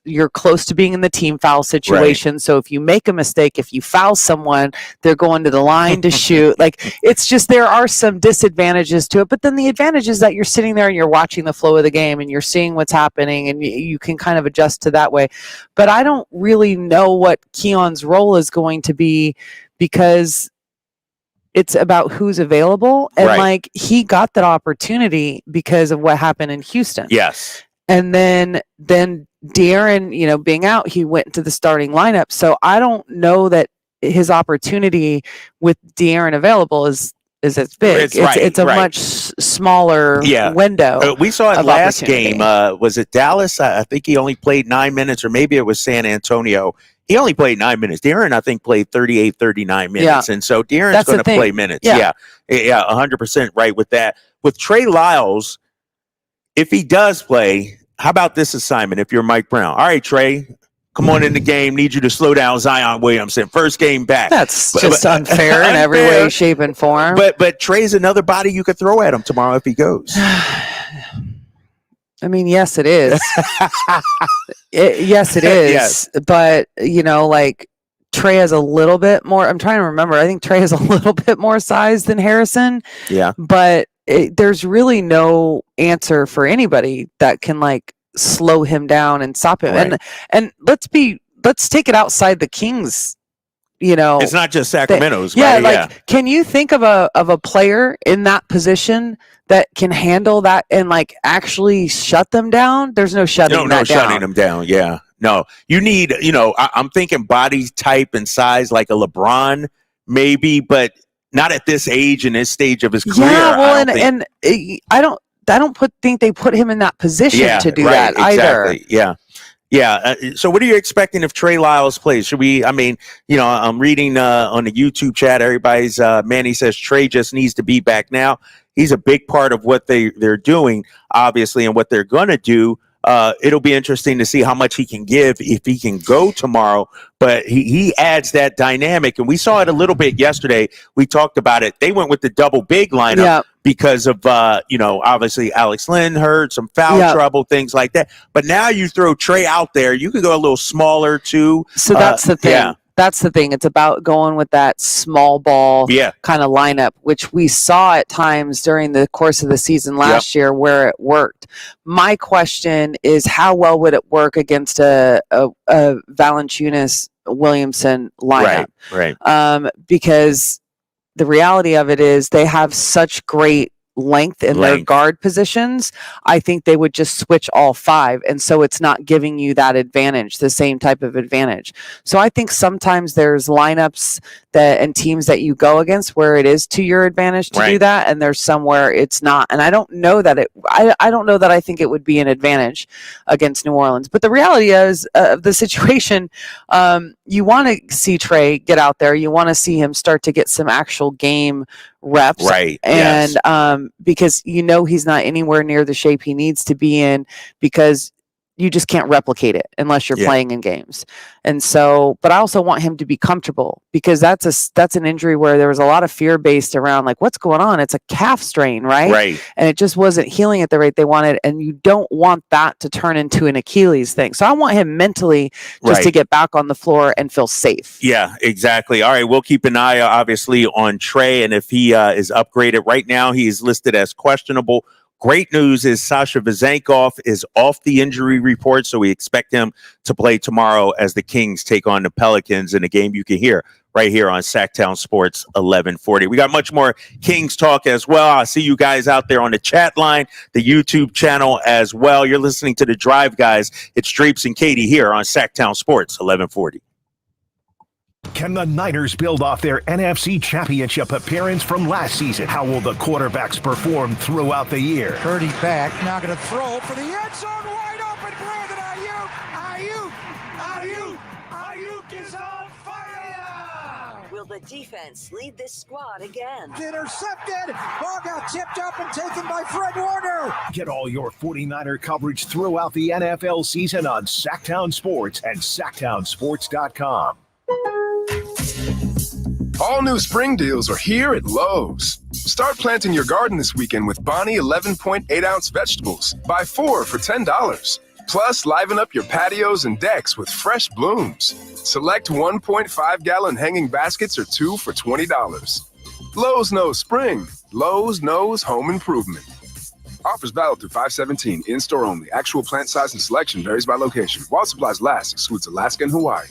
you're close to being in the team foul situation. Right. So if you make a mistake, if you foul someone, they're going to the line to shoot. It's just, there are some disadvantages to it, but then the advantage is that you're sitting there and you're watching the flow of the game and you're seeing what's happening, and you can kind of adjust to that way. But I don't really know what Keon's role is going to be, because it's about who's available. And he got that opportunity because of what happened in Houston. Yes. And then De'Aaron, being out, he went into the starting lineup. So I don't know that his opportunity with De'Aaron available is as big. It's a much smaller window. We saw it last game. Was it Dallas? I think he only played 9 minutes, or maybe it was San Antonio. He only played 9 minutes. De'Aaron, I think, played 38, 39 minutes. And so De'Aaron's going to play minutes. Yeah, 100% right with that. With Trey Lyles, if he does play, how about this assignment if you're Mike Brown? All right, Trey, come on in the game. Need you to slow down Zion Williamson. First game back. That's just unfair in every way, shape, and form. But Trey's another body you could throw at him tomorrow if he goes. I mean, yes, it is. Yes, it is. Yes. But, Trey has a little bit more. I'm trying to remember. I think Trey has a little bit more size than Harrison. Yeah. But there's really no answer for anybody that can, slow him down and stop him. Right. And let's take it outside the Kings. It's not just Sacramento's. Right? Can you think of a player in that position that can handle that and actually shut them down? There's no shutting them down. Yeah. No, you need, I'm thinking body type and size like a LeBron, maybe, but not at this age and this stage of his career. Yeah, well, I don't think they put him in that position to do that either. Exactly. Yeah. Yeah. So what are you expecting if Trey Lyles plays? Should we, I'm reading on the YouTube chat, everybody's, Manny says Trey just needs to be back now. He's a big part of what they're doing, obviously, and what they're going to do. It'll be interesting to see how much he can give if he can go tomorrow, but he adds that dynamic. And we saw it a little bit yesterday. We talked about it. They went with the double big lineup because of, obviously Alex Lynn hurt, some foul trouble, things like that. But now you throw Trey out there, you can go a little smaller too. So that's the thing. Yeah. That's the thing. It's about going with that small ball kind of lineup, which we saw at times during the course of the season last year where it worked. My question is, how well would it work against a Valanciunas Williamson lineup? Right. Because the reality of it is they have such great length in their guard positions. I think they would just switch all five, and so it's not giving you that advantage, the same type of advantage. So I think sometimes there's lineups and teams that you go against where it is to your advantage to do that, and there's somewhere it's not. And I don't know that I don't know that I think it would be an advantage against New Orleans. But the reality is of the situation, you want to see Trey get out there. You want to see him start to get some actual game reps, and because he's not anywhere near the shape he needs to be in, because you just can't replicate it unless you're playing in games. And so, but I also want him to be comfortable, because that's an injury where there was a lot of fear based around like, what's going on? It's a calf strain, right? Right. And it just wasn't healing at the rate they wanted. And you don't want that to turn into an Achilles thing. So I want him mentally just to get back on the floor and feel safe. Yeah, exactly. All right. We'll keep an eye, obviously, on Trey. And if he is upgraded right now, he is listed as questionable. Great news is Sasha Vezenkov is off the injury report, so we expect him to play tomorrow as the Kings take on the Pelicans in a game you can hear right here on Sactown Sports 1140. We got much more Kings talk as well. I see you guys out there on the chat line, the YouTube channel as well. You're listening to The Drive, guys. It's Drapes and Katie here on Sactown Sports 1140. Can the Niners build off their NFC Championship appearance from last season? How will the quarterbacks perform throughout the year? Purdy back, now going to throw for the end zone, wide open, Brandon Ayuk is on fire! Will the defense lead this squad again? Intercepted, ball got tipped up and taken by Fred Warner. Get all your 49er coverage throughout the NFL season on Sactown Sports and SactownSports.com. All new spring deals are here at Lowe's. Start planting your garden this weekend with Bonnie 11.8-ounce vegetables. Buy 4 for $10. Plus, liven up your patios and decks with fresh blooms. Select 1.5-gallon hanging baskets or 2 for $20. Lowe's knows spring. Lowe's knows home improvement. Offers valid through 5/17. In-store only. Actual plant size and selection varies by location. While supplies last, excludes Alaska and Hawaii.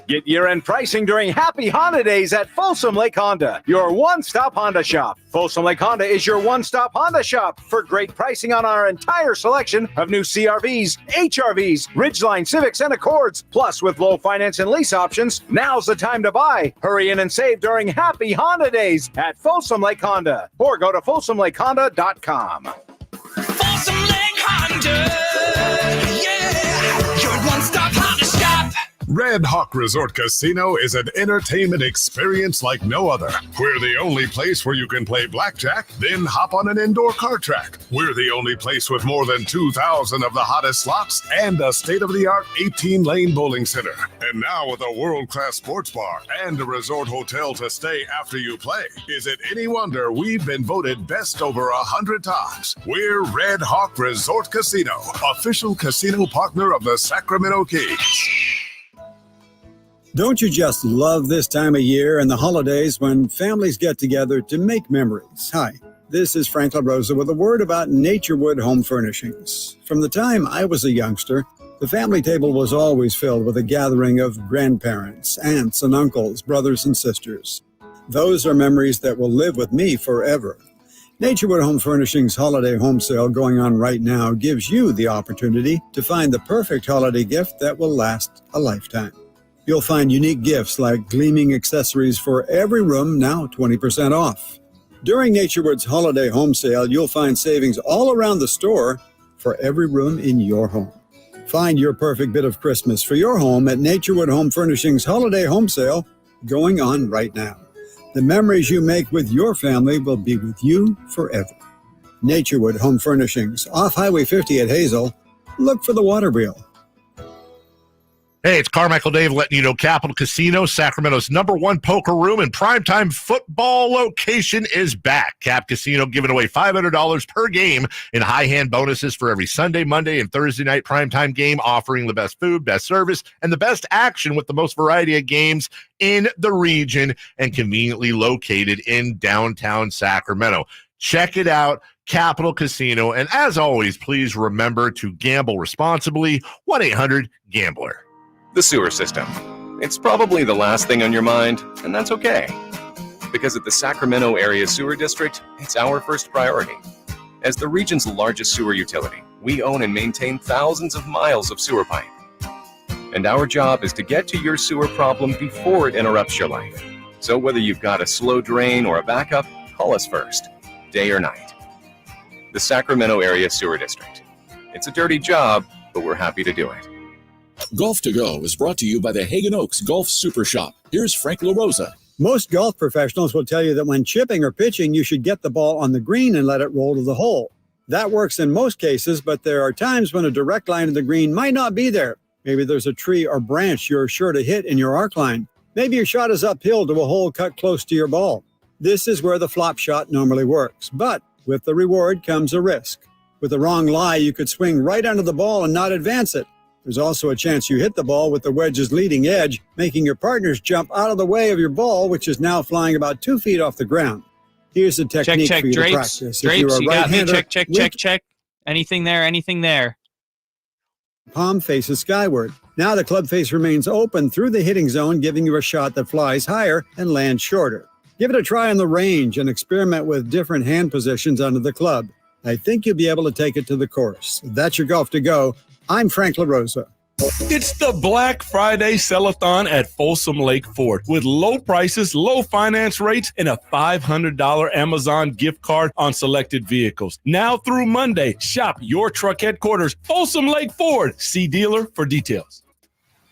Get year-end pricing during Happy Holidays at Folsom Lake Honda, your one-stop Honda shop. Folsom Lake Honda is your one-stop Honda shop for great pricing on our entire selection of new CRVs, HRVs, Ridgeline, Civics, and Accords. Plus, with low finance and lease options, now's the time to buy. Hurry in and save during Happy Honda Days at Folsom Lake Honda, or go to folsomlakehonda.com. Folsom Lake Honda, yeah, your one-stop Honda shop. Red Hawk Resort Casino is an entertainment experience like no other. We're the only place where you can play blackjack, then hop on an indoor car track. We're the only place with more than 2,000 of the hottest slots and a state-of-the-art 18-lane bowling center. And now with a world-class sports bar and a resort hotel to stay after you play. Is it any wonder we've been voted best over 100 times? We're Red Hawk Resort Casino, official casino partner of the Sacramento Kings. Don't you just love this time of year and the holidays when families get together to make memories? Hi, this is Frank LaRosa with a word about Naturewood Home Furnishings. From the time I was a youngster, the family table was always filled with a gathering of grandparents, aunts and uncles, brothers and sisters. Those are memories that will live with me forever. Naturewood Home Furnishings Holiday Home Sale going on right now gives you the opportunity to find the perfect holiday gift that will last a lifetime. You'll find unique gifts like gleaming accessories for every room, now 20% off. During Naturewood's Holiday Home Sale, you'll find savings all around the store for every room in your home. Find your perfect bit of Christmas for your home at Naturewood Home Furnishings Holiday Home Sale going on right now. The memories you make with your family will be with you forever. Naturewood Home Furnishings, off Highway 50 at Hazel. Look for the water wheel. Hey, it's Carmichael Dave letting you know Capital Casino, Sacramento's #1 poker room and primetime football location is back. Cap Casino giving away $500 per game in high hand bonuses for every Sunday, Monday, and Thursday night primetime game, offering the best food, best service, and the best action with the most variety of games in the region and conveniently located in downtown Sacramento. Check it out, Capital Casino. And as always, please remember to gamble responsibly. 1-800-GAMBLER. The sewer system. It's probably the last thing on your mind, and that's okay. Because at the Sacramento Area Sewer District, it's our first priority. As the region's largest sewer utility, we own and maintain thousands of miles of sewer pipe. And our job is to get to your sewer problem before it interrupts your life. So whether you've got a slow drain or a backup, call us first, day or night. The Sacramento Area Sewer District. It's a dirty job, but we're happy to do it. Golf to Go is brought to you by the Hagen Oaks Golf Super Shop. Here's Frank LaRosa. Most golf professionals will tell you that when chipping or pitching, you should get the ball on the green and let it roll to the hole. That works in most cases, but there are times when a direct line to the green might not be there. Maybe there's a tree or branch you're sure to hit in your arc line. Maybe your shot is uphill to a hole cut close to your ball. This is where the flop shot normally works, but with the reward comes a risk. With the wrong lie, you could swing right under the ball and not advance it. There's also a chance you hit the ball with the wedge's leading edge, making your partners jump out of the way of your ball, which is now flying about 2 feet off the ground. Here's a technique for you to practice. Drapes, you got me. Check. Anything there. Palm faces skyward. Now the club face remains open through the hitting zone, giving you a shot that flies higher and lands shorter. Give it a try on the range and experiment with different hand positions under the club. I think you'll be able to take it to the course. That's your golf to go. I'm Frank LaRosa. It's the Black Friday Sell-a-thon at Folsom Lake Ford with low prices, low finance rates, and a $500 Amazon gift card on selected vehicles. Now through Monday, shop your truck headquarters, Folsom Lake Ford. See dealer for details.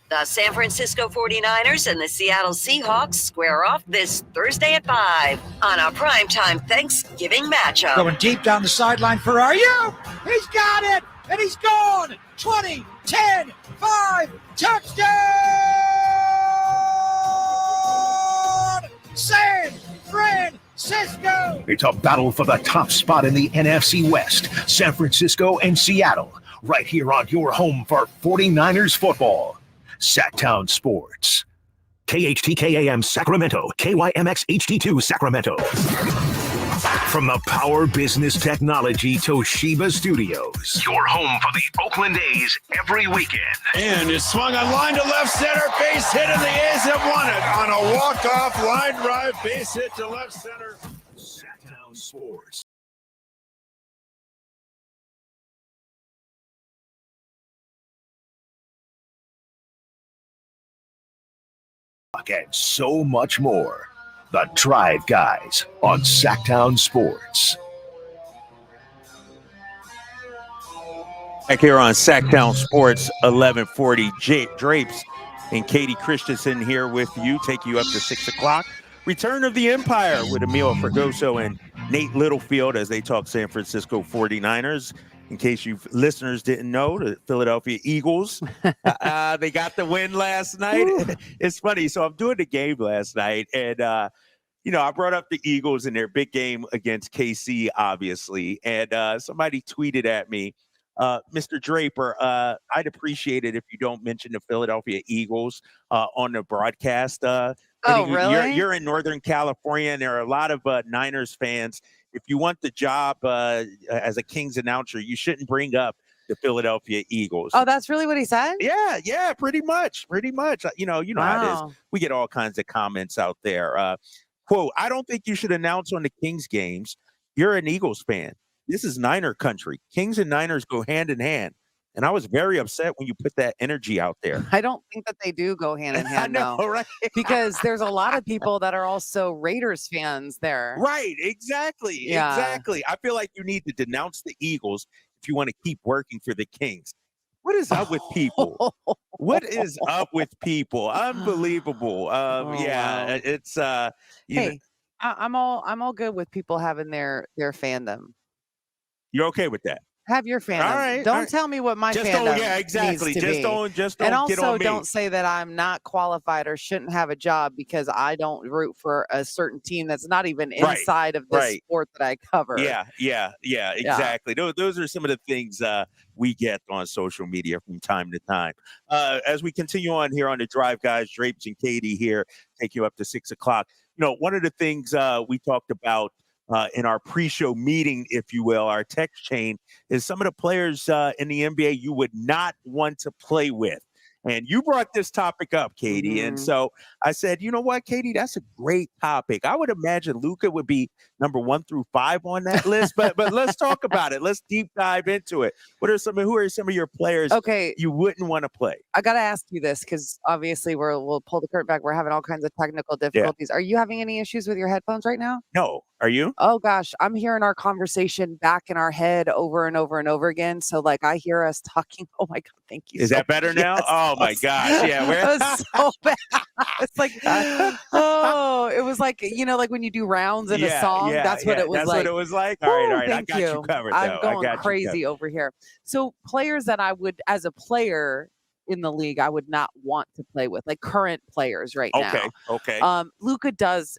The San Francisco 49ers and the Seattle Seahawks square off this Thursday at 5 on a primetime Thanksgiving matchup. Going deep down the sideline for you. He's got it, and he's gone. 20, 10, 5, touchdown! San Francisco! It's a battle for the top spot in the NFC West. San Francisco and Seattle, right here on your home for 49ers football. Sactown Sports. KHTKAM Sacramento, KYMX HD2 Sacramento. From the Power Business Technology Toshiba Studios. Your home for the Oakland A's every weekend. And it's swung a line to left center, base hit, and the A's have won it on a walk-off line drive, base hit to left center. Sactown Sports. And so much more. The Drive Guys on Sactown Sports. Back here on Sactown Sports 1140, Drapes and Katie Christensen here with you, take you up to 6 o'clock. Return of the Empire with Emil Fregoso and Nate Littlefield as they talk San Francisco 49ers. In case you listeners didn't know, the Philadelphia Eagles, they got the win last night. It's funny. So I'm doing the game last night, and I brought up the Eagles in their big game against KC, obviously. And somebody tweeted at me, Mr. Draper, I'd appreciate it if you don't mention the Philadelphia Eagles on the broadcast. Really? You're in Northern California, and there are a lot of Niners fans. If you want the job as a Kings announcer, you shouldn't bring up the Philadelphia Eagles. Oh, that's really what he said? Yeah, pretty much. You know how it is. We get all kinds of comments out there. Quote, I don't think you should announce on the Kings games. You're an Eagles fan. This is Niner country. Kings and Niners go hand in hand. And I was very upset when you put that energy out there. I don't think that they do go hand in hand, I know, though. right? Because there's a lot of people that are also Raiders fans there. Right, exactly. Exactly. I feel like you need to denounce the Eagles if you want to keep working for the Kings. What is up with people? What is up with people? Unbelievable. Wow. It's hey, I'm all good with people having their fandom. You're okay with that? Have your fandom. All right, don't tell me what my fandom exactly. needs to be. Just don't and get also on me. don't say that I'm not qualified or shouldn't have a job because I don't root for a certain team that's not even inside of the sport that I cover. Yeah, exactly. Those are some of the things we get on social media from time to time. As we continue on here on the Drive Guys, Drapes and Katie here, take you up to 6 o'clock. One of the things we talked about in our pre-show meeting, if you will, our text chain, is some of the players in the NBA you would not want to play with. And you brought this topic up, Katie. And so I said, you know what, Katie, that's a great topic. I would imagine Luka would be number 1 through 5 on that list. But let's talk about it. Let's deep dive into it. Who are some of your players you wouldn't want to play? I got to ask you this because obviously we'll pull the curtain back. We're having all kinds of technical difficulties. Yeah. Are you having any issues with your headphones right now? No. Are you? Oh, gosh. I'm hearing our conversation back in our head over and over and over again. So, I hear us talking. Oh, my God. Thank you. Is that better now? Yes. Oh, my gosh. Yeah. It was so bad. It's like, it was like, like when you do rounds in a song Yeah, That's what yeah, it was that's like. what it was like? All right, Woo, all right. I thank got you you. covered, I'm though. I going got you covered. crazy over here. So players that I would, as a player in the league, I would not want to play with, like current players right Okay, now. okay. Luca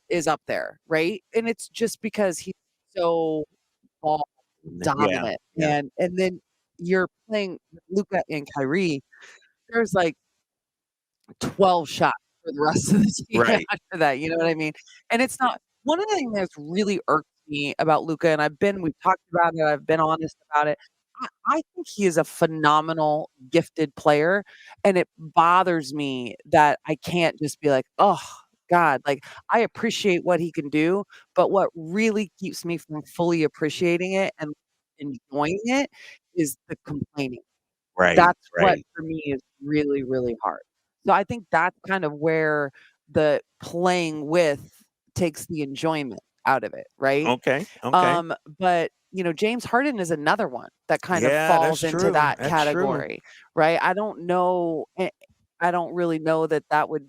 is up there, right? And it's just because he's so ball dominant. Yeah. And then you're playing Luca and Kyrie. There's like 12 shots for the rest of the season Right. after that. You know what I mean? And it's not one of the things that's really irked me about Luca, and we've talked about it, I've been honest about it. I think he is a phenomenal, gifted player, and it bothers me that I can't just be like, oh God, like I appreciate what he can do, but what really keeps me from fully appreciating it and enjoying it is the complaining. Right, That's what right. for me is really, really hard. So I think that's kind of where the playing with takes the enjoyment out of it, right? Okay, okay. But James Harden is another one that kind of Yeah, that's falls into true. that That's true. category, right? I don't know. I don't really know that would.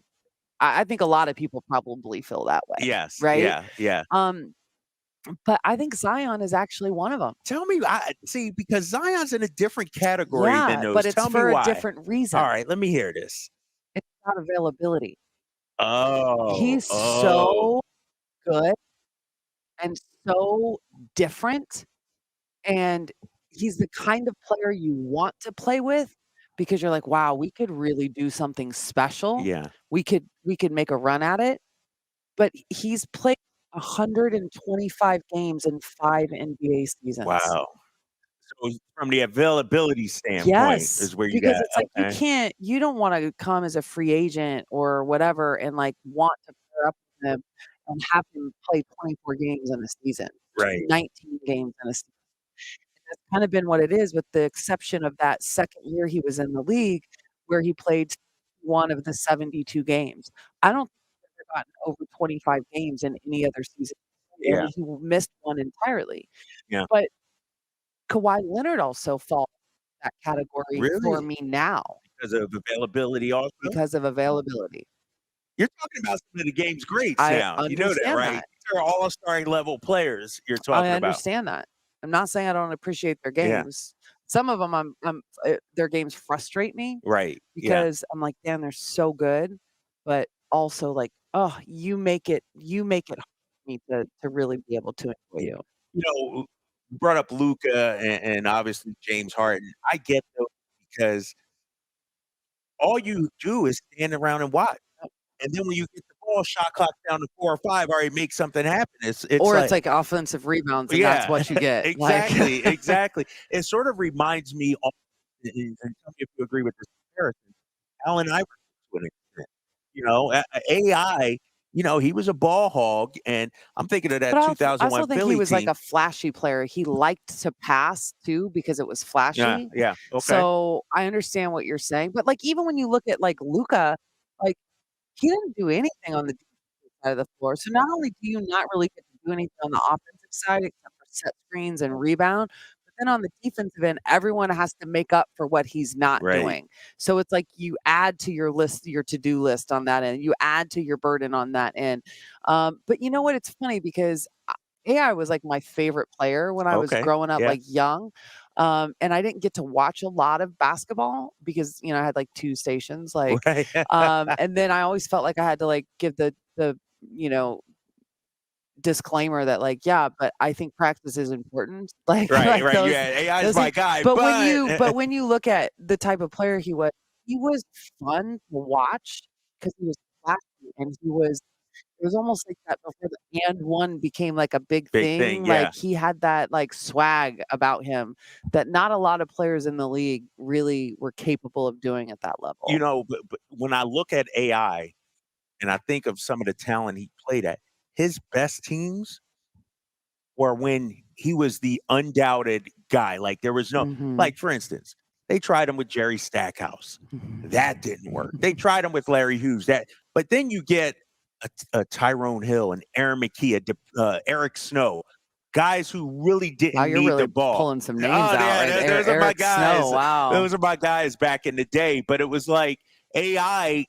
I think a lot of people probably feel that way, Yes, right? yeah, yeah. But I think Zion is actually one of them. Tell me, see, because Zion's in a different category than Yeah, but those. it's Tell me for a why. different reason. All right, let me hear this. It's not availability. Oh, He's oh. so good and so different, and he's the kind of player you want to play with because you're like, "Wow, we could really do something special. Yeah. We could make a run at it." But he's played 125 games in 5 NBA seasons. Wow. So from the availability standpoint Yes, is where you because got it's like okay. you don't wanna come as a free agent or whatever and, like, want to pair up with him and have him play 24 games in a season, Right. 19 games in a season. And that's kinda been what it is with the exception of that 2nd year he was in the league where he played 1 of the 72 games. I don't think he's ever gotten over 25 games in any other season, Yeah. and he missed 1 entirely. Yeah. But Kawhi Leonard also falls in that category for Really? me now Because of availability also? because of availability. You're talking about some of the game's greats I now. You know that, understand right? that. These are all-star level players you're I talking about. understand that. I'm not saying I don't appreciate their Yeah. games. Some of them, their games frustrate me Right. Yeah. because I'm like, "Damn, they're so good," but also like, "Oh, you make it hard for me to really be able to enjoy you." You know, you brought up Luca and obviously James Harden. I get those because all you do is stand around and watch. And then when you get the ball, shot clock down to 4 or 5, already make something happen. It's Or it's like like offensive rebounds, and that's yeah, what you get. Like exactly, exactly. It sort of reminds me of, and tell me if you agree with this comparison, Allen Iverson to an extent. AI, he was a ball hog, and I'm thinking of But that I also 2001 think he Philly was like team. a flashy player. He liked to pass too because it was Yeah, flashy. yeah, okay. So I understand what you're saying. But like even when you look at like Luca, like he didn't do anything on the defensive side of the floor. So not only do you not really get to do anything on the offensive side except for set screens and rebound, but then on the defensive end, everyone has to make up for what he's not Right. doing. So it's like you add to your list, your to-do list on that end. You add to your burden on that end. But you know what? It's funny because AI was like my favorite player when I was Okay. growing up, Yeah. like young. And I didn't get to watch a lot of basketball because, I had like 2 stations, like, Right. and then I always felt like I had to like give the, you know, disclaimer that like, yeah, but I think practice is important. Like, Right, like right. those, Yeah, AI is those my things. guy, But when you look at the type of player he was fun to watch because he was flashy and it was almost like that before the and one became like a big big thing. thing, yeah. Like he had that like swag about him that not a lot of players in the league really were capable of doing at that level. But when I look at AI and I think of some of the talent he played at, his best teams were when he was the undoubted guy. Like there was no, Mhm. like for instance, they tried him with Jerry Stackhouse. That didn't work. They tried him with Larry Hughes. But then you get a Tyrone Hill and Aaron McKee, Eric Snow, guys who really Wow, didn't you're need really the ball. pulling some Oh, names out yeah, right there. those are my Eric guys. Snow, wow. Those are my guys back in the day. But it was like AI,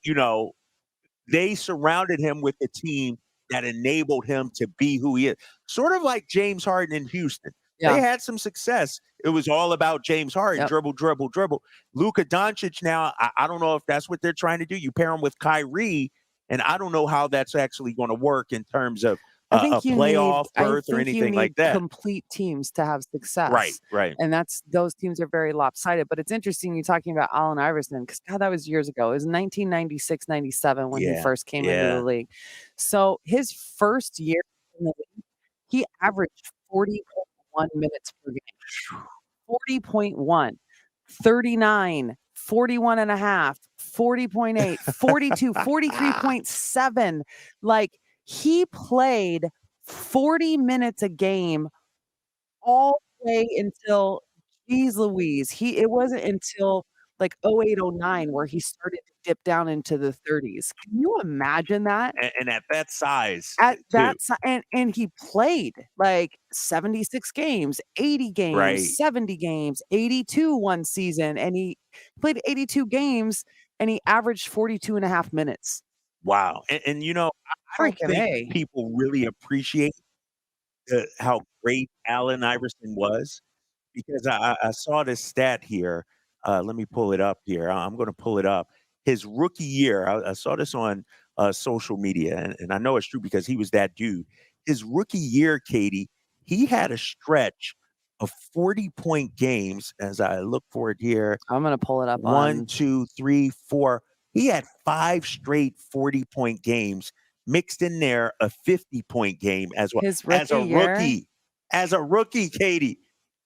they surrounded him with a team that enabled him to be who he is. Sort of like James Harden in Houston. They Yeah. had some success. It was all about James Harden, Yep. dribble, dribble, dribble. Luka Doncic now, I don't know if that's what they're trying to do. You pair him with Kyrie, and I don't know how that's actually going to work in terms of I a think you playoff need. I berth or think you anything need like that. complete teams to have success. Right. And those teams are very lopsided. But it's interesting you talking about Allen Iverson because God, that was years ago. It was 1996, 97 when he first came into the league. So his first year in the league, he averaged 40.1 minutes per game. 40.1, 39, 41 and a half, 40.8, 42, 43.7. Like he played 40 minutes a game all the way until, geez Louise, it wasn't until like 08, 09 where he started to dip down into the 30s. Can you imagine that? And at that size, At too. that and he played like 76 games, 80 games, Right. 70 games, 82 one season, and he played 82 games and he averaged 42 and a half minutes. Wow. And I don't Freaking think A. people really appreciate how great Allen Iverson was because I saw this stat here. Let me pull it up here. I'm going to pull it up. His rookie year, I saw this on social media, and I know it's true because he was that dude. His rookie year, Katie, he had a stretch of 40-point games. As I look for it here, I'm going to pull it up 1, 2, 3, 4. He had 5 straight 40-point games mixed in there, a 50-point game as well. His As a rookie year? rookie. As a rookie, Katie.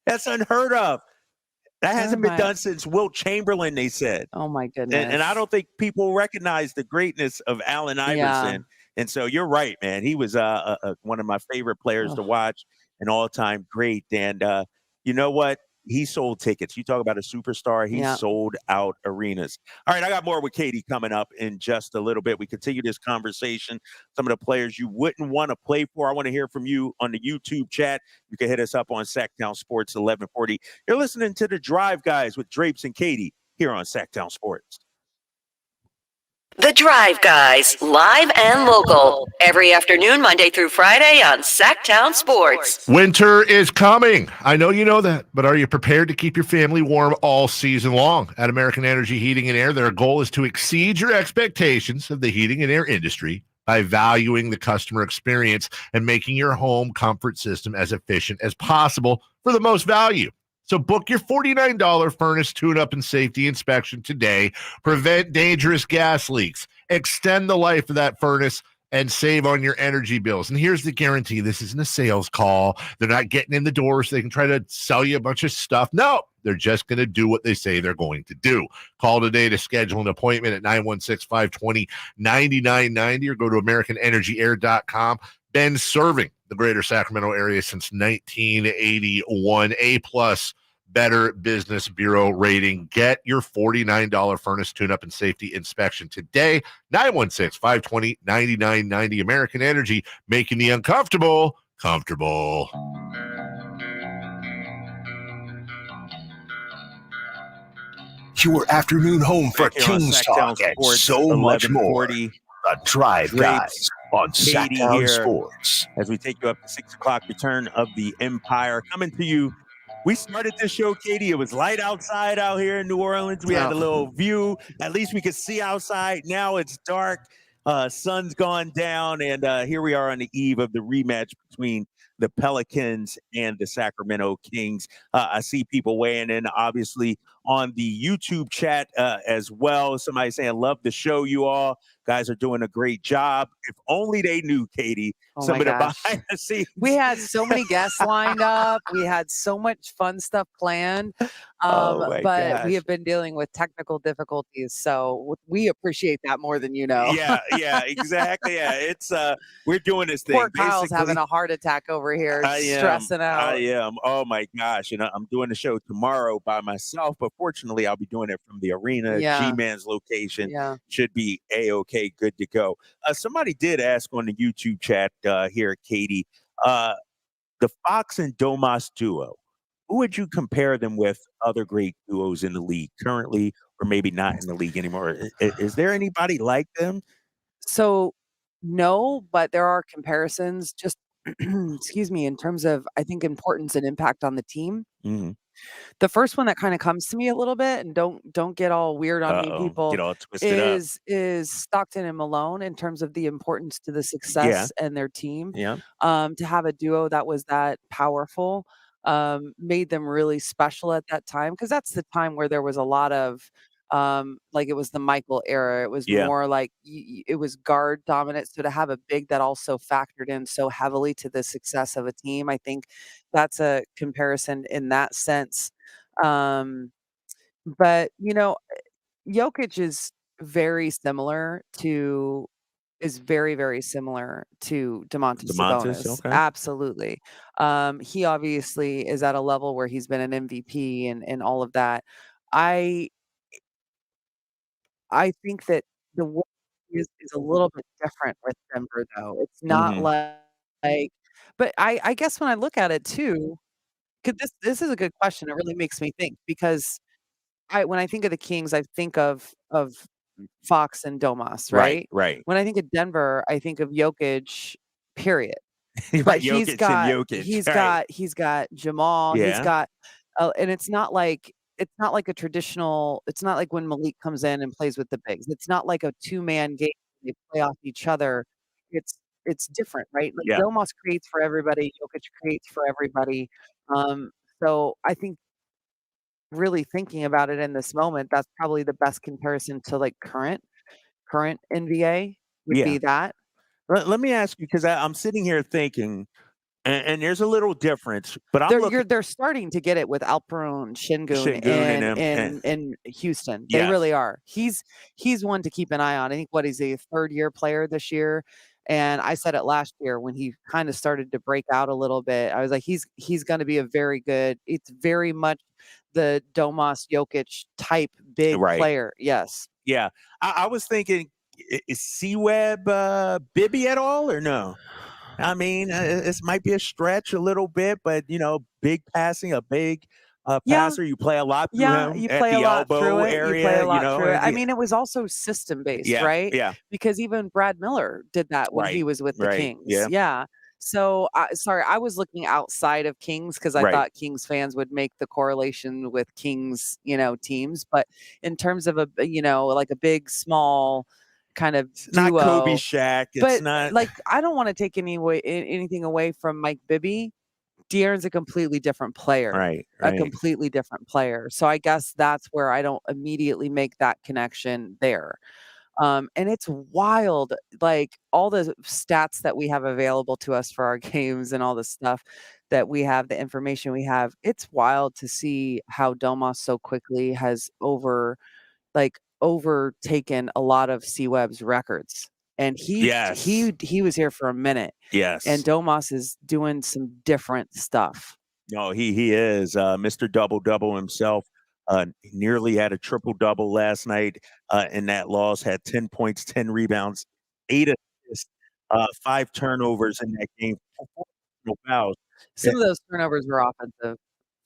That's unheard of. That hasn't been done since Wilt Chamberlain, they said. Oh my goodness. And I don't think people recognize the greatness of Allen Iverson. And so you're right, man. He was one of my favorite players to watch, an all-time great. And you know what? He sold tickets. You talk about a superstar. He sold out arenas. All right, I got more with Katie coming up in just a little bit. We continue this conversation. Some of the players you wouldn't want to play for. I want to hear from you on the YouTube chat. You can hit us up on Sactown Sports 1140. You're listening to The Drive Guys with Drapes and Katie here on Sactown Sports. The Drive Guys, live and local, every afternoon, Monday through Friday on Sactown Sports. Winter is coming. I know you know that, but are you prepared to keep your family warm all season long? At American Energy Heating and Air, their goal is to exceed your expectations of the heating and air industry by valuing the customer experience and making your home comfort system as efficient as possible for the most value. So book your $49 furnace tune-up and safety inspection today. Prevent dangerous gas leaks. Extend the life of that furnace and save on your energy bills. And here's the guarantee. This isn't a sales call. They're not getting in the door so they can try to sell you a bunch of stuff. No, they're just going to do what they say they're going to do. Call today to schedule an appointment at 916-520-9990 or go to AmericanEnergyAir.com. Been serving the greater Sacramento area since 1981. A+ Better Business Bureau rating. Get your $49 furnace tune-up and safety inspection today. 916-520-9990. American Energy, making the uncomfortable comfortable. Your afternoon home for Back here on Kings Sactown Talk and Sports, so much more. 1140. The Drive Drapes, Guys on Katie Sactown here, Sports. as we take you up to 6 o'clock, return of the Empire coming to you. We started this show, Katie. It was light outside out here in New Orleans. We had a little view. At least we could see outside. Now it's dark. Sun's gone down. And here we are on the eve of the rematch between the Pelicans and the Sacramento Kings. I see people weighing in, obviously, on the YouTube chat as well. Somebody saying, love the show, you all. Guys are doing a great job. If only they knew, Katie, some of the behind the scenes. We had so many guests lined up. We had so much fun stuff planned. My but we gosh. have been dealing with technical difficulties. So we appreciate that more than you know. Yeah, exactly. Yeah, it's we're doing this thing. Poor Kyle's Basically, having a heart attack over here, stressing out. I am. Oh my gosh. And I'm doing the show tomorrow by myself, but fortunately I'll be doing it from the arena. Yeah. G-Man's location Yeah. should be A-okay, good to go. Somebody did ask on the YouTube chat here, Katie, the Fox and Domas duo. Who would you compare them with other great duos in the league currently, or maybe not in the league anymore? Is there anybody like them? So No, but there are comparisons just excuse me, in terms of, I think, importance and impact on the team. Mhm. The first one that kinda comes to me a little bit, and don't get all weird on me, Uh-oh, get people, all twisted up. is Stockton and Malone in terms of the importance to the Yeah. success and their team. Yeah. To have a duo that was that powerful, made them really special at that time, because that's the time where there was a lot of, like, it was the Michael era. It was Yeah. more like it was guard dominant, so to have a big that also factored in so heavily to the success of a team, I think that's a comparison in that sense. Um, but, Jokic is very, very similar to Domantas DeMontis, Sabonis. okay. Absolutely. He obviously is at a level where he's been an MVP and all of that. I I think that the way is a little bit different with Denver, though. It's not Mhm. like, but I guess when I look at it too, 'cause this is a good question. It really makes me think, because when I think of the Kings, I think of Fox and Domas, Right, right? right. When I think of Denver, I think of Jokic, period. But Right, Jokic and Jokic, right. he's got Jamal, Yeah. and it's not like when Malik comes in and plays with the bigs. It's not like a two-man game, they play off each other. It's different, right? Like, Yeah. Domas creates for everybody, Jokic creates for everybody. Um, so I think really thinking about it in this moment, that's probably the best comparison to, like, current NBA would Yeah. be that. Let me ask you, 'cause I'm sitting here thinking, and there's a little difference, but I'm looking They're starting to get it with Alperen Şengün Şengün and in them, and Houston. They yes. really are. He's one to keep an eye on. I think, what is he, a third-year player this year? And I said it last year when he kinda started to break out a little bit. I was like, he's gonna be a very good, it's very much the Domas Jokic type big Right. player. Yes. Yeah. I was thinking, is C-Web, Bibby at all or no? I mean, this might be a stretch a little bit, but, big passing, a big, Yeah. passer. You play a lot through Yeah, him you at play a the lot through elbow it, you play a area, lot through it. and I mean, it was also system-based, yeah, right? yeah. Because even Brad Miller did that when he Right, was with the right, Kings. yeah. Yeah. So, sorry, I was looking outside of Kings because I Right. thought Kings fans would make the correlation with Kings, teams, but in terms of like a big, small kind of It's not Kobe, duo, Shaq, it's but, not like, I don't wanna take anything away from Mike Bibby. De'Aaron's a completely different player, Right, a right. completely different player. So I guess that's where I don't immediately make that connection there. And it's wild, like, all the stats that we have available to us for our games and all the stuff that we have, the information we have. It's wild to see how Domas so quickly has overtaken a lot of C-Web's records. And Yes. he was here for a minute, and Yes. Domas is doing some different stuff. No, he is, Mr. Double-Double himself, nearly had a triple-double last night, in that loss, had 10 points, 10 rebounds, 8 assists, 5 turnovers in that game, 4 personal fouls. Some of those turnovers were offensive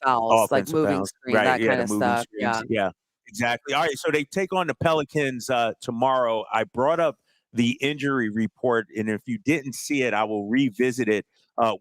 fouls, like Offensive moving fouls, screen, right, that yeah, the kinda moving stuff, screens, yeah. yeah, exactly. Alright, so they take on the Pelicans, tomorrow. I brought up the injury report, and if you didn't see it, I will revisit it,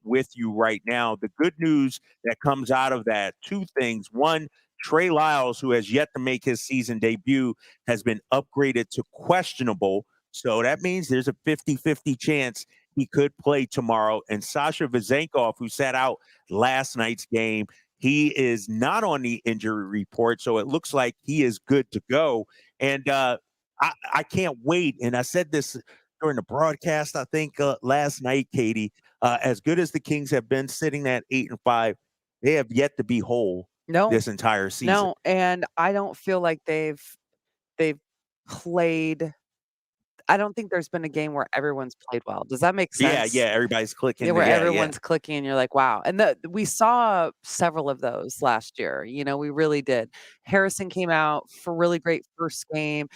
with you right now. The good news that comes out of that, 2 things. 1, Trey Lyles, who has yet to make his season debut, has been upgraded to questionable, so that means there's a 50-50 chance he could play tomorrow, and Sasha Vezenkov, who sat out last night's game, he is not on the injury report, so it looks like he is good to go. And I can't wait. And I said this during the broadcast, I think last night, Katie. As good as the Kings have been sitting at 8-5, they have yet to be whole No. this entire season. No, and I don't feel like they've played. I don't think there's been a game where everyone's played well. Does that make Yeah, sense? yeah, everybody's Yeah, clicking. where Yeah, yeah. everyone's clicking and you're like, "Wow." And we saw several of those last year, we really did. Harrison came out for really great first game.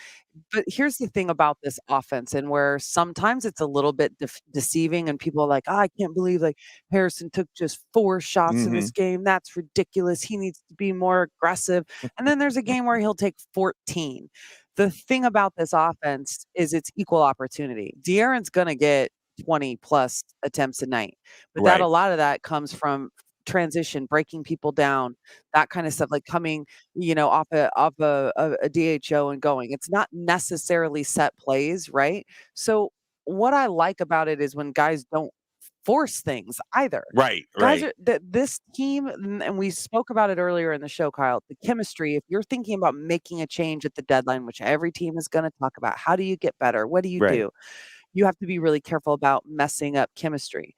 But here's the thing about this offense, and where sometimes it's a little bit deceiving and people are like, "Oh, I can't believe, like, Harrison took just 4 shots in this Mhm. game. That's ridiculous. He needs to be more aggressive." And then there's a game where he'll take 14. The thing about this offense is it's equal opportunity. De'Aaron's going to get 20 plus attempts a night, but that Right. a lot of that comes from transition, breaking people down, that kind of stuff, like coming, off a DHO and going. It's not necessarily set plays, right? So what I like about it is when guys don't force things either. Right. Guys Right. are this team, and we spoke about it earlier in the show, Kyle. The chemistry. If you're thinking about making a change at the deadline, which every team is going to talk about, how do you get better? What do you Right. do? You have to be really careful about messing up chemistry.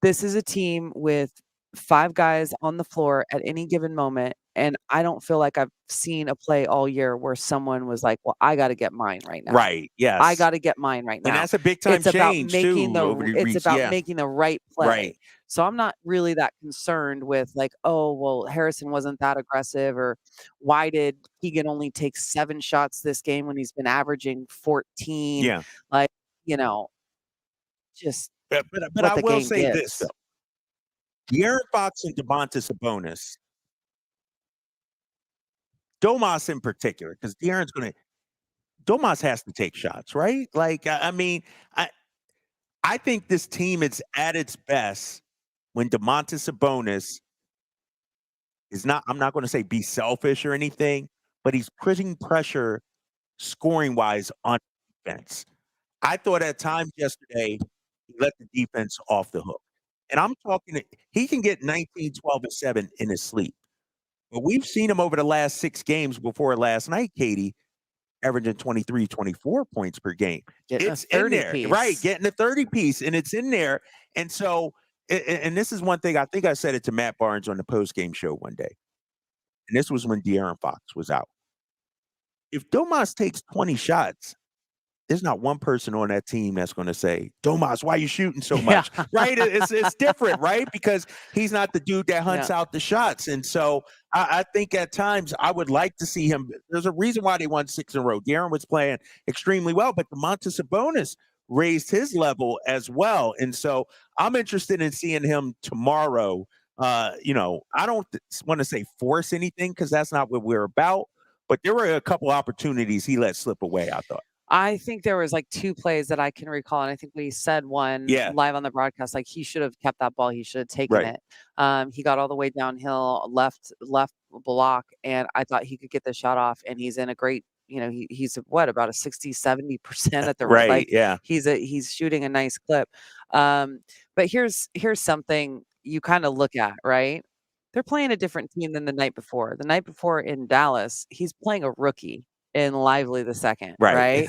This is a team with 5 guys on the floor at any given moment, and I don't feel like I've seen a play all year where someone was like, "Well, I gotta get mine right now. Right. I Yes. gotta get mine right And now." that's a big time It's about change making too over the it's reach. about Yeah. making the right play. Right. So I'm not really that concerned with like, "Oh, well, Harrison wasn't that aggressive," or "Why did Keegan only take 7 shots this game when he's been averaging 14?" Yeah. Like, you know, just But what I the will game say gives. this though. De'Aaron Fox and Domantas Sabonis, Domas in particular, because Domas has to take shots, right? Like, I mean, I think this team is at its best when Domantas Sabonis is not, I'm not going to say be selfish or anything, but he's putting pressure scoring wise on defense. I thought at times yesterday he let the defense off the hook. And I'm talking, he can get 19, 12, and 7 in his sleep. But we've seen him over the last 6 games before last night, Katie, averaging 23, 24 points per game. Getting a It's in 30 there, right? piece. Getting a 30 piece, and it's in there. And so, and this is one thing, I think I said it to Matt Barnes on the post-game show one day. And this was when De'Aaron Fox was out. If Domas takes 20 shots, there's not one person on that team that's going to say, Domas, why are you shooting so much? Right? It's different, right? Because he's not the dude that hunts out the shots. And so I think at times I would like to see him. There's a reason why they won 6 in a row. De'Aaron was playing extremely well, but Domantas Sabonis raised his level as well. And so I'm interested in seeing him tomorrow. I don't want to say force anything because that's not what we're about. But there were a couple opportunities he let slip away, I thought. I think there was like 2 plays that I can recall, and I think we said one live on the broadcast. Like he should have kept that ball. He should have taken it. He got all the way downhill, left block, and I thought he could get the shot off. And he's in a great, he's about a 60-70% at the right. Like, yeah, he's shooting a nice clip. But here's something you kind of look at, right? They're playing a different team than the night before. The night before in Dallas, he's playing a rookie in Lively the second, right?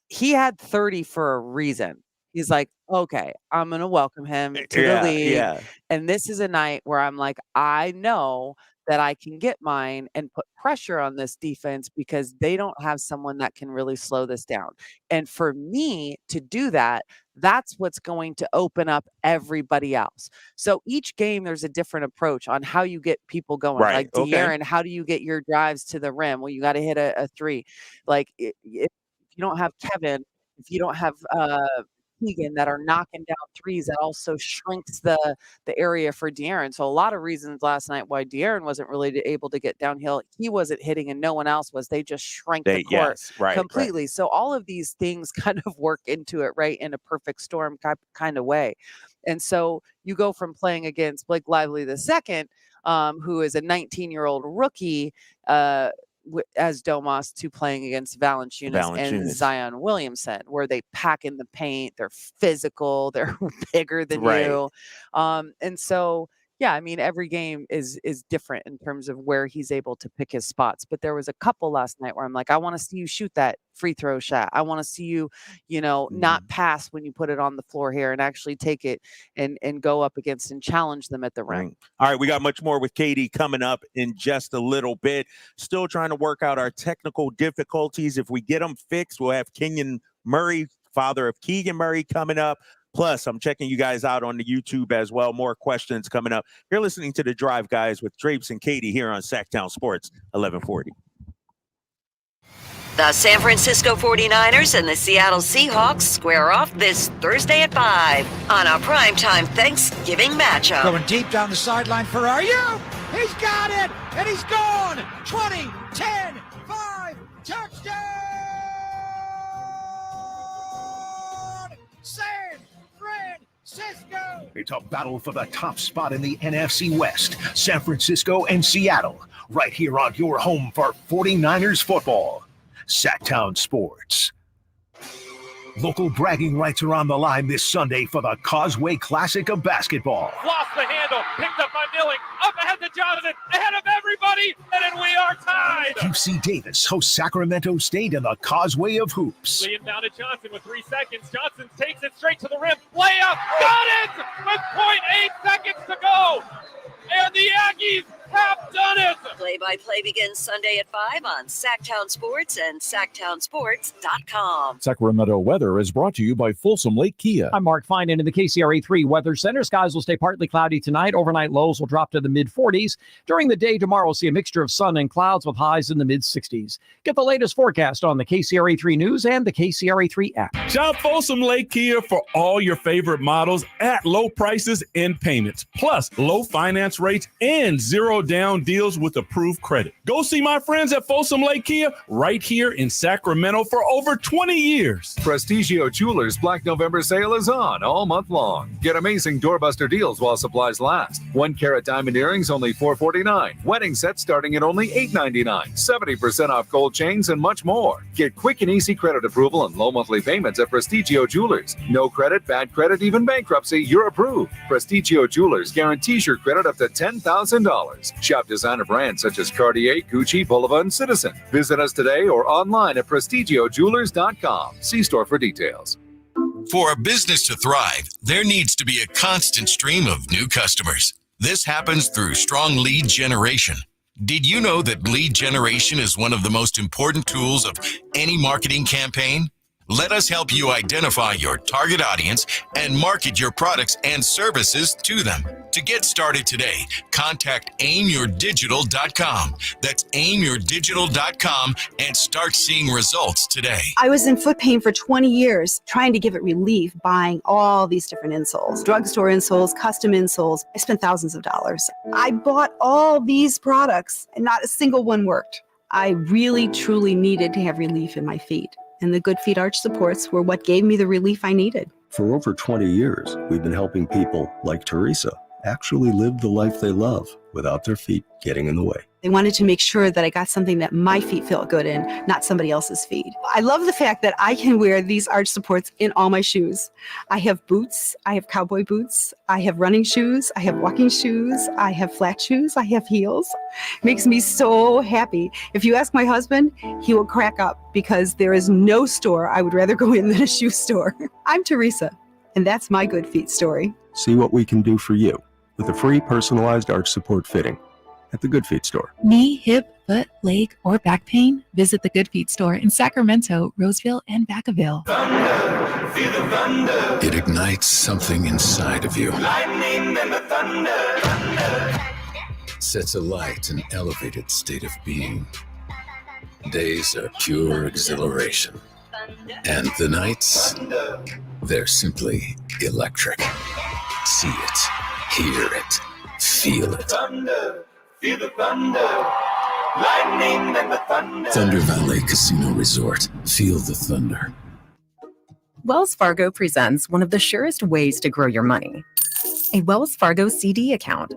He had 30 for a reason. He's like, okay, I'm going to welcome him to the league. Yeah. And this is a night where I'm like, I know that I can get mine and put pressure on this defense because they don't have someone that can really slow this down. And for me to do that, that's what's going to open up everybody else. So each game, there's a different approach on how you get people going. Right. Like De'Aaron, how do you get your drives to the rim? Well, you got to hit a 3. Like if you don't have Kevin, if you don't have Keegan that are knocking down 3s, that also shrinks the area for De'Aaron. So a lot of reasons last night why De'Aaron wasn't really able to get downhill. He wasn't hitting and no one else was. They just shrank the court completely. Right. So all of these things kind of work into it, right, in a perfect storm kind of way. And so you go from playing against Blake Lively II, who is a 19-year-old rookie, as Domas, to playing against Valanciunas and Zion Williamson, where they pack in the paint, they're physical, they're bigger than you. And so, yeah, I mean, every game is different in terms of where he's able to pick his spots. But there was a couple last night where I'm like, I want to see you shoot that free throw shot. I want to see you, not pass when you put it on the floor here and actually take it and go up against and challenge them at the rim. All right, we got much more with Katie coming up in just a little bit. Still trying to work out our technical difficulties. If we get them fixed, we'll have Kenyon Murray, father of Keegan Murray, coming up. Plus, I'm checking you guys out on the YouTube as well. More questions coming up. You're listening to The Drive, guys, with Drapes and Katie here on Sactown Sports 1140. The San Francisco 49ers and the Seattle Seahawks square off this Thursday at 5 on a primetime Thanksgiving matchup. Going deep down the sideline for you. He's got it, and he's gone. 20, 10, 5, touchdown! San Francisco! It's a battle for the top spot in the NFC West. San Francisco and Seattle, right here on your home for 49ers football. Sactown Sports. Local bragging rights are on the line this Sunday for the Causeway Classic of basketball. Lost the handle, picked up by Milling, up ahead to Jonathan, ahead of everybody, and then we are tied. UC Davis hosts Sacramento State in the Causeway of Hoops. Lee down to Johnson with 3 seconds. Johnson takes it straight to the rim. Layup, got it with 0.8 seconds to go. And the Aggies have done it. Play-by-play begins Sunday at 5 on Sactown Sports and SactownSports.com. Sacramento weather is brought to you by Folsom Lake Kia. I'm Mark Finan in the KCRA3 Weather Center. Skies will stay partly cloudy tonight. Overnight lows will drop to the mid-40s. During the day tomorrow, we'll see a mixture of sun and clouds with highs in the mid-60s. Get the latest forecast on the KCRA3 News and the KCRA3 app. Shop Folsom Lake Kia for all your favorite models at low prices and payments, plus low finance rates and zero down deals with approved credit. Go see my friends at Folsom Lake Kia right here in Sacramento for over 20 years. Prestigio Jewelers Black November sale is on all month long. Get amazing doorbuster deals while supplies last. 1 carat diamond earrings only $449. Wedding sets starting at only $899. 70% off gold chains and much more. Get quick and easy credit approval and low monthly payments at Prestigio Jewelers. No credit, bad credit, even bankruptcy, you're approved. Prestigio Jewelers guarantees your credit up to $10,000. Shop designer brands such as Cartier, Gucci, Bulova, and Citizen. Visit us today or online at prestigiojewelers.com. See store for details. For a business to thrive, there needs to be a constant stream of new customers. This happens through strong lead generation. Did you know that lead generation is one of the most important tools of any marketing campaign? Let us help you identify your target audience and market your products and services to them. To get started today, contact aimyourdigital.com. That's aimyourdigital.com and start seeing results today. I was in foot pain for 20 years, trying to give it relief, buying all these different insoles, drugstore insoles, custom insoles. I spent thousands of dollars. I bought all these products and not a single one worked. I really, truly needed to have relief in my feet. And the Good Feet Arch supports were what gave me the relief I needed. For over 20 years, we've been helping people like Teresa actually live the life they love without their feet getting in the way. They wanted to make sure that I got something that my feet felt good in, not somebody else's feet. I love the fact that I can wear these arch supports in all my shoes. I have boots, I have cowboy boots, I have running shoes, I have walking shoes, I have flat shoes, I have heels. Makes me so happy. If you ask my husband, he will crack up because there is no store I would rather go in than a shoe store. I'm Teresa, and that's my Good Feet story. See what we can do for you with a free personalized arch support fitting at the Good Feet store. Knee, hip, foot, leg, or back pain? Visit the Good Feet store in Sacramento, Roseville, and Vacaville. Thunder, feel the thunder. It ignites something inside of you, Lightning and the thunder. sets alight an elevated state of being. Days are pure exhilaration, and the nights, they're simply electric. See it, hear it, feel it. Thunder, feel the thunder. Lightning and the thunder. Thunder Valley Casino Resort. Feel the thunder. Wells Fargo presents one of the surest ways to grow your money. A Wells Fargo CD account,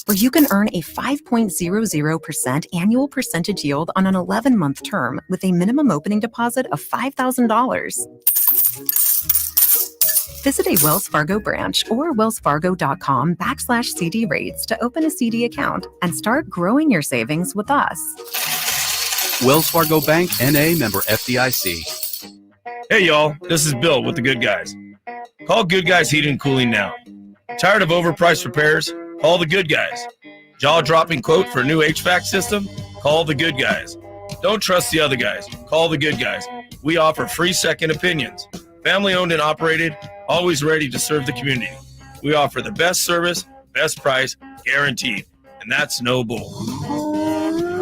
where you can earn a 5.00% annual percentage yield on an 11-month term with a minimum opening deposit of $5,000. Visit a Wells Fargo branch or wellsfargo.com/CD rates to open a CD account and start growing your savings with us. Wells Fargo Bank, N.A., member FDIC. Hey y'all, this is Bill with the Good Guys. Call Good Guys Heating and Cooling now. Tired of overpriced repairs? Call the Good Guys. Jaw-dropping quote for a new HVAC system? Call the Good Guys. Don't trust the other guys. Call the Good Guys. We offer free second opinions. Family owned and operated, always ready to serve the community. We offer the best service, best price, guaranteed. And that's no bull.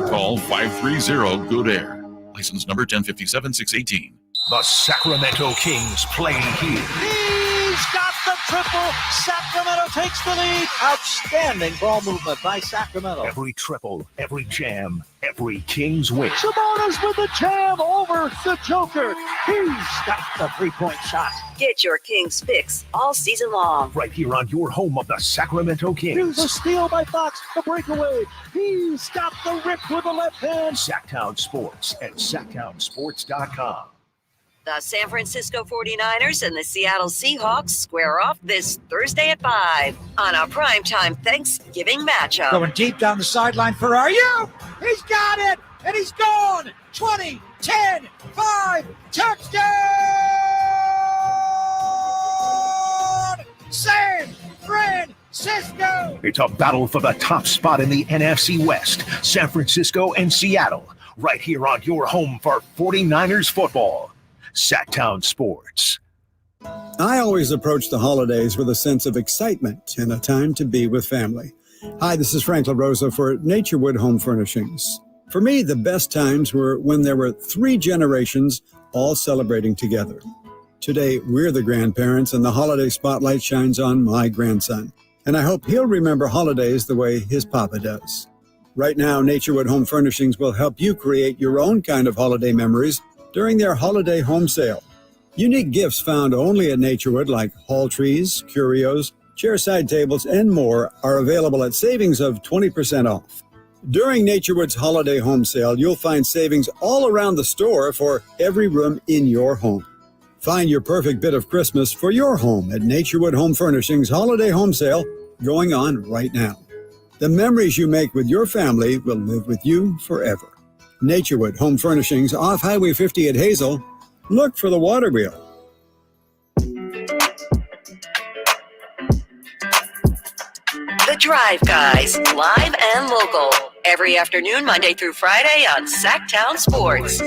Call 530-GOOD-AIR. License number 1057-618. The Sacramento Kings play here. He's got the the triple. Sacramento takes the lead. Outstanding ball movement by Sacramento. Every triple, every jam, every Kings win. Sabonis with the jam over the Joker. He's got the three-point shot. Get your Kings fix all season long. Right here on your home of the Sacramento Kings. Here's a steal by Fox. The breakaway. He's got the rip with the left hand. Sactown Sports at SactownSports.com. The San Francisco 49ers and the Seattle Seahawks square off this Thursday at 5 on a primetime Thanksgiving matchup. Going deep down the sideline for RU. He's got it, and he's gone. 20, 10, 5, touchdown! San Francisco! It's a battle for the top spot in the NFC West. San Francisco and Seattle. Right here on your home for 49ers football. Sactown Sports. I always approach the holidays with a sense of excitement and a time to be with family. Hi, this is Frank LaRosa for Naturewood Home Furnishings. For me, the best times were when there were 3 generations all celebrating together. Today, we're the grandparents, and the holiday spotlight shines on my grandson. And I hope he'll remember holidays the way his papa does. Right now, Naturewood Home Furnishings will help you create your own kind of holiday memories during their holiday home sale. Unique gifts found only at Naturewood, like hall trees, curios, chairside tables, and more, are available at savings of 20% off. During Naturewood's holiday home sale, you'll find savings all around the store for every room in your home. Find your perfect bit of Christmas for your home at Naturewood Home Furnishings Holiday Home Sale, going on right now. The memories you make with your family will live with you forever. Naturewood Home Furnishings off Highway 50 at Hazel. Look for the water wheel. The Drive Guys, live and local. Every afternoon, Monday through Friday on Sactown Sports.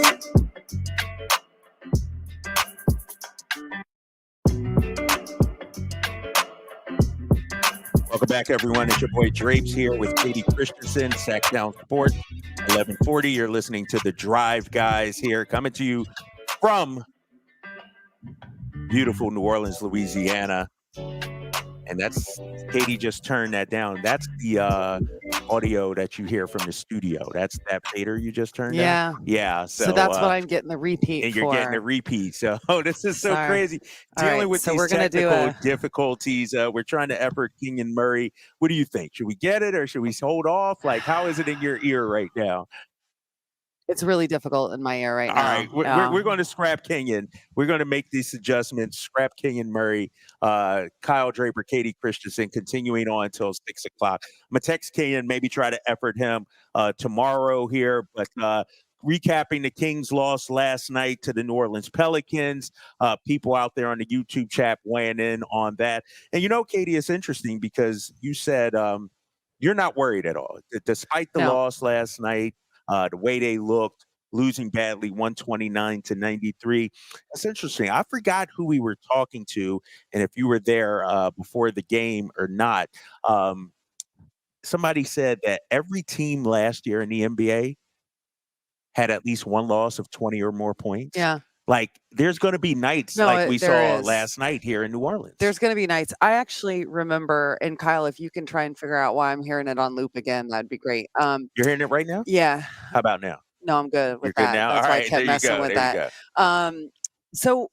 Welcome back, everyone. It's your boy Drapes here with Katie Christensen, Sactown Sports, 1140. You're listening to The Drive Guys here, coming to you from beautiful New Orleans, Louisiana. And that's, Katie just turned that down. That's the audio that you hear from the studio. That's that fader you just turned down? Yeah. So that's what I'm getting the repeat and for. you're getting a repeat. So this is so Sorry. crazy. All Dealing right, with so these we're gonna technical difficulties. We're trying to effort Kenyon Murray. What do you think? Should we get it or should we hold off? Like, how is it in your ear right now? It's really difficult in my ear right now. All right, we're going to scrap Kenyon. We're going to make these adjustments. Scrap Kenyon Murray, Kyle Draper, Katie Christensen, continuing on until 6 o'clock. I'm going to text Kenyon, maybe try to effort him tomorrow here. But recapping the Kings' loss last night to the New Orleans Pelicans. People out there on the YouTube chat weighing in on that. And, you know, Katie, it's interesting because you said you're not worried at all. Despite the loss last night, the way they looked, losing badly, 129-93. That's interesting. I forgot who we were talking to, and if you were there before the game or not. Somebody said that every team last year in the NBA had at least one loss of 20 or more points. Yeah. Like, there's going to be nights like we saw last night here in New Orleans. There's going to be nights. I actually remember, and Kyle, if you can try and figure out why I'm hearing it on loop again, that'd be great. You're hearing it right now? Yeah. How about now? No, I'm good with You're that. good now? That's All why right, I kept there you messing go, with there you that. So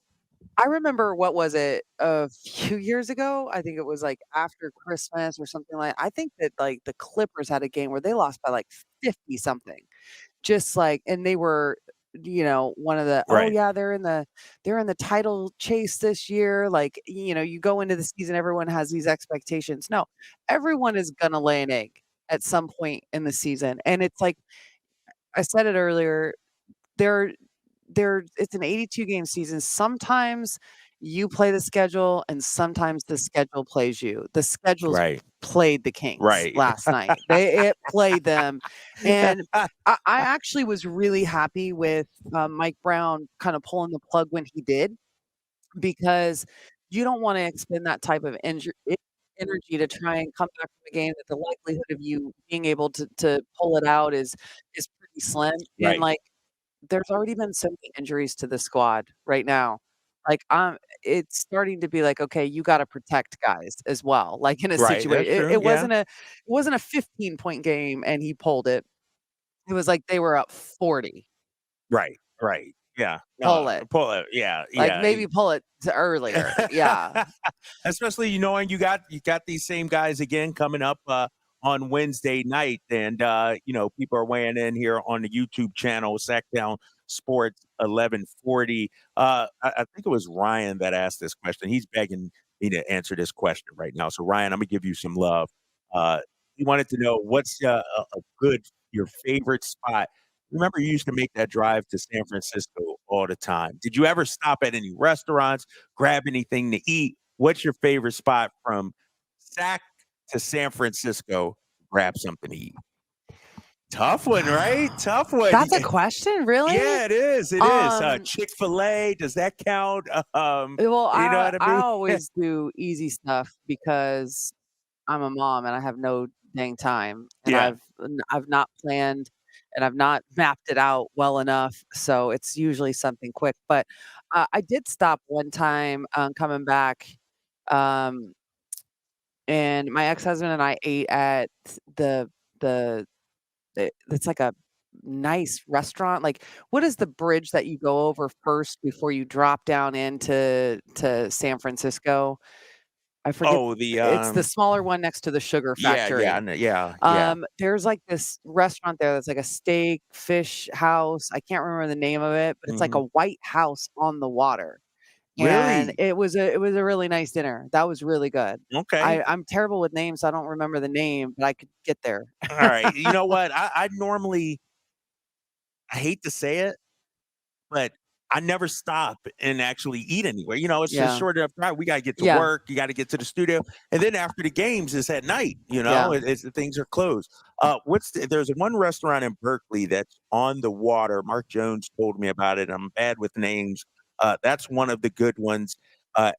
I remember, what was it, a few years ago? I think it was like after Christmas or something like. I think that like the Clippers had a game where they lost by like 50 something. Just like, and they were, you know, one of the Right. oh yeah, they're in the title chase this year. Like, you know, you go into the season, everyone has these expectations. No, everyone is gonna lay an egg at some point in the season. And it's like I said it earlier, there it's an 82 game season. Sometimes you play the schedule and sometimes the schedule plays you. The schedule's Right. played the Kings Right. last night. It played them. And I actually was really happy with Mike Brown kind of pulling the plug when he did, because you don't want to expend that type of energy to try and come back from a game that the likelihood of you being able to pull it out is pretty slim. Right. And like, there's already been so many injuries to the squad right now. Like, it's starting to be like, okay, you got to protect guys as well. Like in a Right. situation, That's true. it Yeah. wasn't a 15-point game, and he pulled it. It was like they were up 40. Right. Right. Yeah. Pull No, it. pull it. Yeah. Like Yeah. maybe pull it to earlier. Yeah. Especially knowing you got these same guys again coming up on Wednesday night, and people are weighing in here on the YouTube channel Sactown Sports 1140. I think it was Ryan that asked this question. He's begging me to answer this question right now. So Ryan, I'm gonna give you some love. He wanted to know what's a good your favorite spot. Remember, you used to make that drive to San Francisco all the time. Did you ever stop at any restaurants, grab anything to eat? What's your favorite spot from Sac to San Francisco? Grab something to eat. Tough one, right? Tough one. That's a question, really? Yeah, it is. It is. Chick-fil-A, does that count? Well, You know what I I mean? always do easy stuff because I'm a mom and I have no dang time, and Yeah. I've not planned and I've not mapped it out well enough, so it's usually something quick. But I did stop one time coming back, um, and my ex-husband and I ate at the the it's like a nice restaurant. Like, what is the bridge that you go over first before you drop down to San Francisco? I forget. Oh, the It's the smaller one next to the sugar yeah, yeah, I factory. know, yeah. There's like this restaurant there that's like a steak, fish house. I can't remember the name of it, but it's like a Mhm. white house on the water. And Really? it was a really nice dinner. That was really good. Okay. I'm terrible with names, so I don't remember the name, but I could get there. All right. You know what? I normally I hate to say it, but I never stop and actually eat anywhere. It's just Yeah. short enough drive. We gotta get to Yeah. work. You got to get to the studio, and then after the games, it's at night. Yeah. Things are closed. There's one restaurant in Berkeley that's on the water. Mark Jones told me about it. I'm bad with names. That's one of the good ones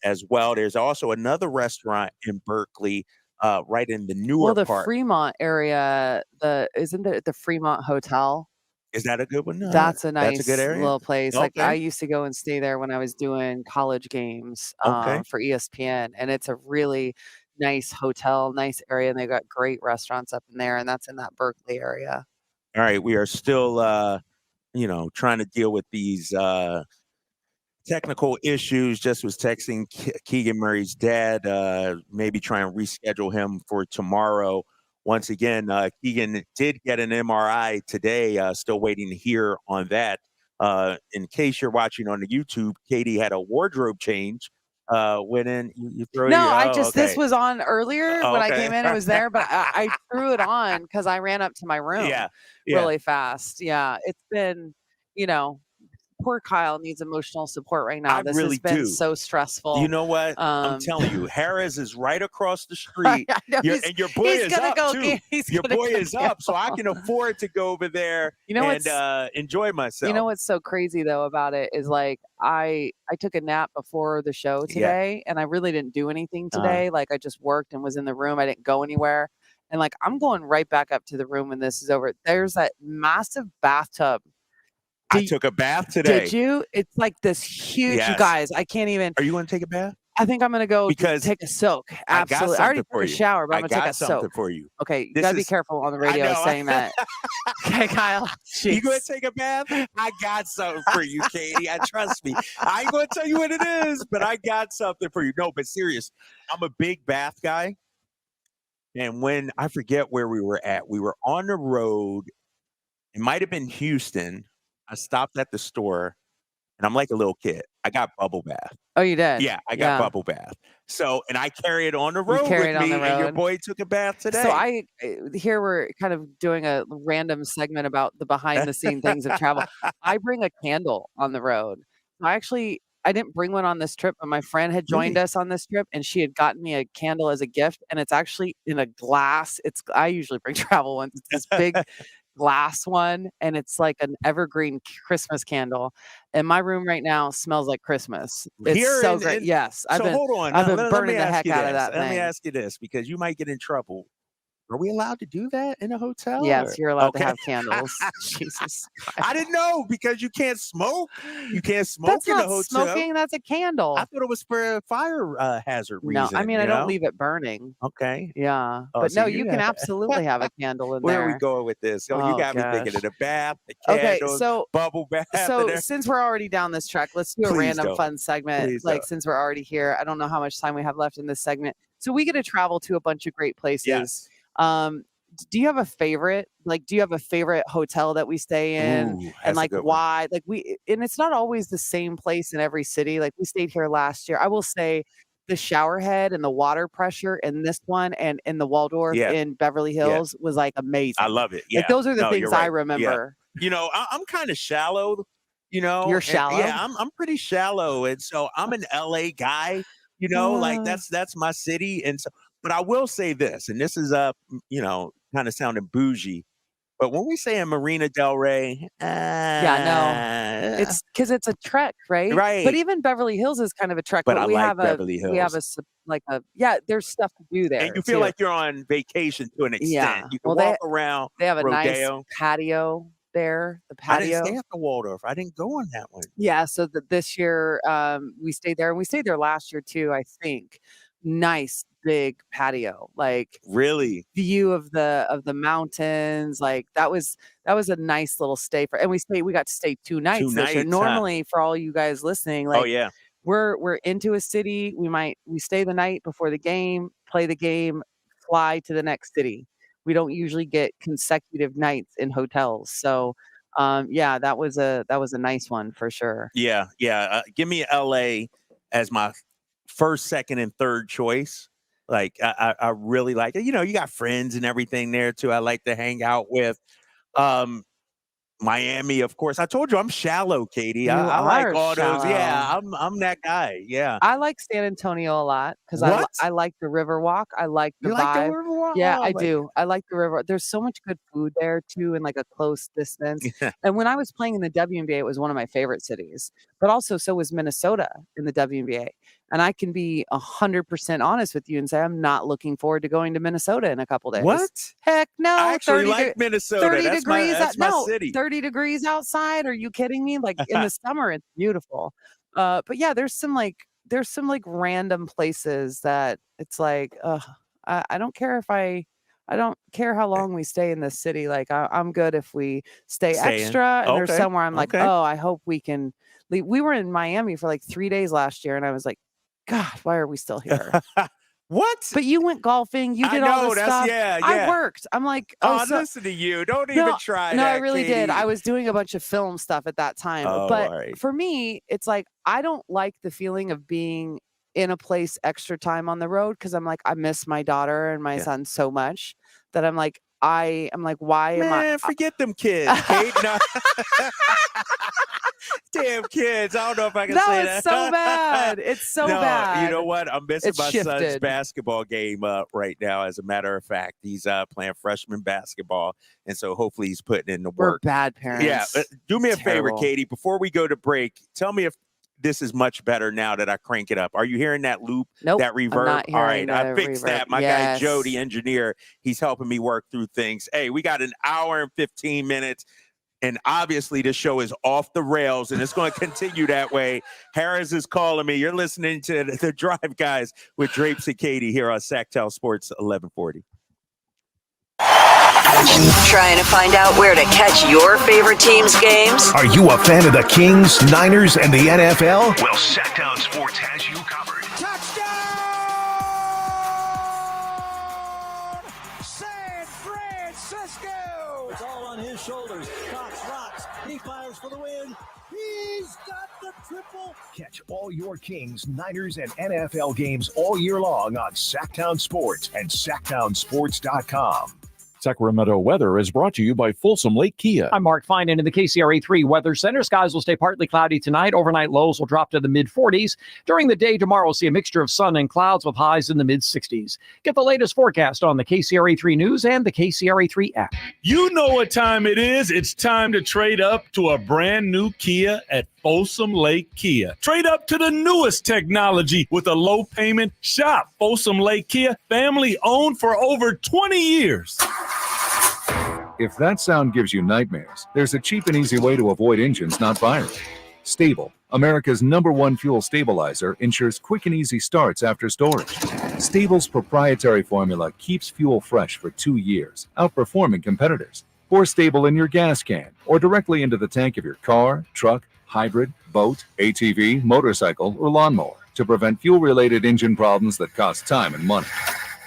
as well. There's also another restaurant in Berkeley, right in the Well, newer the part. Fremont area, isn't the Fremont Hotel? Is that a good one? That's a That's a good nice area. little place. Like, I Okay. used to go and stay there when I was doing college games, Okay. for ESPN, and it's a really nice hotel, nice area, and they've got great restaurants up in there, and that's in that Berkeley area. All right. We are still, trying to deal with these technical issues. Just was texting Keegan Murray's dad, maybe try and reschedule him for tomorrow. Once again, Keegan did get an MRI today. Still waiting to hear on that. In case you're watching on the YouTube, Katie had a wardrobe change. Went in, you throw No, your, this okay. was on earlier Oh, when I okay. came in, it was there, but I threw it on because I ran up to my room Yeah. Yeah. really fast. Yeah, it's been, you know, poor Kyle needs emotional support right now. I This really has been do. so stressful. You know what? I'm Um, telling you, Harris is right across the street. I know And your boy he's is gonna up go too. he's Your gonna boy go is up, so I can afford to go over there You know and what's enjoy myself. You know what's so crazy though about it is like I took a nap before the show Yeah. today and I really didn't do anything Uh-huh. today. Like I just worked and was in the room. I didn't go anywhere. And like I'm going right back up to the room when this is over. There's that massive bathtub. I took a bath today. Did you? It's like this huge, you Yes. guys. I can't even. Are you going to take a bath? I think I'm gonna go Because take a soak. I got Absolutely. I already something for took a you. shower, but I I'm gonna take got a something soak. for you. Okay, you This gotta be is- careful on the I radio know. saying that. Okay, Kyle. You going Jeez. to take a bath? I got something for you, Katie. Trust me. I ain't going to tell you what it is, but I got something for you. No, but serious. I'm a big bath guy. And when I forget where we were at, we were on the road. It might have been Houston. I stopped at the store and I'm like a little kid. I got bubble bath. Oh, you did? Yeah, I got bubble bath. So, and I carry it on the road carry with it on me, the and your road. boy took a bath today. So here we're kind of doing a random segment about the behind the scene things of travel. I bring a candle on the road. I didn't bring one on this trip, but my friend had joined Really? us on this trip and she had gotten me a candle as a gift and it's actually in a glass. I usually bring travel ones. It's this big glass one and it's like an evergreen Christmas candle. And my room right now smells like Christmas. It's Here so in- great. in- Yes. So hold on. I've Now, been let me burning the ask heck you out of this. that Let me thing. ask you this because you might get in trouble. Are we allowed to do that in a hotel? Yes, you're allowed to Okay. have candles. Jesus. I didn't know because you can't smoke. You can't smoke That's in a not hotel. smoking. That's a candle. I thought it was for a fire hazard No, reason. I mean, I you don't know? leave it burning. Okay. Yeah. Oh, But so no, you can have- absolutely have a candle in Where there. are we going with this? Oh, you Oh, got me thinking gosh. of the bath, the Okay, candles, so bubble bath. and so everything. since we're already down this track, let's do a Please random don't. fun segment. Please Like don't. since we're already here, I don't know how much time we have left in this segment. So we get to travel to a bunch of great places. Yes. Do you have a favorite? Like, do you have a favorite hotel that we stay in? Ooh, that's And a like good one. why? And it's not always the same place in every city. Like we stayed here last year. I will say the shower head and the water pressure in this one and in the Waldorf Yeah. in Beverly Yeah. Hills was like amazing. I love it. Yeah. Like those are the No, things you're I right. remember. Yeah. You know, I'm kind of shallow, You're and shallow? yeah, I'm pretty shallow. And so I'm an LA guy, like that's my city. And so, but I will say this, and this is kind of sounding bougie, but when we say in Marina Del Rey, Yeah, no. It's because it's a trek, right? Right. But even Beverly Hills is kind of a trek. But But I we like have Beverly we have Hills. there's stuff to do there. and you feel too. like you're on vacation to an extent. Yeah. You can Well, walk around. they have a Rodeo. nice patio there. The I didn't patio. stay at the Waldorf. I didn't go on that one. Yeah, so this year we stayed there, and we stayed there last year too, I think. Nice big patio, like Really? view of the mountains. Like that was a nice little stay and we got to stay 2 nights this year. nights, huh? Normally for all you guys listening, Oh like yeah. we're into a city, we stay the night before the game, play the game, fly to the next city. We don't usually get consecutive nights in hotels. So yeah, that was a nice one for sure. Yeah, yeah. Give me LA as my first, second, and third choice. Like I really like it. You got friends and everything there too. I like to hang out with. Miami, of course. I told you I'm shallow, Katie. You I like are all those. Yeah, shallow. I'm that guy. Yeah. I like San Antonio a lot because What? I like the river walk. I like the You vibe. like the Riverwalk? Yeah, Oh, I my do. I like the river. There's so much good food there too, in like a close distance. And when I was playing in the WNBA, it was one of my favorite cities. But also, so was Minnesota in the WNBA. And I can be 100% honest with you and say I'm not looking forward to going to Minnesota in a couple days. What? Heck no! I actually 30 like Minnesota. 30 That's my degrees. that's my city. 30 degrees outside. Are you kidding me? Like in the summer, it's beautiful. But yeah, there's some random places that it's like, I don't care I don't care how long we stay in this city. Like I'm good if we stay Stay in. extra. And there's Okay, somewhere I'm like, okay. oh, I hope we can leave. We were in Miami for like 3 days last year, and I was like, God, why are we still here? What? But you went golfing. You I did all know, this that's- stuff. yeah, I yeah. worked. I'm like, Oh, so listen to you. Don't even try no, that. I really Katie. did. I was doing a bunch of film stuff at that time. Oh, But all right. for me, it's like I don't like the feeling of being in a place extra time on the road because I'm like, I miss my daughter and my son so much that I'm like, why am I? Man, forget them kids, Kate. No. Damn kids. I don't know if I can No, say it's that. so bad. It's so No, bad. You know what? I'm missing It's my son's shifted. basketball game right now. As a matter of fact, he's playing freshman basketball, and so hopefully he's putting in the We're work. bad parents. Yeah. Do me a favor, Terrible. Katie. Before we go to break, tell me if this is much better now that I crank it up. Are you hearing that loop? Nope, That I'm reverb? not All right, hearing I the fixed reverb. that. My Yes. guy Joe, the engineer, he's helping me work through things. Hey, we got an hour and 15 minutes. And obviously, the show is off the rails, and it's going to continue that way. Harris is calling me. You're listening to the Drive Guys with Drapes and Katie here on Sactown Sports 1140. Trying to find out where to catch your favorite team's games? Are you a fan of the Kings, Niners, and the NFL? Well, Sactown Sports has you covered. San Francisco! It's all on his shoulders. Cox rocks. He fires for the win. He's got the triple. Catch all your Kings, Niners, and NFL games all year long on Sactown Sports and SactownSports.com. Sacramento weather is brought to you by Folsom Lake Kia. I'm Mark Finan in the KCRA3 Weather Center. Skies will stay partly cloudy tonight. Overnight lows will drop to the mid-40s. During the day tomorrow, we'll see a mixture of sun and clouds with highs in the mid-60s. Get the latest forecast on the KCRA3 News and the KCRA3 app. You know what time it is. It's time to trade up to a brand new Kia at Folsom Lake Kia. Trade up to the newest technology with a low payment. Shop Folsom Lake Kia, family owned for over 20 years. If that sound gives you nightmares, there's a cheap and easy way to avoid engines not firing. Stable, America's #1 fuel stabilizer, ensures quick and easy starts after storage. Stable's proprietary formula keeps fuel fresh for 2 years, outperforming competitors. Pour Stable in your gas can or directly into the tank of your car, truck, hybrid, boat, ATV, motorcycle, or lawnmower to prevent fuel-related engine problems that cost time and money.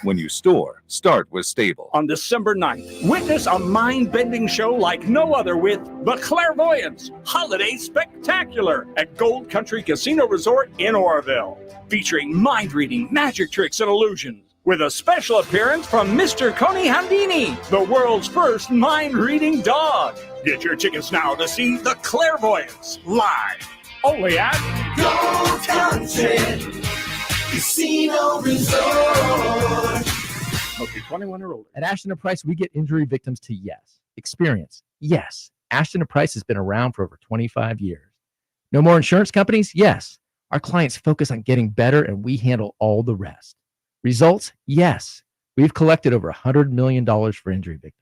When you store, start with Stable. On December 9th, witness a mind-bending show like no other with The Clairvoyants Holiday Spectacular at Gold Country Casino Resort in Oroville, featuring mind-reading, magic tricks, and illusions, with a special appearance from Mr. Coney Handini, the world's first mind-reading dog. Get your tickets now to see The Clairvoyants live, only at Gold Country Casino Resort. Okay, 21 or older. At Ashton & Price, we get injury victims to yes. Experience, yes. Ashton & Price has been around for over 25 years. No more insurance companies? Yes. Our clients focus on getting better, and we handle all the rest. Results? Yes. We've collected over $100 million for injury victims.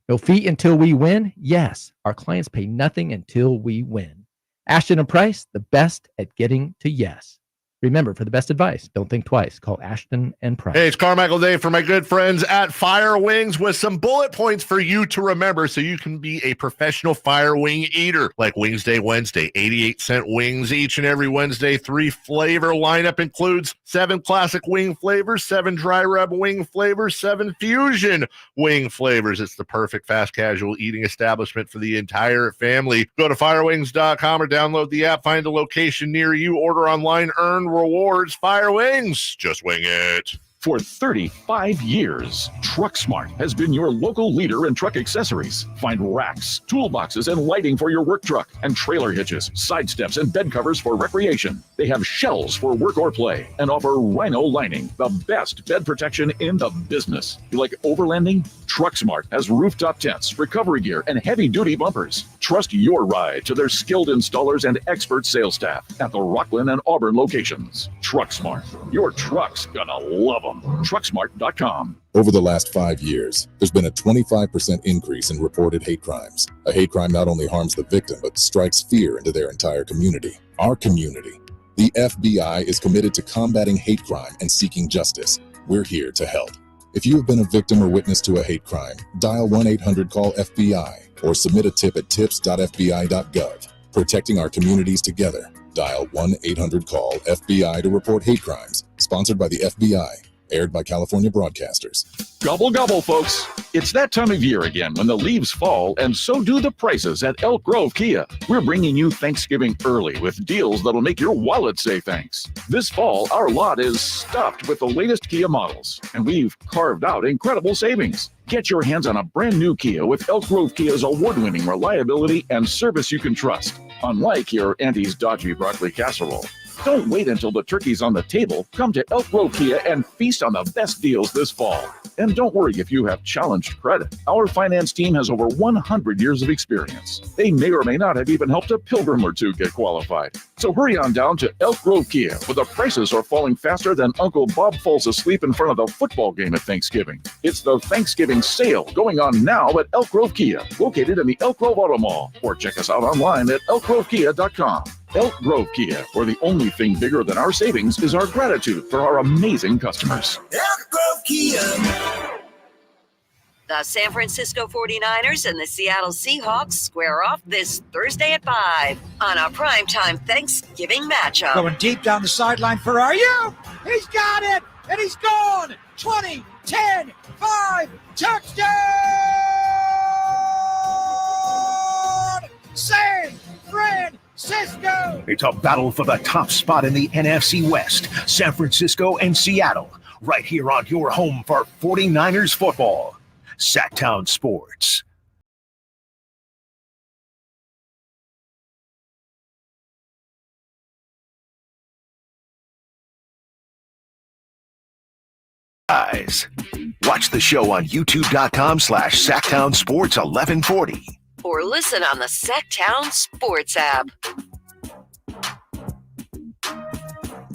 No fee until we win? Yes. Our clients pay nothing until we win. Ashton & Price, the best at getting to yes. Remember, for the best advice, don't think twice. Call Ashton & Price. Hey, it's Carmichael Dave for my good friends at Fire Wings with some bullet points for you to remember so you can be a professional fire wing eater. Like Wings Day Wednesday, 88-cent wings each and every Wednesday. 3 flavor lineup includes 7 classic wing flavors, 7 dry rub wing flavors, 7 fusion wing flavors. It's the perfect fast casual eating establishment for the entire family. Go to firewings.com or download the app, find a location near you, order online, earn rewards. Fire Wings, just wing it. For 35 years, TruckSmart has been your local leader in truck accessories. Find racks, toolboxes, and lighting for your work truck, and trailer hitches, side steps, and bed covers for recreation. They have shells for work or play, and offer Rhino lining, the best bed protection in the business. You like overlanding? TruckSmart has rooftop tents, recovery gear, and heavy-duty bumpers. Trust your ride to their skilled installers and expert sales staff at the Rockland and Auburn locations. TruckSmart, your truck's gonna love them. Trucksmart.com. Over the last 5 years, there's been a 25% increase in reported hate crimes. A hate crime not only harms the victim, but strikes fear into their entire community. Our community. The FBI is committed to combating hate crime and seeking justice. We're here to help. If you have been a victim or witness to a hate crime, dial 1-800-CALL-FBI or submit a tip at tips.fbi.gov. Protecting our communities together. Dial 1-800-CALL-FBI to report hate crimes. Sponsored by the FBI. Aired by California Broadcasters. Gobble, gobble, folks. It's that time of year again when the leaves fall, and so do the prices at Elk Grove Kia. We're bringing you Thanksgiving early with deals that'll make your wallet say thanks. This fall, our lot is stuffed with the latest Kia models, and we've carved out incredible savings. Get your hands on a brand new Kia with Elk Grove Kia's award-winning reliability and service you can trust, unlike your Auntie's dodgy broccoli casserole. Don't wait until the turkey's on the table. Come to Elk Grove Kia and feast on the best deals this fall. And don't worry if you have challenged credit. Our finance team has over 100 years of experience. They may or may not have even helped a pilgrim or two get qualified. So hurry on down to Elk Grove Kia, where the prices are falling faster than Uncle Bob falls asleep in front of the football game at Thanksgiving. It's the Thanksgiving sale going on now at Elk Grove Kia, located in the Elk Grove Auto Mall. Or check us out online at elkgrovekia.com. Elk Grove Kia, where the only thing bigger than our savings is our gratitude for our amazing customers. Elk Grove Kia. The San Francisco 49ers and the Seattle Seahawks square off this Thursday at 5 on a primetime Thanksgiving matchup. Going deep down the sideline for RU. He's got it, and he's gone. 20, 10, 5, touchdown! San Francisco! It's a battle for the top spot in the NFC West. San Francisco and Seattle, right here on your home for 49ers football. Sactown Sports. Guys, watch the show on youtube.com/Sactown Sports 1140. Or listen on the Sactown Sports app.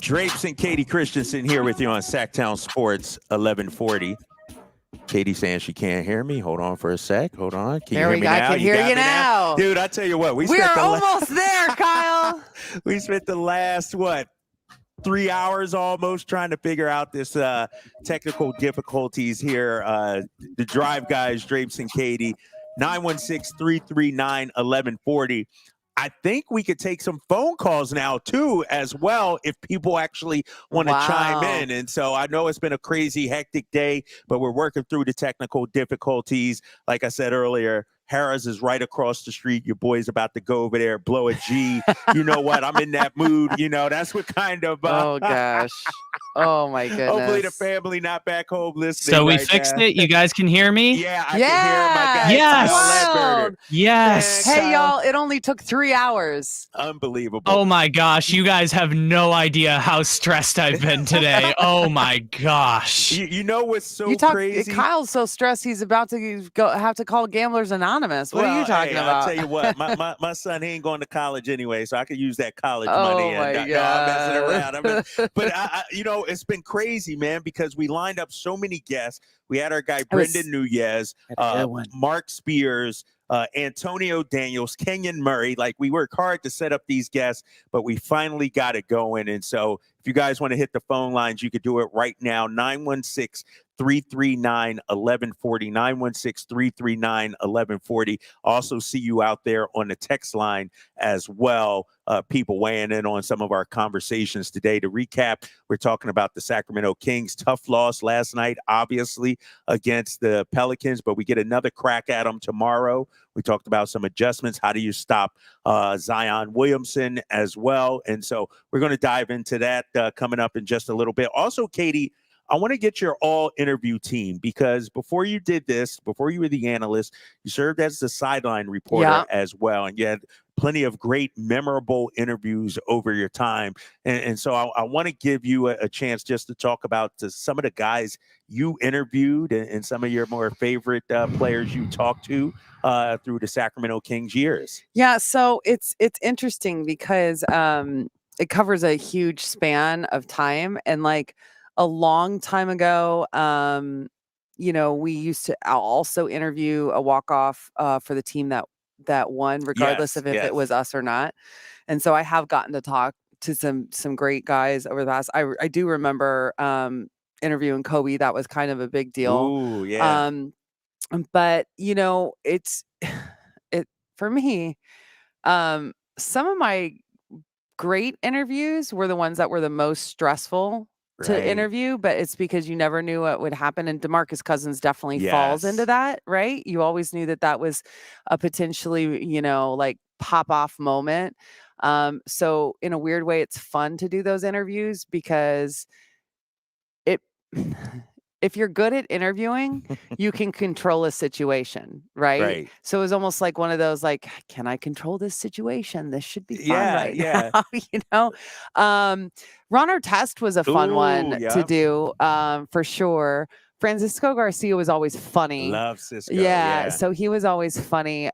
Drapes and Katie Christensen here with you on Sactown Sports 1140. Katie saying she can't hear me. Hold on for a sec. Hold on. Can you hear me now? I can hear got you me now. Dude, I tell you what. We are almost there, Kyle. We spent the last, 3 hours almost trying to figure out this technical difficulties here. The Drive guys, Drapes and Katie, 916-339-1140. I think we could take some phone calls now, too, as well, if people actually want to chime in. And so I know it's been a crazy, hectic day, but we're working through the technical difficulties. Like I said earlier, Harris is right across the street. Your boy's about to go over there, blow a G. You know what? I'm in that mood. You know, that's what kind of. Oh, gosh. Oh, my goodness. Hopefully the family not back home listening. So we fixed it. You guys can hear me? Yeah, I can hear my guy. Yes. Wild. Yes. Hey, y'all, it only took 3 hours. Unbelievable. Oh, my gosh. You guys have no idea how stressed I've been today. Oh, my gosh. You know what's so crazy? Kyle's so stressed he's about to have to call Gamblers Anonymous. What are you talking about? I'll tell you what, my son, he ain't going to college anyway, so I could use that college money. My God. God. I'm messing around. But you know, it's been crazy, man, because we lined up so many guests. We had our guy Brendan Nunez, Mark Spears, Antonio Daniels, Kenyon Murray. Like, we worked hard to set up these guests, but we finally got it going. And so if you guys want to hit the phone lines, you could do it right now. 916-339-1140, 916-339-1140. Also see you out there on the text line as well. People weighing in on some of our conversations today. To recap, we're talking about the Sacramento Kings. Tough loss last night, obviously, against the Pelicans, but we get another crack at them tomorrow. We talked about some adjustments. How do you stop Zion Williamson as well? And so we're going to dive into that coming up in just a little bit. Also, Katie, I want to get your all interview team, because before you did this, before you were the analyst, you served as the sideline reporter as well. And you had plenty of great, memorable interviews over your time. And so I want to give you a chance just to talk about some of the guys you interviewed and some of your more favorite players you talked to through the Sacramento Kings years. Yeah, so it's interesting because it covers a huge span of time. And like a long time ago, you know, we used to also interview a walk-off for the team that won, regardless of if it was us or not. And so I have gotten to talk to some great guys over the past. I do remember interviewing Kobe. That was kind of a big deal. Ooh, yeah. But you know, it for me, some of my great interviews were the ones that were the most stressful to interview, but it's because you never knew what would happen. And DeMarcus Cousins definitely falls into that, right? You always knew that was a potentially, you know, like pop off moment. So in a weird way, it's fun to do those interviews because if you're good at interviewing, you can control a situation, right? So it was almost like one of those, like, can I control this situation? This should be fun now, you know? Ron Artest was a fun one to do, for sure. Francisco Garcia was always funny. Love Cisco. Yeah, so he was always funny.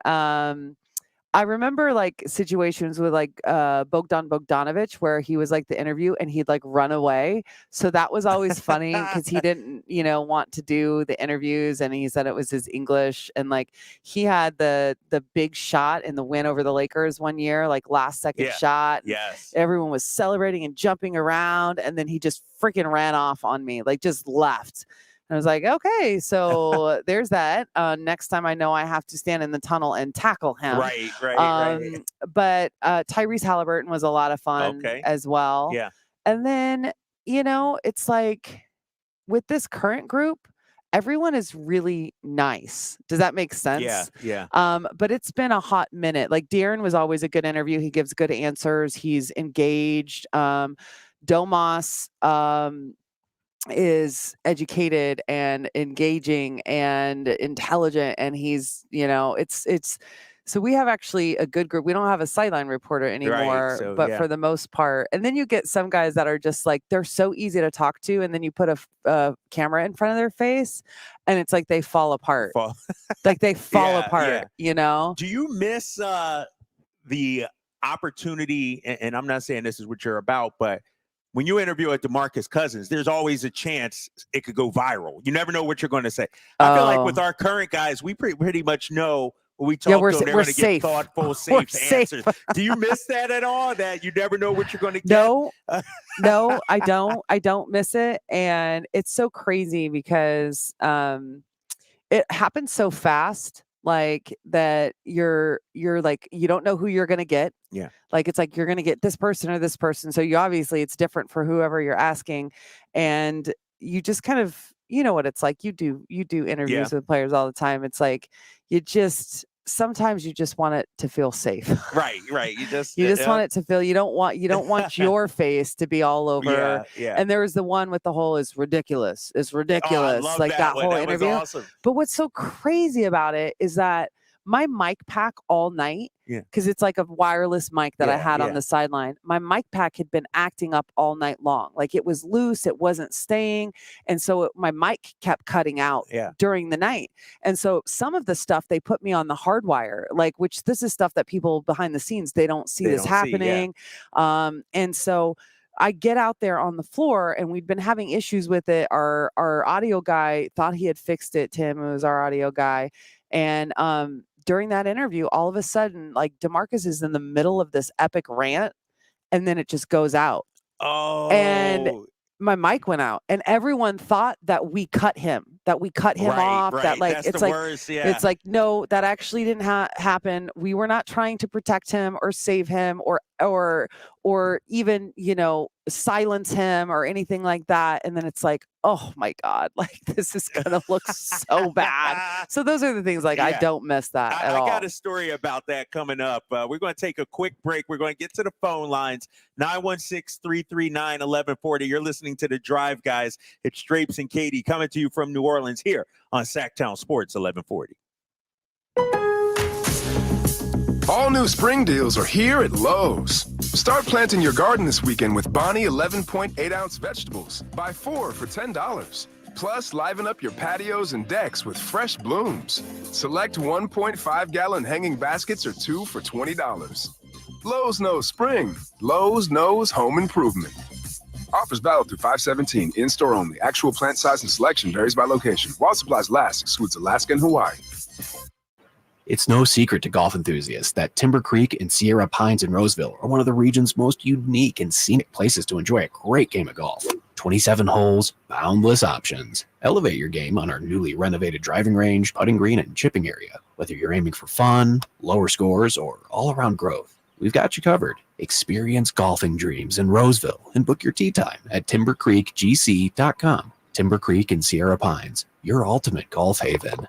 I remember like situations with like Bogdan Bogdanovic where he was like the interview and he'd like run away. So that was always funny because he didn't, you know, want to do the interviews and he said it was his English. And like he had the big shot in the win over the Lakers one year, like last second shot. Yes. Everyone was celebrating and jumping around. And then he just freaking ran off on me, like just left. I was like, okay, so there's that. Next time I know I have to stand in the tunnel and tackle him. Right. But Tyrese Halliburton was a lot of fun as well. Yeah. And then, you know, it's like with this current group, everyone is really nice. Does that make sense? Yeah. But it's been a hot minute. Like De'Aaron was always a good interview. He gives good answers. He's engaged. Domas, is educated and engaging and intelligent, and he's, you know, it's so we have actually a good group. We don't have a sideline reporter anymore, but for the most part. And then you get some guys that are just like, they're so easy to talk to, and then you put a camera in front of their face and it's like they fall apart. Like they fall apart, you know? Do you miss the opportunity, and I'm not saying this is what you're about, but when you interview a DeMarcus Cousins, there's always a chance it could go viral. You never know what you're going to say. I feel like with our current guys, we pretty much know when we talk to them, they're going to get thoughtful, safe answers. Do you miss that at all? That you never know what you're going to get? No, I don't. I don't miss it. And it's so crazy because it happens so fast. Like that you're like, you don't know who you're going to get. Yeah. Like, it's like, you're going to get this person or this person. So you obviously it's different for whoever you're asking. And you just kind of, you know what it's like. You do interviews with players all the time. It's like, sometimes you just want it to feel safe. Right. You just want it to feel, you don't want your face to be all over. Yeah. And there was the one with the whole is ridiculous. It's ridiculous. Oh, I love like that one. whole That interview. was awesome. But what's so crazy about it is that my mic pack all night, because it's like a wireless mic that I had on the sideline. My mic pack had been acting up all night long. Like, it was loose, it wasn't staying. And so my mic kept cutting out during the night. And so some of the stuff they put me on the hard wire, like, which this is stuff that people behind the scenes, they don't see this happening. And so I get out there on the floor, and we'd been having issues with it. Our audio guy thought he had fixed it. Tim, who was our audio guy. And during that interview, all of a sudden, like, DeMarcus is in the middle of this epic rant, and then it just goes out. Oh. And my mic went out, and everyone thought that we cut him off. Right. That, like, That's it's the like, worst, it's like, no, that actually didn't happen. We were not trying to protect him or save him or even, silence him or anything like that. And then it's like, oh my God, like, this is going to look so bad. So those are the things, like, I don't miss that at all. I got a story about that coming up. We're going to take a quick break. We're going to get to the phone lines, 916-339-1140. You're listening to The Drive, guys. It's Drapes and Katie coming to you from New Orleans here on Sactown Sports 1140. All new spring deals are here at Lowe's. Start planting your garden this weekend with Bonnie 11.8-ounce vegetables. Buy 4 for $10. Plus, liven up your patios and decks with fresh blooms. Select 1.5-gallon hanging baskets or 2 for $20. Lowe's knows spring. Lowe's knows home improvement. Offers valid through 5/17. In-store only. Actual plant size and selection varies by location. While supplies last, excludes Alaska and Hawaii. It's no secret to golf enthusiasts that Timber Creek and Sierra Pines in Roseville are one of the region's most unique and scenic places to enjoy a great game of golf. 27 holes, boundless options. Elevate your game on our newly renovated driving range, putting green, and chipping area. Whether you're aiming for fun, lower scores, or all-around growth, we've got you covered. Experience golfing dreams in Roseville and book your tee time at timbercreekgc.com. Timber Creek and Sierra Pines, your ultimate golf haven.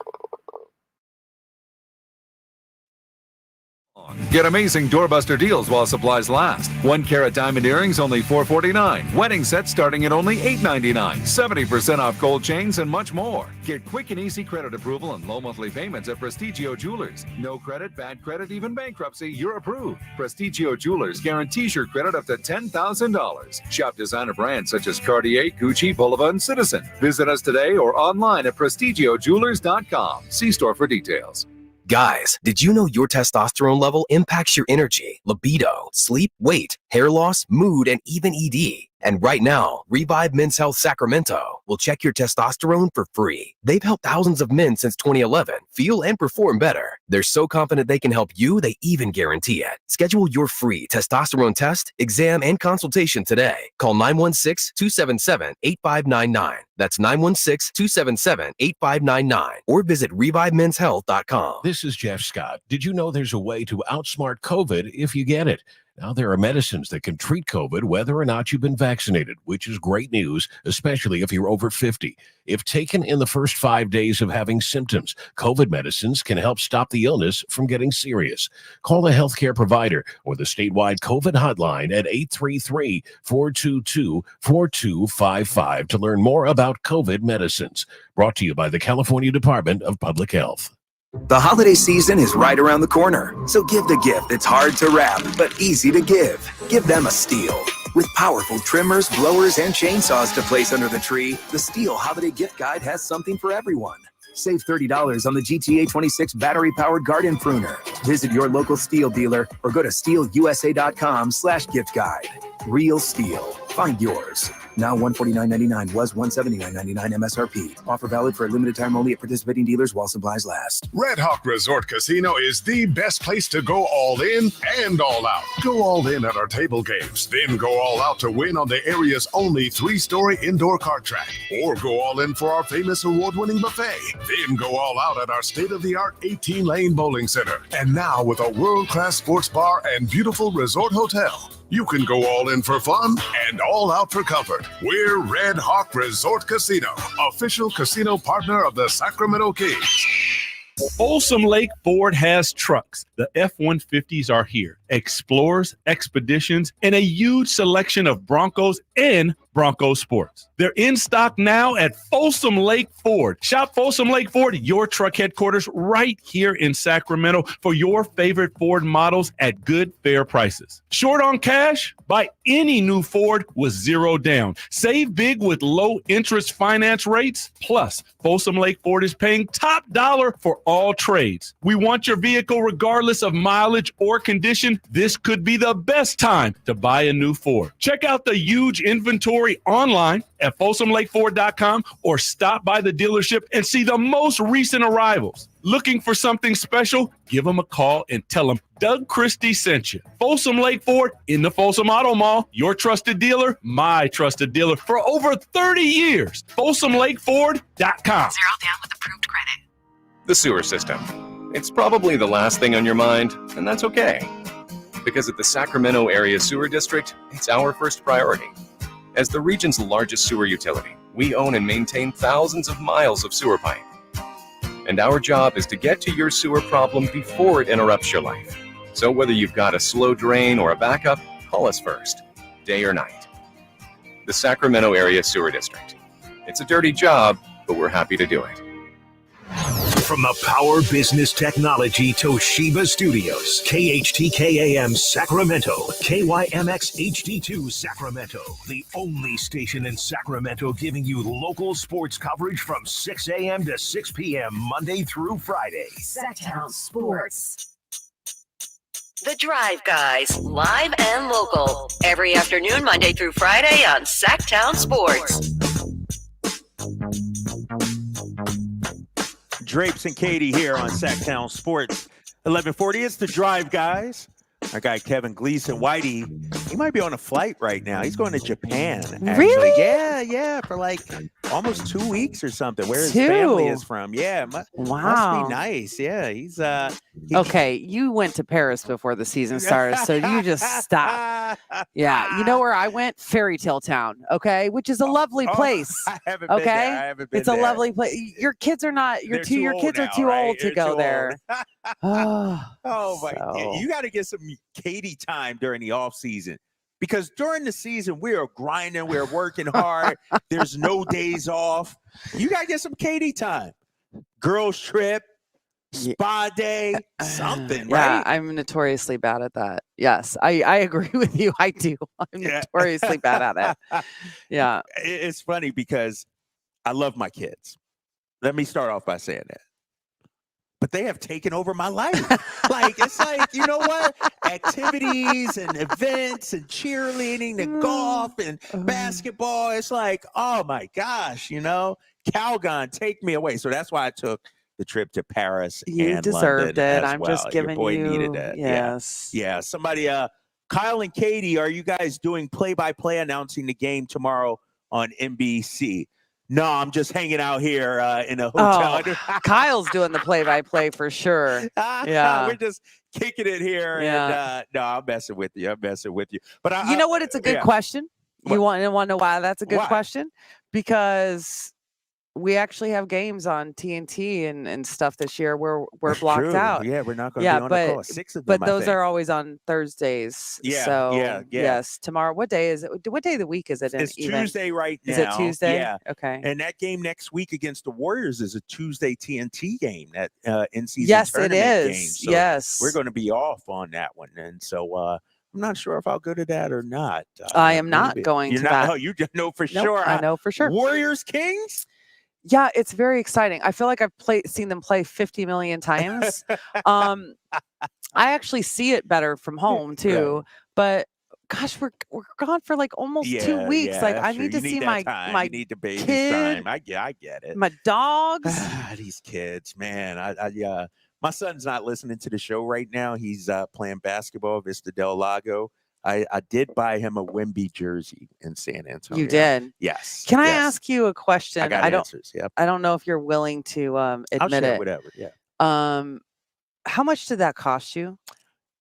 Get amazing doorbuster deals while supplies last. 1-carat diamond earrings only $449. Wedding sets starting at only $899. 70% off gold chains and much more. Get quick and easy credit approval and low monthly payments at Prestigio Jewelers. No credit, bad credit, even bankruptcy, you're approved. Prestigio Jewelers guarantees your credit up to $10,000. Shop designer brands such as Cartier, Gucci, Bulova, and Citizen. Visit us today or online at prestigiojewelers.com. See store for details. Guys, did you know your testosterone level impacts your energy, libido, sleep, weight, hair loss, mood, and even ED? And right now, Revive Men's Health Sacramento will check your testosterone for free. They've helped thousands of men since 2011 feel and perform better. They're so confident they can help you, they even guarantee it. Schedule your free testosterone test, exam, and consultation today. Call 916-277-8599. That's 916-277-8599. Or visit ReviveMen'sHealth.com. This is Jeff Scott. Did you know there's a way to outsmart COVID if you get it? Now, there are medicines that can treat COVID whether or not you've been vaccinated, which is great news, especially if you're over 50. If taken in the first 5 days of having symptoms, COVID medicines can help stop the illness from getting serious. Call a healthcare provider or the statewide COVID hotline at 833-422-4255 to learn more about COVID medicines. Brought to you by the California Department of Public Health. The holiday season is right around the corner, so give the gift that's hard to wrap but easy to give. Give them a Stihl. With powerful trimmers, blowers, and chainsaws to place under the tree, the Stihl Holiday Gift Guide has something for everyone. Save $30 on the GTA 26 battery-powered garden pruner. Visit your local Stihl dealer or go to stihlusa.com/gift guide. Real Stihl. Find yours. Now $149.99 was $179.99 MSRP. Offer valid for a limited time only at participating dealers while supplies last. Red Hawk Resort Casino is the best place to go all in and all out. Go all in at our table games, then go all out to win on the area's only 3-story indoor kart track. Or go all in for our famous award-winning buffet. Then go all out at our state-of-the-art 18-lane bowling center. And now with a world-class sports bar and beautiful resort hotel. You can go all in for fun and all out for comfort. We're Red Hawk Resort Casino, official casino partner of the Sacramento Kings. Folsom Lake Ford has trucks. The F-150s are here. Explorers, Expeditions, and a huge selection of Broncos and Bronco Sports. They're in stock now at Folsom Lake Ford. Shop Folsom Lake Ford, your truck headquarters, right here in Sacramento for your favorite Ford models at good, fair prices. Short on cash? Buy any new Ford with 0 down. Save big with low interest finance rates. Plus, Folsom Lake Ford is paying top dollar for all trades. We want your vehicle regardless of mileage or condition. This could be the best time to buy a new Ford. Check out the huge inventory online at folsomlakeford.com or stop by the dealership and see the most recent arrivals. Looking for something special? Give them a call and tell them Doug Christie sent you. Folsom Lake Ford in the Folsom Auto Mall, your trusted dealer, my trusted dealer for over 30 years. FolsomLakeFord.com. 0 down with approved credit. The sewer system. It's probably the last thing on your mind, and that's okay. Because at the Sacramento Area Sewer District, it's our first priority. As the region's largest sewer utility, we own and maintain thousands of miles of sewer pipe. And our job is to get to your sewer problem before it interrupts your life. So whether you've got a slow drain or a backup, call us first, day or night. The Sacramento Area Sewer District. It's a dirty job, but we're happy to do it. From the Power Business Technology Toshiba Studios, KHTK-AM Sacramento, KYMX HD2 Sacramento, the only station in Sacramento giving you local sports coverage from 6 a.m. to 6 p.m. Monday through Friday. Sactown Sports. The Drive Guys, live and local, every afternoon, Monday through Friday on Sactown Sports. Drapes and Katie here on Sactown Sports 1140. It's the Drive Guys. Our guy Kevin Gleason, Whitey, he might be on a flight right now. He's going to Japan. Actually. Really? Yeah, for like almost 2 weeks or something. Where his family is from. Yeah, must be nice. Yeah, he's okay, you went to Paris before the season started, so you just stop. Yeah, you know where I went? Fairy Tale Town, okay, which is a lovely place. I haven't been there. I haven't been it's a lovely place. Your kids are not. Your kids are too old to go there. Oh my! You got to get some Katie time during the off season, because during the season we are grinding, we're working hard. There's no days off. You got to get some Katie time. Girls trip, spa day, something. Yeah, right? I'm notoriously bad at that. Yes, I agree with you. I do. I'm notoriously bad at it. Yeah, it's funny because I love my kids. Let me start off by saying that. But they have taken over my life. Like, it's like, you know what? Activities and events and cheerleading and golf and basketball. It's like, oh my gosh, Calgon, take me away. So that's why I took the trip to Paris. You and deserved London it. I'm just giving Your boy you. needed that. Yes. Yeah. Somebody, Kyle and Katie, are you guys doing play-by-play announcing the game tomorrow on NBC? No, I'm just hanging out here in a hotel. Oh, Kyle's doing the play-by-play for sure. Yeah, we're just kicking it here. Yeah. And no, I'm messing with you. But you know what? It's a good question. You want to know why that's a good question? Because we actually have games on TNT and stuff this year where we're blocked out. Yeah, we're not going to be on the call. 6 of them, but those are always on Thursdays. Yeah, so, yes. Tomorrow, what day is it? What day of the week is it? It's Tuesday right now. Is it Tuesday? Yeah. Okay. And that game next week against the Warriors is a Tuesday TNT game, that in-season yes, it tournament is. game. So yes. we're going to be off on that one. And so I'm not sure if I'll go to that or not. I am not going to that. Oh, you know for sure. I know for sure. Warriors Kings? Yeah, it's very exciting. I feel like I've seen them play 50 million times. I actually see it better from home too, but gosh, we're gone for like almost 2 Yeah, weeks. Like I that's true. need to You see need that time. my You need the baby's kid, time. I get it. my dogs. These kids, man. My son's not listening to the show right now. He's playing basketball at Vista Del Lago. I did buy him a Wemby jersey in San Antonio. You did? Yes. Can I yes. ask you a question? I got answers. Yep. I don't know if you're willing to I'll admit share it. whatever. Yeah. How much did that cost you?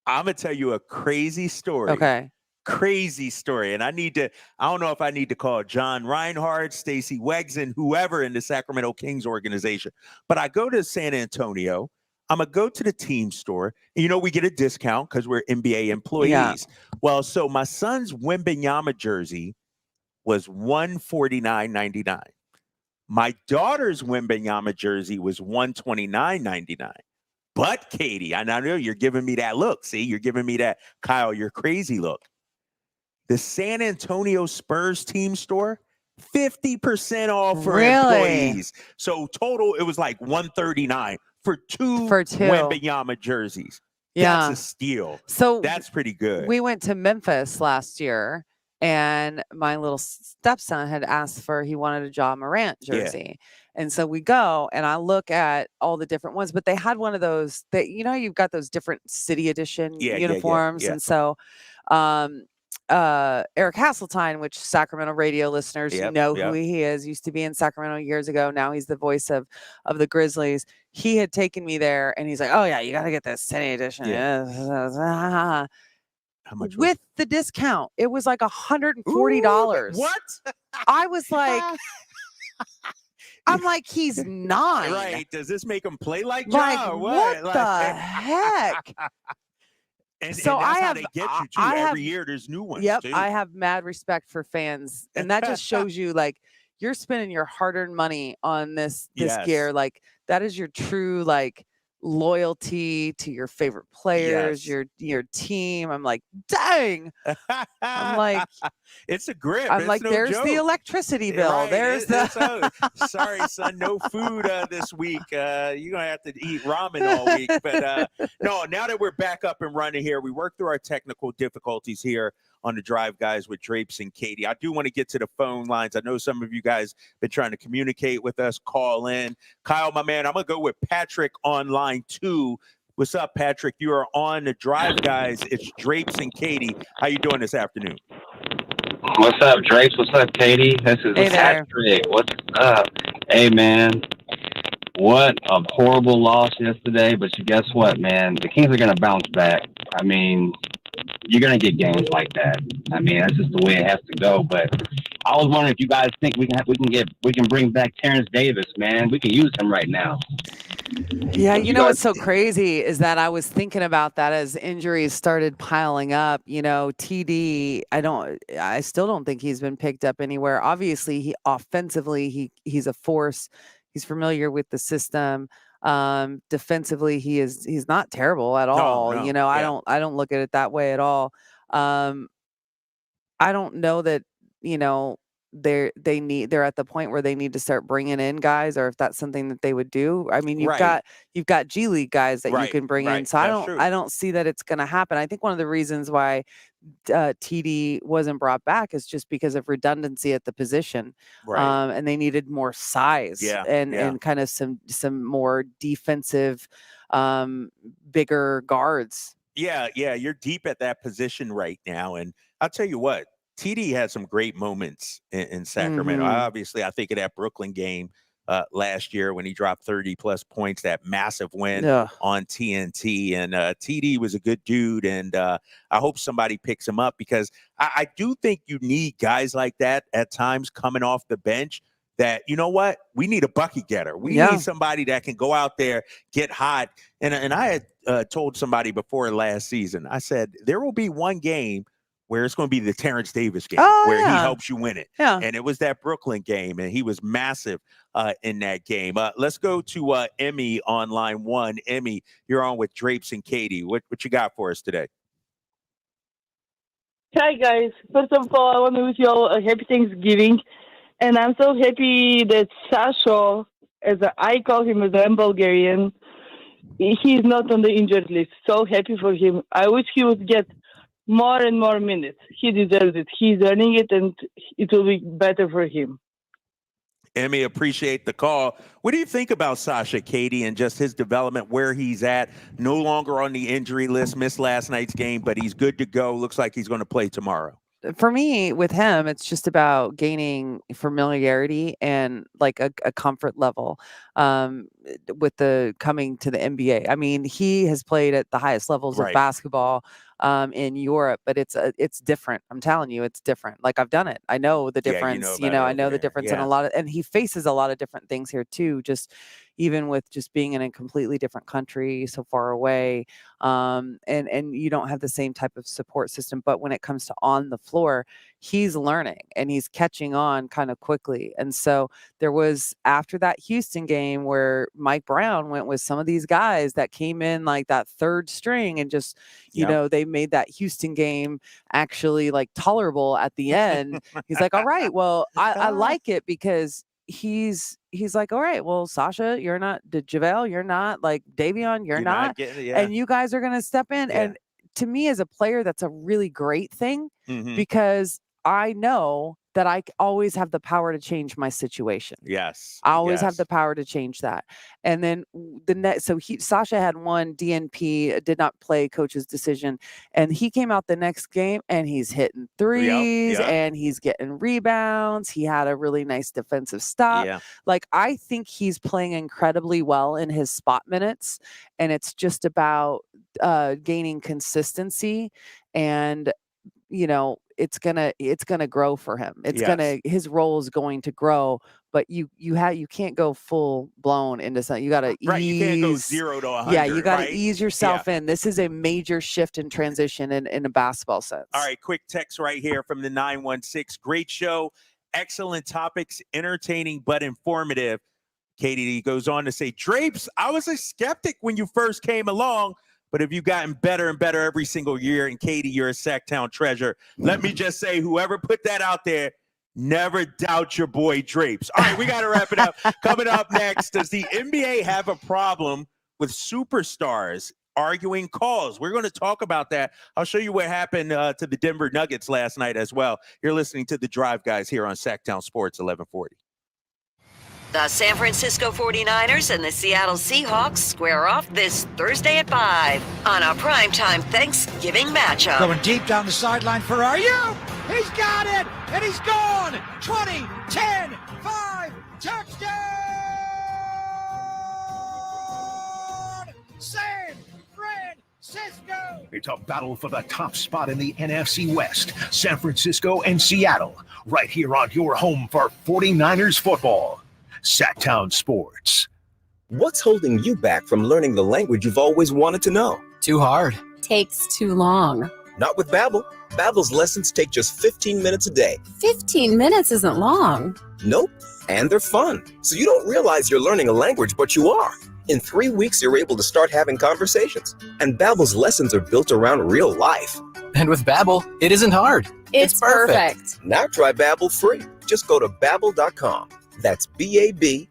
I'm gonna tell you a crazy story. Okay. Crazy story. And I don't know if I need to call John Reinhardt, Stacey Wegson, whoever in the Sacramento Kings organization. But I go to San Antonio. I'm going to go to the team store. And, we get a discount because we're NBA employees. Yeah. Well, so my son's Wembanyama jersey was $149.99. My daughter's Wembanyama jersey was $129.99. But, Katie, I know you're giving me that look. See, you're giving me that, Kyle, you're crazy look. The San Antonio Spurs team store, 50% off for employees. So total, it was like $139 for two Wembanyama jerseys. Yeah. That's a steal. So that's pretty good. We went to Memphis last year, and my little stepson had asked he wanted a Ja Morant jersey. And so we go, and I look at all the different ones, but they had one of those that, you've got those different city edition uniforms. And so, Eric Hasseltine, which Sacramento radio listeners know who he is, used to be in Sacramento years ago. Now he's the voice of the Grizzlies. He had taken me there, and he's like, "Oh yeah, you got to get this city edition." How much with the discount? It was like $140. What? I was like, I'm like, he's 9. Right? Does this make him play like Like Ja? Or what Like, the heck? And, So and that's I how have- they get you too. I have- Every year there's new ones. Yep, too. I have mad respect for fans, and that just shows you like you're spending your hard-earned money on this Yes. gear. Like that is your true like loyalty to your favorite players, your team. I'm like, dang. I'm like, it's a grip. I'm It's like, no there's joke. the electricity bill. Right, There's sorry, son, no food this week. You're gonna have to eat ramen all week. But no, now that we're back up and running here, we worked through our technical difficulties here on the Drive Guys with Drapes and Katie. I do want to get to the phone lines. I know some of you guys been trying to communicate with us, call in. Kyle, my man, I'm gonna go with Patrick on line 2. What's up, Patrick? You are on the Drive Guys. It's Drapes and Katie. How you doing this afternoon? What's up, Drapes? What's up, Katie? This is Hey there. Patrick. What's up? Hey, man. What a horrible loss yesterday, but guess what, man? The Kings are going to bounce back. I mean, you're going to get games like that. I mean, that's just the way it has to go. But I was wondering if you guys think we can bring back Terrence Davis, man. We can use him right now. Yeah, you know what's so crazy is that I was thinking about that as injuries started piling up. TD, I still don't think he's been picked up anywhere. Obviously, offensively he's a force. He's familiar with the system. Defensively, he's not terrible at all. No, I don't look at it that way at all. I don't know that they're at the point where they need to start bringing in guys, or if that's something that they would do. I mean, you've got G League guys that you can bring in. So I don't see that it's going to happen. I think one of the reasons why TD wasn't brought back is just because of redundancy at the position. And they needed more size and kind of some more defensive, bigger guards. Yeah, you're deep at that position right now. And I'll tell you what, TD had some great moments in Sacramento. Mhm. Obviously, I think of that Brooklyn game last year when he dropped 30-plus points, that massive win Yeah. on TNT. And TD was a good dude, and I hope somebody picks him up because I do think you need guys like that at times coming off the bench that, you know what, we need a bucket getter. We need somebody that can go out there, get hot. And I had told somebody before last season, I said, there will be one game where it's going to be the Terrence Davis game where he helps you win it. Yeah. And it was that Brooklyn game, and he was massive in that game. Let's go to Emmy on line 1. Emmy, you're on with Drapes and Katie. What you got for us today? Hi, guys. First of all, I want to wish you all a happy Thanksgiving. And I'm so happy that Sasho, I call him as a Bulgarian, he's not on the injured list. So happy for him. I wish he would get more and more minutes. He deserves it. He's earning it, and it will be better for him. Emmy, appreciate the call. What do you think about Sasha, Katie, and just his development, where he's at? No longer on the injury list, missed last night's game, but he's good to go. Looks like he's going to play tomorrow. For me, with him, it's just about gaining familiarity and like a comfort level with the coming to the NBA. I mean, he has played at the highest levels of basketball in Europe, but it's different. I'm telling you, it's different. Like I've done it. I know the difference. I know the difference in a lot of, and he faces a lot of different things here too. Just even with just being in a completely different country, so far away, and you don't have the same type of support system. But when it comes to on the floor, he's learning and he's catching on kind of quickly. And so there was after that Houston game where Mike Brown went with some of these guys that came in like that third string and just, you know, they made that Houston game actually like tolerable at the end. He's like, all right, well, I like it because he's like, all right, well, Sasha, you're not, JaVale, you're not, like Davion, you're not and you guys are going to step in. And to me as a player, that's a really great thing because I know that I always have the power to change my situation. Yes. I always have the power to change that. And then Sasha had one DNP, did not play, coach's decision. And he came out the next game and he's hitting threes and he's getting rebounds. He had a really nice defensive stop. Yeah. Like, I think he's playing incredibly well in his spot minutes. And it's just about gaining consistency and, you know, it's gonna grow for him. His role is going to grow, but you can't go full blown into something. You gotta ease. Right, you can't go 0 to 100. Yeah, you gotta ease yourself in. This is a major shift and transition in a basketball sense. All right, quick text right here from the 916. Great show, excellent topics, entertaining but informative. Katie goes on to say, Drapes, I was a skeptic when you first came along, but have you gotten better and better every single year? And Katie, you're a Sactown treasure. Let me just say, whoever put that out there, never doubt your boy Drapes. All right, we got to wrap it up. Coming up next, does the NBA have a problem with superstars arguing calls? We're going to talk about that. I'll show you what happened to the Denver Nuggets last night as well. You're listening to The Drive, guys, here on Sactown Sports 1140. The San Francisco 49ers and the Seattle Seahawks square off this Thursday at 5 on a primetime Thanksgiving matchup. Going deep down the sideline for Ayu. He's got it, and he's gone. 20, 10, 5, touchdown! San Francisco! It's a battle for the top spot in the NFC West. San Francisco and Seattle, right here on your home for 49ers football. Sactown Sports. What's holding you back from learning the language you've always wanted to know? Too hard. Takes too long. Not with Babbel. Babbel's lessons take just 15 minutes a day. 15 minutes isn't long. Nope. And they're fun. So you don't realize you're learning a language, but you are. In 3 weeks, you're able to start having conversations. And Babbel's lessons are built around real life. And with Babbel, it isn't hard. It's perfect. Now try Babbel free. Just go to Babbel.com. That's BABBEL.com.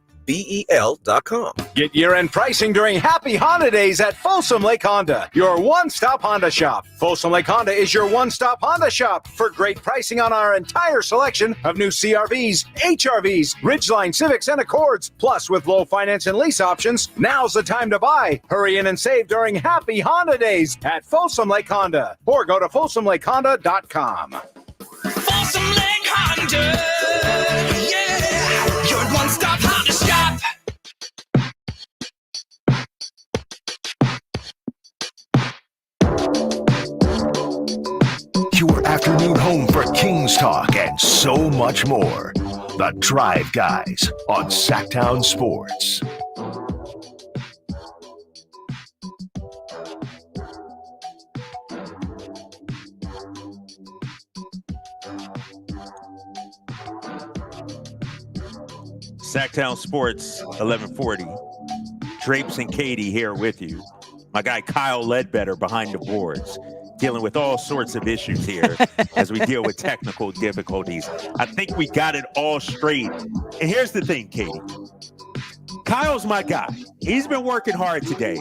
Get year-end pricing during Happy Honda Days at Folsom Lake Honda, your one-stop Honda shop. Folsom Lake Honda is your one-stop Honda shop for great pricing on our entire selection of new CRVs, HRVs, Ridgeline Civics, and Accords. Plus, with low finance and lease options, now's the time to buy. Hurry in and save during Happy Honda Days at Folsom Lake Honda, or go to FolsomLakeHonda.com. Folsom Lake Honda, yeah, your one-stop Honda shop. Your afternoon home for Kings Talk and so much more. The Drive Guys on Sactown Sports. Sactown Sports 1140. Drapes and Katie here with you. My guy Kyle Ledbetter behind the boards, dealing with all sorts of issues here as we deal with technical difficulties. I think we got it all straight. And here's the thing, Katie. Kyle's my guy. He's been working hard today.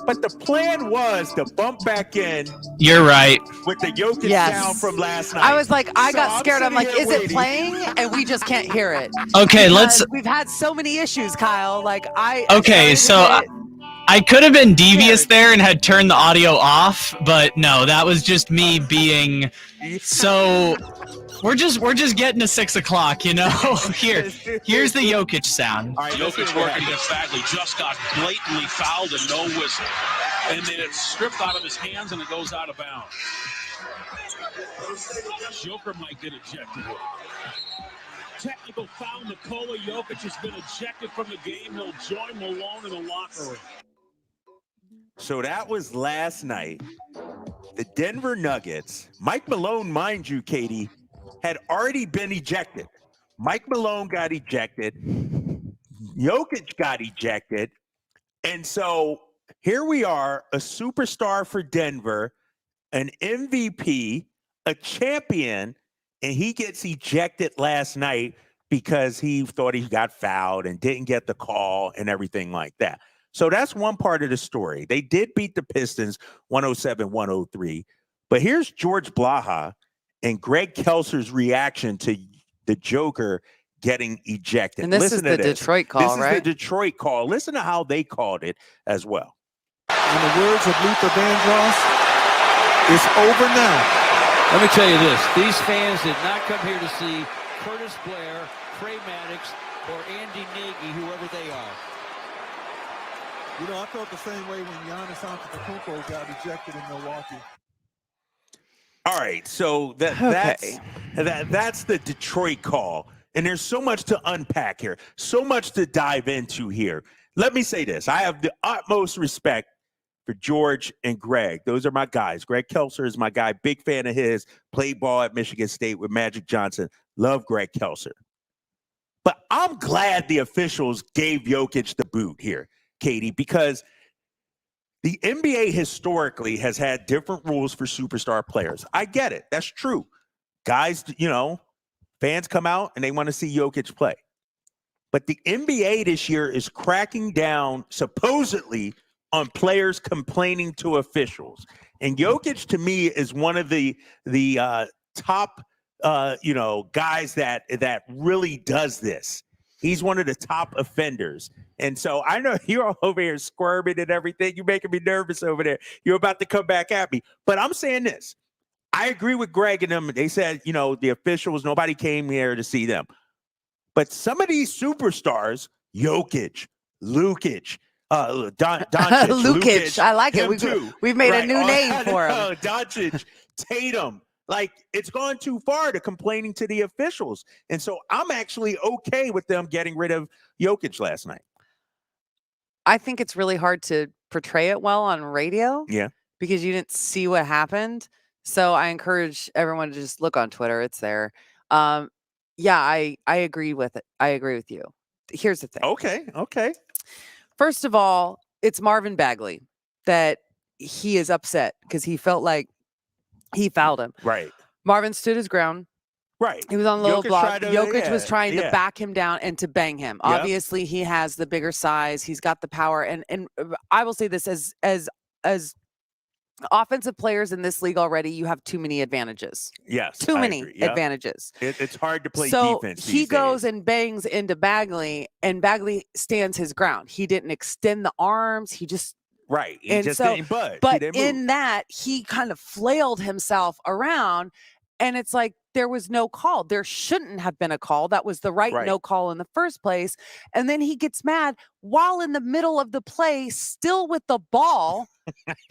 But the plan was to bump back in. You're right. With the Jokic Yes. sound from last night. I was like, I So got I'm scared. I'm sitting like, here is it waiting. playing? And we just can't hear it. Okay, Because we've had so many issues, Kyle. Like Okay, so I could have been devious there and had turned the audio off, but no, that was just me being so. We're just getting to 6 o'clock, you know. Here's the Jokic sound. Jokic working against Bagley just got blatantly fouled and no whistle. And then it's stripped out of his hands and it goes out of bounds. Joker might get ejected here. Technical foul. Nikola Jokic has been ejected from the game. He'll join Malone in the locker room. So that was last night. The Denver Nuggets, Mike Malone, mind you, Katie, had already been ejected. Mike Malone got ejected. Jokic got ejected. And so here we are, a superstar for Denver, an MVP, a champion, and he gets ejected last night because he thought he got fouled and didn't get the call and everything like that. So that's one part of the story. They did beat the Pistons 107-103. But here's George Blaha and Greg Kelser's reaction to the Joker getting ejected. And this is the Detroit call, right? This is the Detroit call. Listen to how they called it as well. In the words of Luther Vandross, it's over now. Let me tell you this. These fans did not come here to see Curtis Blair, Trey Maddox, or Andy Nagy, whoever they are. You know, I felt the same way when Giannis Antetokounmpo got ejected in Milwaukee. All right, so that's the Detroit call. And there's so much to unpack here, so much to dive into here. Let me say this. I have the utmost respect for George and Greg. Those are my guys. Greg Kelser is my guy. Big fan of his. Played ball at Michigan State with Magic Johnson. Love Greg Kelser. But I'm glad the officials gave Jokic the boot here, Katie, because the NBA historically has had different rules for superstar players. I get it. That's true. Guys, fans come out and they want to see Jokic play. But the NBA this year is cracking down supposedly on players complaining to officials. And Jokic, to me, is one of the top guys that really does this. He's one of the top offenders. And so I know you're all over here squirming and everything. You're making me nervous over there. You're about to come back at me. But I'm saying this. I agree with Greg and them. They said, the officials, nobody came here to see them. But some of these superstars, Jokic, Lukic, Doncic. Lukic. I like it. We've made a new name for him. Doncic, Tatum. Like, it's gone too far to complaining to the officials. And so I'm actually okay with them getting rid of Jokic last night. I think it's really hard to portray it well on radio. Yeah. Because you didn't see what happened. So I encourage everyone to just look on Twitter. It's there. I agree with it. I agree with you. Here's the thing. Okay. First of all, it's Marvin Bagley that he is upset because he felt like he fouled him. Right. Marvin stood his ground. Right. He was on a little block. Jokic was trying to yeah. back him down and to bang him. Yep. Obviously, he has the bigger size. He's got the power. And I will say this as offensive players in this league already, you have too many advantages. Yes. Too I many agree. Yep. advantages. It's hard to play so defense. He these goes days. and bangs into Bagley, and Bagley stands his ground. He didn't extend the arms. He just Right. He and just so, didn't budge. He but didn't in move. that, he kind of flailed himself around, and it's like there was no call. There shouldn't have been a call. That was the right no call in the first place. And then he gets mad while in the middle of the play, still with the ball.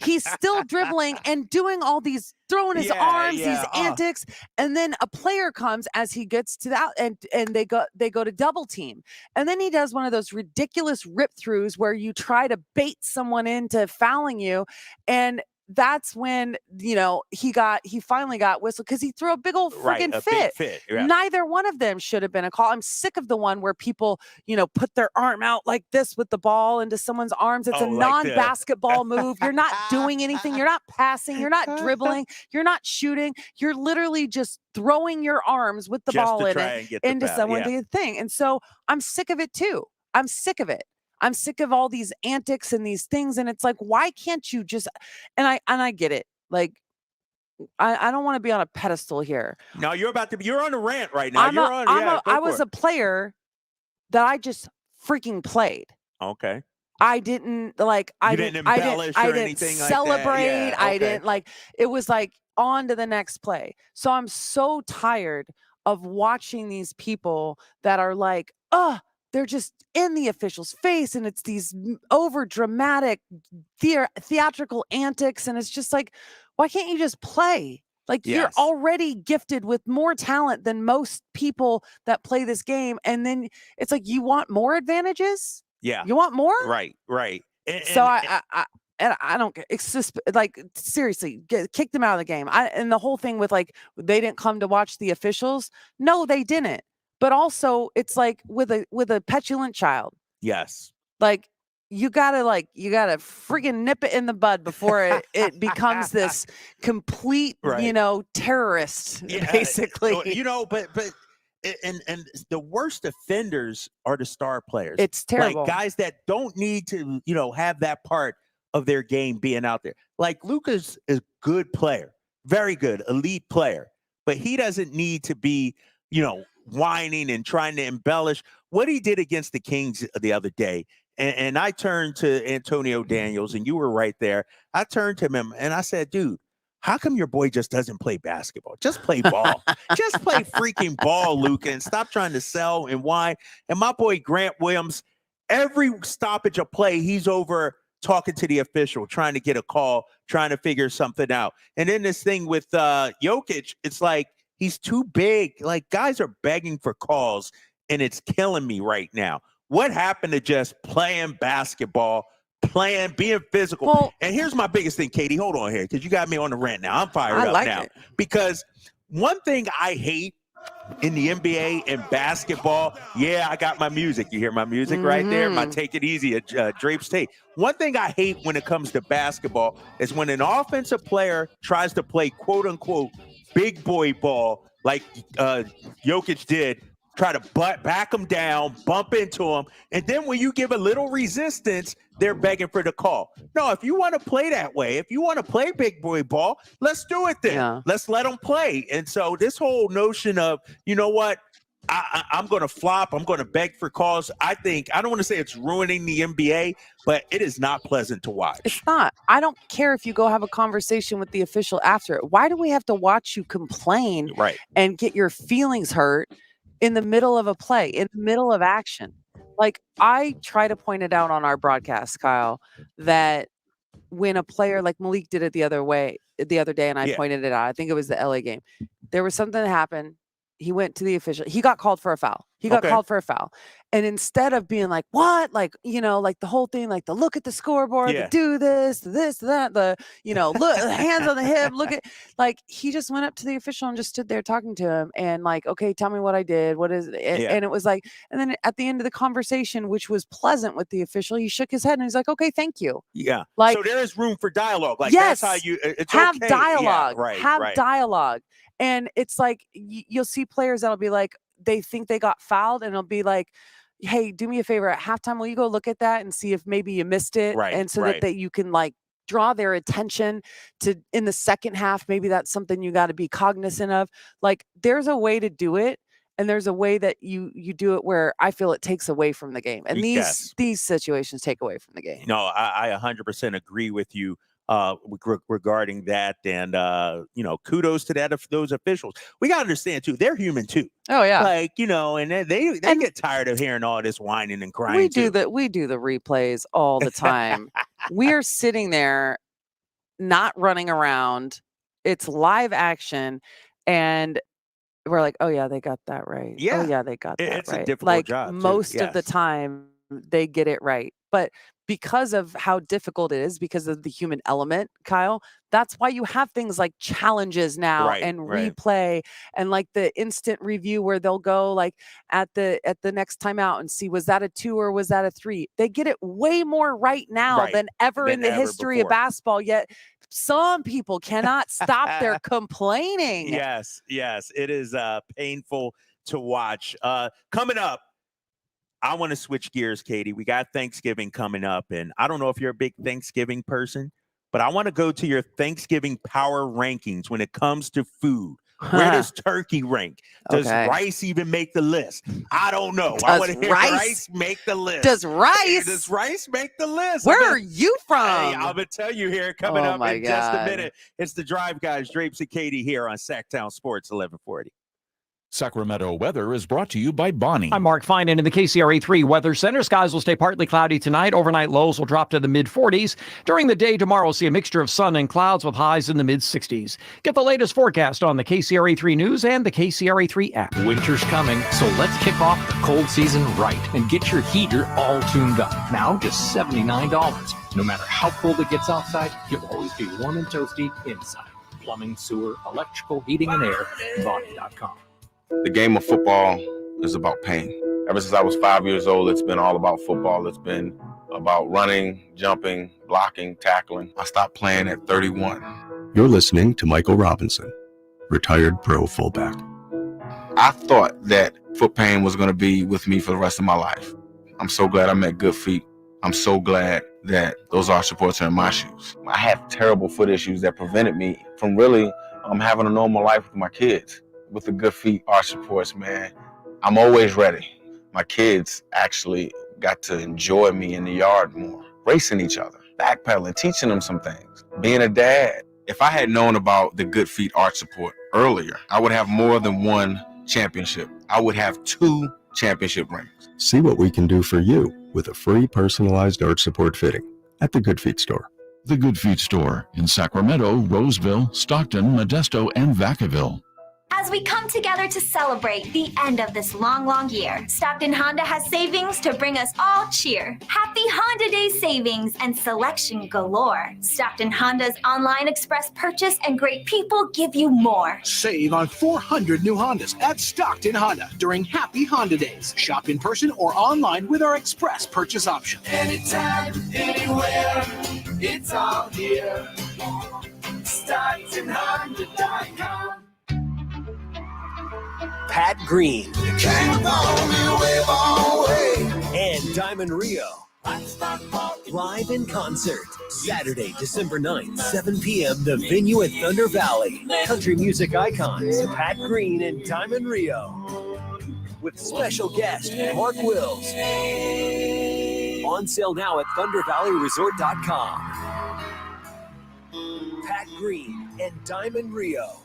He's still dribbling and doing all these, throwing his arms, these antics. And then a player comes as he gets to that, and they go to double team. And then he does one of those ridiculous rip throughs where you try to bait someone into fouling you. And that's when, he finally got whistled because he threw a big old friggin' fit. Big fit. Yeah. Neither one of them should have been a call. I'm sick of the one where people, put their arm out like this with the ball into someone's arms. It's a non-basketball move. You're not doing anything. You're not passing. You're not dribbling. You're not shooting. You're literally just throwing your arms with the ball in it into someone to get the thing. And so I'm sick of it too. I'm sick of it. I'm sick of all these antics and these things. And it's like, why can't you just, and I get it. Like, I don't want to be on a pedestal here. No, you're on a rant right now. I was a player that I just freaking played. Okay. I didn't like, I didn't didn't embellish or anything like that? celebrate. Yeah, I okay. didn't like, it was like on to the next play. So I'm so tired of watching these people that are like, they're just in the official's face, and it's these over dramatic theatrical antics. And it's just like, why can't you just play? Like, you're Yes. already gifted with more talent than most people that play this game. And then it's like, you want more advantages? Yeah. You want more? Right. So I don't get, it's just like, seriously, kick them out of the game. And the whole thing with like, they didn't come to watch the officials. No, they didn't. But also it's like with a petulant child. Yes. Like, you gotta freaking nip it in the bud before it becomes this complete, terrorist, basically. But and the worst offenders are the star players. It's terrible. Like guys that don't need to, have that part of their game being out there. Like Luka's is a good player, very good, elite player, but he doesn't need to be, whining and trying to embellish what he did against the Kings the other day. And I turned to Antonio Daniels, and you were right there. I turned to him and I said, dude, how come your boy just doesn't play basketball? Just play ball. Just play freaking ball, Luka, and stop trying to sell and whine. And my boy Grant Williams, every stoppage of play, he's over talking to the official, trying to get a call, trying to figure something out. And then this thing with Jokic, it's like he's too big. Like, guys are begging for calls, and it's killing me right now. What happened to just playing basketball, being physical? Well, and here's my biggest thing, Katie. Hold on here, because you got me on the rant now. I'm fired up now. Because one thing I hate in the NBA and basketball, I got my music. You hear my music right there? My Take It Easy at Drapes Tape. One thing I hate when it comes to basketball is when an offensive player tries to play quote-unquote big boy ball like Jokic did, try to back them down, bump into them, and then when you give a little resistance, they're begging for the call. No, if you want to play that way, if you want to play big boy ball, let's do it then. Yeah. Let's let them play. And so this whole notion of, you know what, I'm going to flop, I'm going to beg for calls, I don't want to say it's ruining the NBA, but it is not pleasant to watch. It's not. I don't care if you go have a conversation with the official after it. Why do we have to watch you complain and get your feelings hurt in the middle of a play, in the middle of action? Like, I try to point it out on our broadcast, Kyle, that when a player like Malik did it the other day, and I pointed it out, I think it was the LA game. There was something that happened. He went to the official. He got called for a foul. And instead of being like, what? Like, like the whole thing, like the look at the scoreboard, the do this, that, look, hands on the hip, look at, like, he just went up to the official and just stood there talking to him and like, okay, tell me what I did. What is it? And it was like, and then at the end of the conversation, which was pleasant with the official, he shook his head and he's like, okay, thank you. Yeah. Like, so there is room for dialogue. Like, yes, that's how it's have okay. dialogue. Yeah, have dialogue. And it's like, you'll see players that'll be like, they think they got fouled, and it'll be like, hey, do me a favor, at halftime, will you go look at that and see if maybe you missed it? And so that you can like draw their attention to, in the second half, maybe that's something you got to be cognizant of. Like, there's a way to do it, and there's a way that you do it where I feel it takes away from the game. And these situations take away from the game. No, I 100% agree with you regarding that. And, kudos to those officials. We got to understand, too, they're human, too. Oh, yeah. Like, and they get tired of hearing all this whining and crying. We do the replays all the time. We are sitting there not running around. It's live action. And we're like, oh, yeah, they got that right. Yeah. Oh, yeah, they got that right. It's a difficult job. Most of the time, they get it right. But because of how difficult it is, because of the human element, Kyle, that's why you have things like challenges now and replay and like the instant review where they'll go like at the next timeout and see, was that a 2 or was that a 3? They get it way more right now than ever in the history of basketball. Yet some people cannot stop their complaining. Yes. It is painful to watch. Coming up, I want to switch gears, Katie. We got Thanksgiving coming up, and I don't know if you're a big Thanksgiving person, but I want to go to your Thanksgiving power rankings when it comes to food. Where does turkey rank? Does rice even make the list? I don't know. I want to hear rice make the list. Does rice? Does rice make the list? Where are you from? Hey, I'm going to tell you here coming up in just a minute. It's the Drive Guys, Drapes and Katie here on Sactown Sports 1140. Sacramento weather is brought to you by Bonnie. I'm Mark Finan in the KCRA 3 Weather Center. Skies will stay partly cloudy tonight. Overnight lows will drop to the mid-40s. During the day tomorrow, we'll see a mixture of sun and clouds with highs in the mid-60s. Get the latest forecast on the KCRA 3 News and the KCRA 3 app. Winter's coming, so let's kick off the cold season right and get your heater all tuned up. Now just $79. No matter how cold it gets outside, you'll always be warm and toasty inside. Plumbing, sewer, electrical, heating, and air, Bonnie.com. The game of football is about pain. Ever since I was 5 years old, it's been all about football. It's been about running, jumping, blocking, tackling. I stopped playing at 31. You're listening to Michael Robinson, retired pro fullback. I thought that foot pain was going to be with me for the rest of my life. I'm so glad I met Good Feet. I'm so glad that those arch supports are in my shoes. I had terrible foot issues that prevented me from really having a normal life with my kids. With the Good Feet arch supports, man, I'm always ready. My kids actually got to enjoy me in the yard more, racing each other, backpedaling, teaching them some things, being a dad. If I had known about the Good Feet arch support earlier, I would have more than one championship. I would have 2 championship rings. See what we can do for you with a free personalized arch support fitting at the Good Feet store. The Good Feet store in Sacramento, Roseville, Stockton, Modesto, and Vacaville. As we come together to celebrate the end of this long year, Stockton Honda has savings to bring us all cheer. Happy Honda Day savings and selection galore. Stockton Honda's online express purchase and great people give you more. Save on 400 new Hondas at Stockton Honda during Happy Honda Days. Shop in person or online with our express purchase option. Anytime, anywhere, it's all here. StocktonHonda.com. Pat Green and Diamond Rio live in concert Saturday, December 9th, 7 p.m. The venue at Thunder Valley. Country music icons Pat Green and Diamond Rio with special guest Mark Wills. On sale now at ThunderValleyResort.com. Pat Green and Diamond Rio.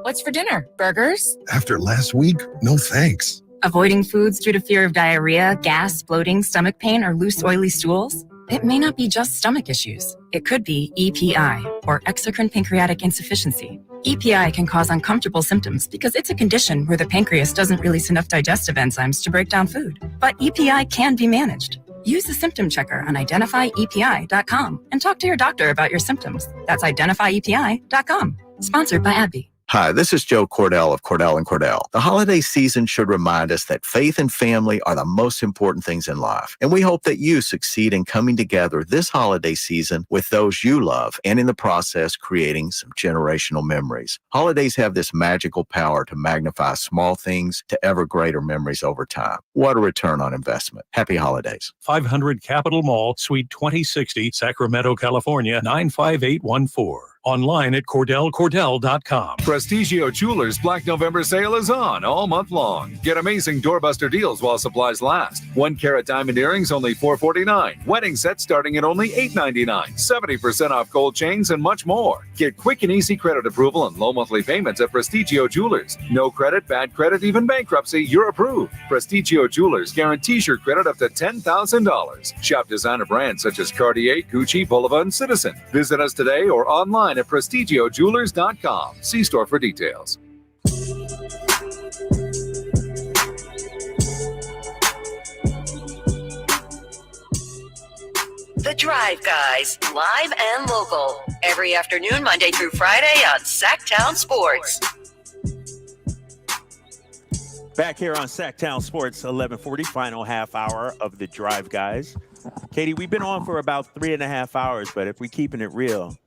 What's for dinner? Burgers? After last week, no thanks. Avoiding foods due to fear of diarrhea, gas, bloating, stomach pain, or loose, oily stools? It may not be just stomach issues. It could be EPI, or exocrine pancreatic insufficiency. EPI can cause uncomfortable symptoms because it's a condition where the pancreas doesn't release enough digestive enzymes to break down food. But EPI can be managed. Use the symptom checker on identifyepi.com and talk to your doctor about your symptoms. That's identifyepi.com. Sponsored by AbbVie. Hi, this is Joe Cordell of Cordell & Cordell. The holiday season should remind us that faith and family are the most important things in life. And we hope that you succeed in coming together this holiday season with those you love and in the process creating some generational memories. Holidays have this magical power to magnify small things to ever greater memories over time. What a return on investment. Happy holidays. 500 Capitol Mall, Suite 2060, Sacramento, California, 95814. Online at CordellCordell.com. Prestigio Jewelers Black November sale is on all month long. Get amazing doorbuster deals while supplies last. 1 carat diamond earrings only $449. Wedding sets starting at only $899. 70% off gold chains and much more. Get quick and easy credit approval and low monthly payments at Prestigio Jewelers. No credit, bad credit, even bankruptcy, you're approved. Prestigio Jewelers guarantees your credit up to $10,000. Shop designer brands such as Cartier, Gucci, Bulova, and Citizen. Visit us today or online at prestigiojewelers.com. See store for details. The Drive Guys, live and local. Every afternoon, Monday through Friday on Sactown Sports. Back here on Sactown Sports 1140, final half hour of The Drive Guys. Katie, we've been on for about 3.5 hours, but if we're keeping it real,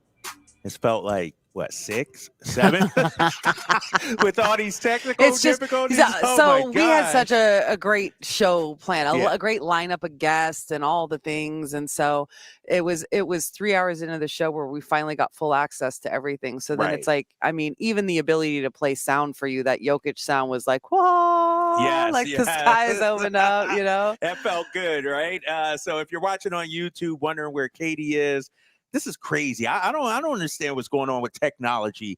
it's felt like what, 6, 7 with all these technical It's just difficulties. so we had such a great show plan, Yeah. a great lineup of guests and all the things, and so it was 3 hours into the show where we finally got full access to everything. So then it's Right. like, I mean, even the ability to play sound for you, that Jokic sound was like, whoa, Yes, like the yes. skies opened up, you know. That felt good, right? So if you're watching on YouTube, wondering where Katie is, this is crazy. I don't understand what's going on with technology.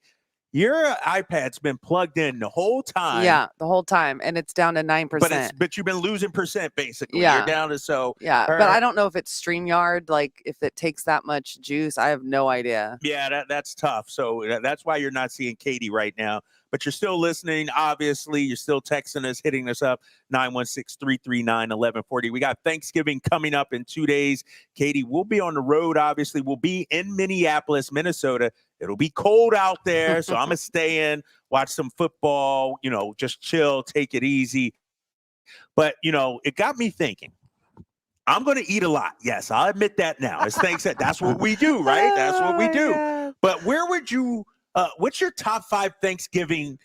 Your iPad's been plugged in the whole time. Yeah, the whole time, and it's down to 9%. But you've been losing percent basically. Yeah. You're down to But I don't know if it's StreamYard, like if it takes that much juice. I have no idea. Yeah, that's tough. So that's why you're not seeing Katie right now. But you're still listening. Obviously, you're still texting us, hitting us up, 916-339-1140. We got Thanksgiving coming up in 2 days. Katie, we'll be on the road, obviously. We'll be in Minneapolis, Minnesota. It'll be cold out there, so I'm going to stay in, watch some football, just chill, take it easy. But, it got me thinking. I'm going to eat a lot. Yes, I'll admit that now. It's Thanksgiving. That's what we do, right? That's what we do. God. But where would you what's your top 5 Thanksgiving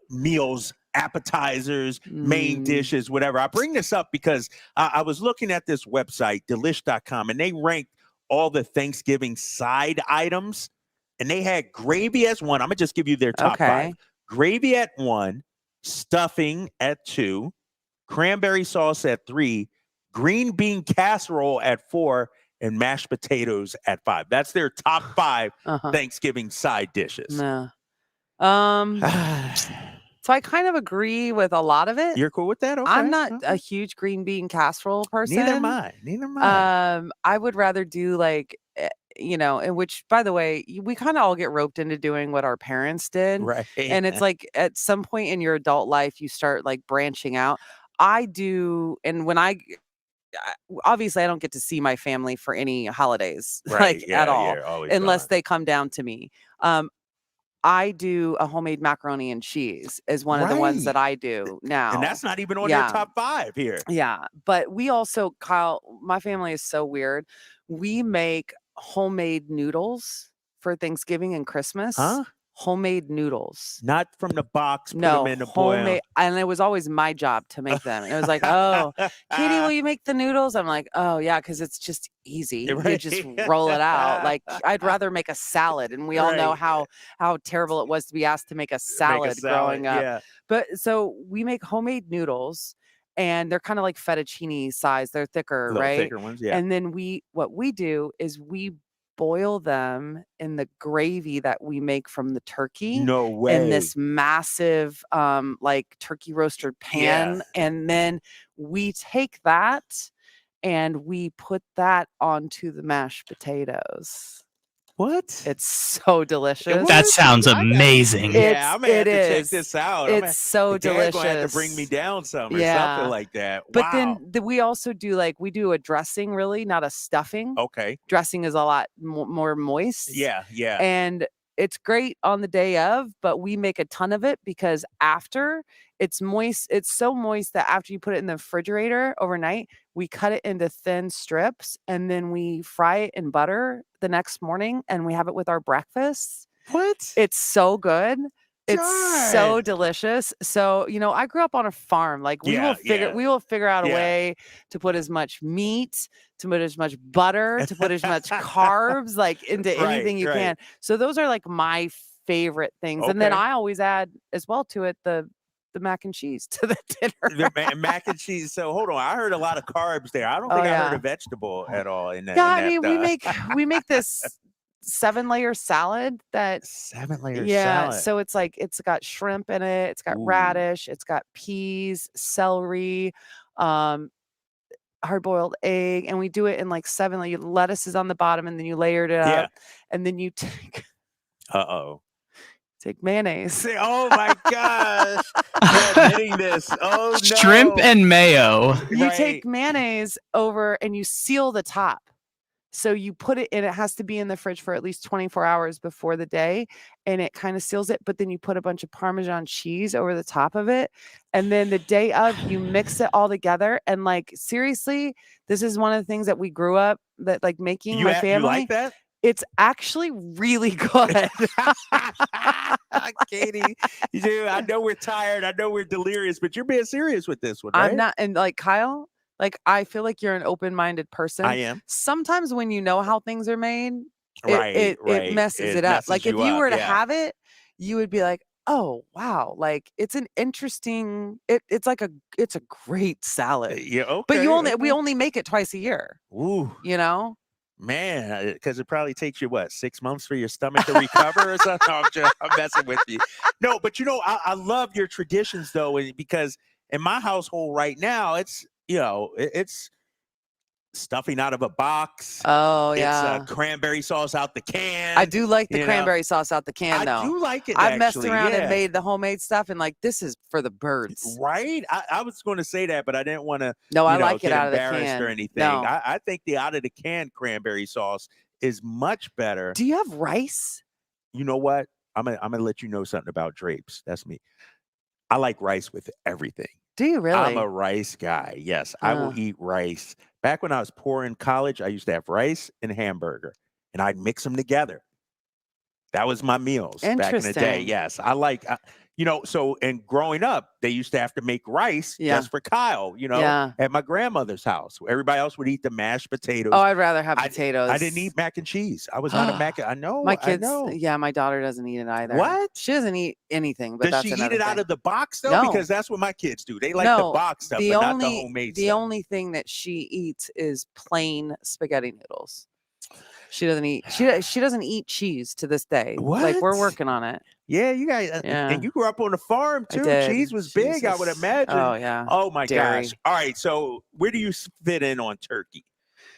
meals, appetizers, main dishes, whatever? I bring this up because I was looking at this website, delish.com, and they ranked all the Thanksgiving side items, and they had gravy as 1. I'm going to just give you their top 5. Gravy at 1, stuffing at 2, cranberry sauce at 3, green bean casserole at 4, and mashed potatoes at 5. That's their top 5 Thanksgiving side dishes. No. So I kind of agree with a lot of it. You're cool with that? Okay. I'm not a huge green bean casserole person. Neither am I. I would rather do like, in which, by the way, we kind of all get roped into doing what our parents did. Right. And it's like at some point in your adult life, you start like branching out. I do. And when obviously I don't get to see my family for any holidays, at all, unless they come down to me. I do a homemade macaroni and cheese is one of the ones that I do now. And that's not even on your top 5 here. Yeah. But we also, Kyle, my family is so weird. We make homemade noodles for Thanksgiving and Christmas. Huh? Homemade noodles. Not from the box, put No, them in the homemade. boil. And it was always my job to make them. And it was like, oh, Katie, will you make the noodles? I'm like, oh, yeah, because it's just easy. You just roll it out. Like, I'd rather make a salad. And we all know how terrible it was to be asked to make a salad growing up. Yeah. But so we make homemade noodles. And they're kind of like fettuccine size. They're thicker, right? Thicker ones, yeah. And then what we do is we boil them in the gravy that we make from the turkey. No way. In this massive like turkey roaster pan. Yeah. And then we take that and we put that onto the mashed potatoes. What? It's so delicious. That sounds amazing. Yeah, I'm gonna have to check this out. It's so delicious. Gonna have to bring me down some or Yeah. something like that. But Wow. then we also do we do a dressing, really, not a stuffing. Okay. Dressing is a lot more moist. Yeah, yeah. And it's great on the day of, but we make a ton of it because after it's moist, it's so moist that after you put it in the refrigerator overnight, we cut it into thin strips and then we fry it in butter the next morning and we have it with our breakfast. What? It's so good. It's so delicious. So, I grew up on a farm. Like we will figure out a way to put as much meat, to put as much butter, to put as much carbs into anything you can. So those are like my favorite things. And then I always add as well to it the mac and cheese to the dinner. The mac and cheese. So hold on. I heard a lot of carbs there. I don't think I heard a vegetable at all in that. Yeah, I mean, we make this 7-layer salad that 7-layer salad. salad. So it's got shrimp in it, it's got radish, it's got peas, celery, hard-boiled egg, and we do it in 7 layers. Lettuce is on the bottom and then you layered it up and then you take mayonnaise. Oh my gosh. You're admitting this. Oh no. Shrimp and mayo. You take mayonnaise over and you seal the top. So you put it in, it has to be in the fridge for at least 24 hours before the day, and it kind of seals it. But then you put a bunch of Parmesan cheese over the top of it. And then the day of, you mix it all together. And seriously, this is one of the things that we grew up making my family. You like that? It's actually really good. Katie, I know we're tired. I know we're delirious, but you're being serious with this one, right? I'm not, and like Kyle, like I feel like you're an open-minded person. I am. Sometimes when you know how things are made, Right. it messes it up. messes Like if you you up, were to yeah. have it, you would be like, oh wow, like it's an interesting. It's a great salad. Yeah. Okay. But we only make it twice a year. Ooh. You know. Man, because it probably takes you, 6 months for your stomach to recover or something? No, I'm messing with you. No, but I love your traditions, though, because in my household right now, it's, it's stuffing out of a box. Oh, yeah. It's cranberry sauce out the can. I do like the cranberry sauce out the can, though. I do like it, I've messed around yeah. and made the homemade stuff, and this is for the birds. Right? I was going to say that, but I didn't want to I like it get out of the embarrassed can. or anything. No. I think the out of the can cranberry sauce is much better. Do you have rice? You know what? I'm gonna let you know something about drapes. That's me. I like rice with everything. Do you really? I'm a rice guy. Yes, I will eat rice. Back when I was poor in college, I used to have rice and hamburger, and I'd mix them together. That was my meals back in the day. Yes, I like, and growing up, they used to have to make rice just for Kyle, at my grandmother's house. Everybody else would eat the mashed potatoes. Oh, I'd rather have potatoes. I didn't eat mac and cheese. I was not a mac. I know. My kids, I know. yeah, my daughter doesn't eat it either. What? She doesn't eat anything. But does she eat it out of the box though? No. Because that's what my kids do. They like the box stuff, but not the homemade stuff. The only thing that she eats is plain spaghetti noodles. She doesn't eat. She doesn't eat cheese to this day. What? Like we're working on it. Yeah, you guys. And you grew up on a farm too. Cheese was big, I would imagine. Oh yeah. Oh my Dairy. gosh. All right. So where do you fit in on turkey?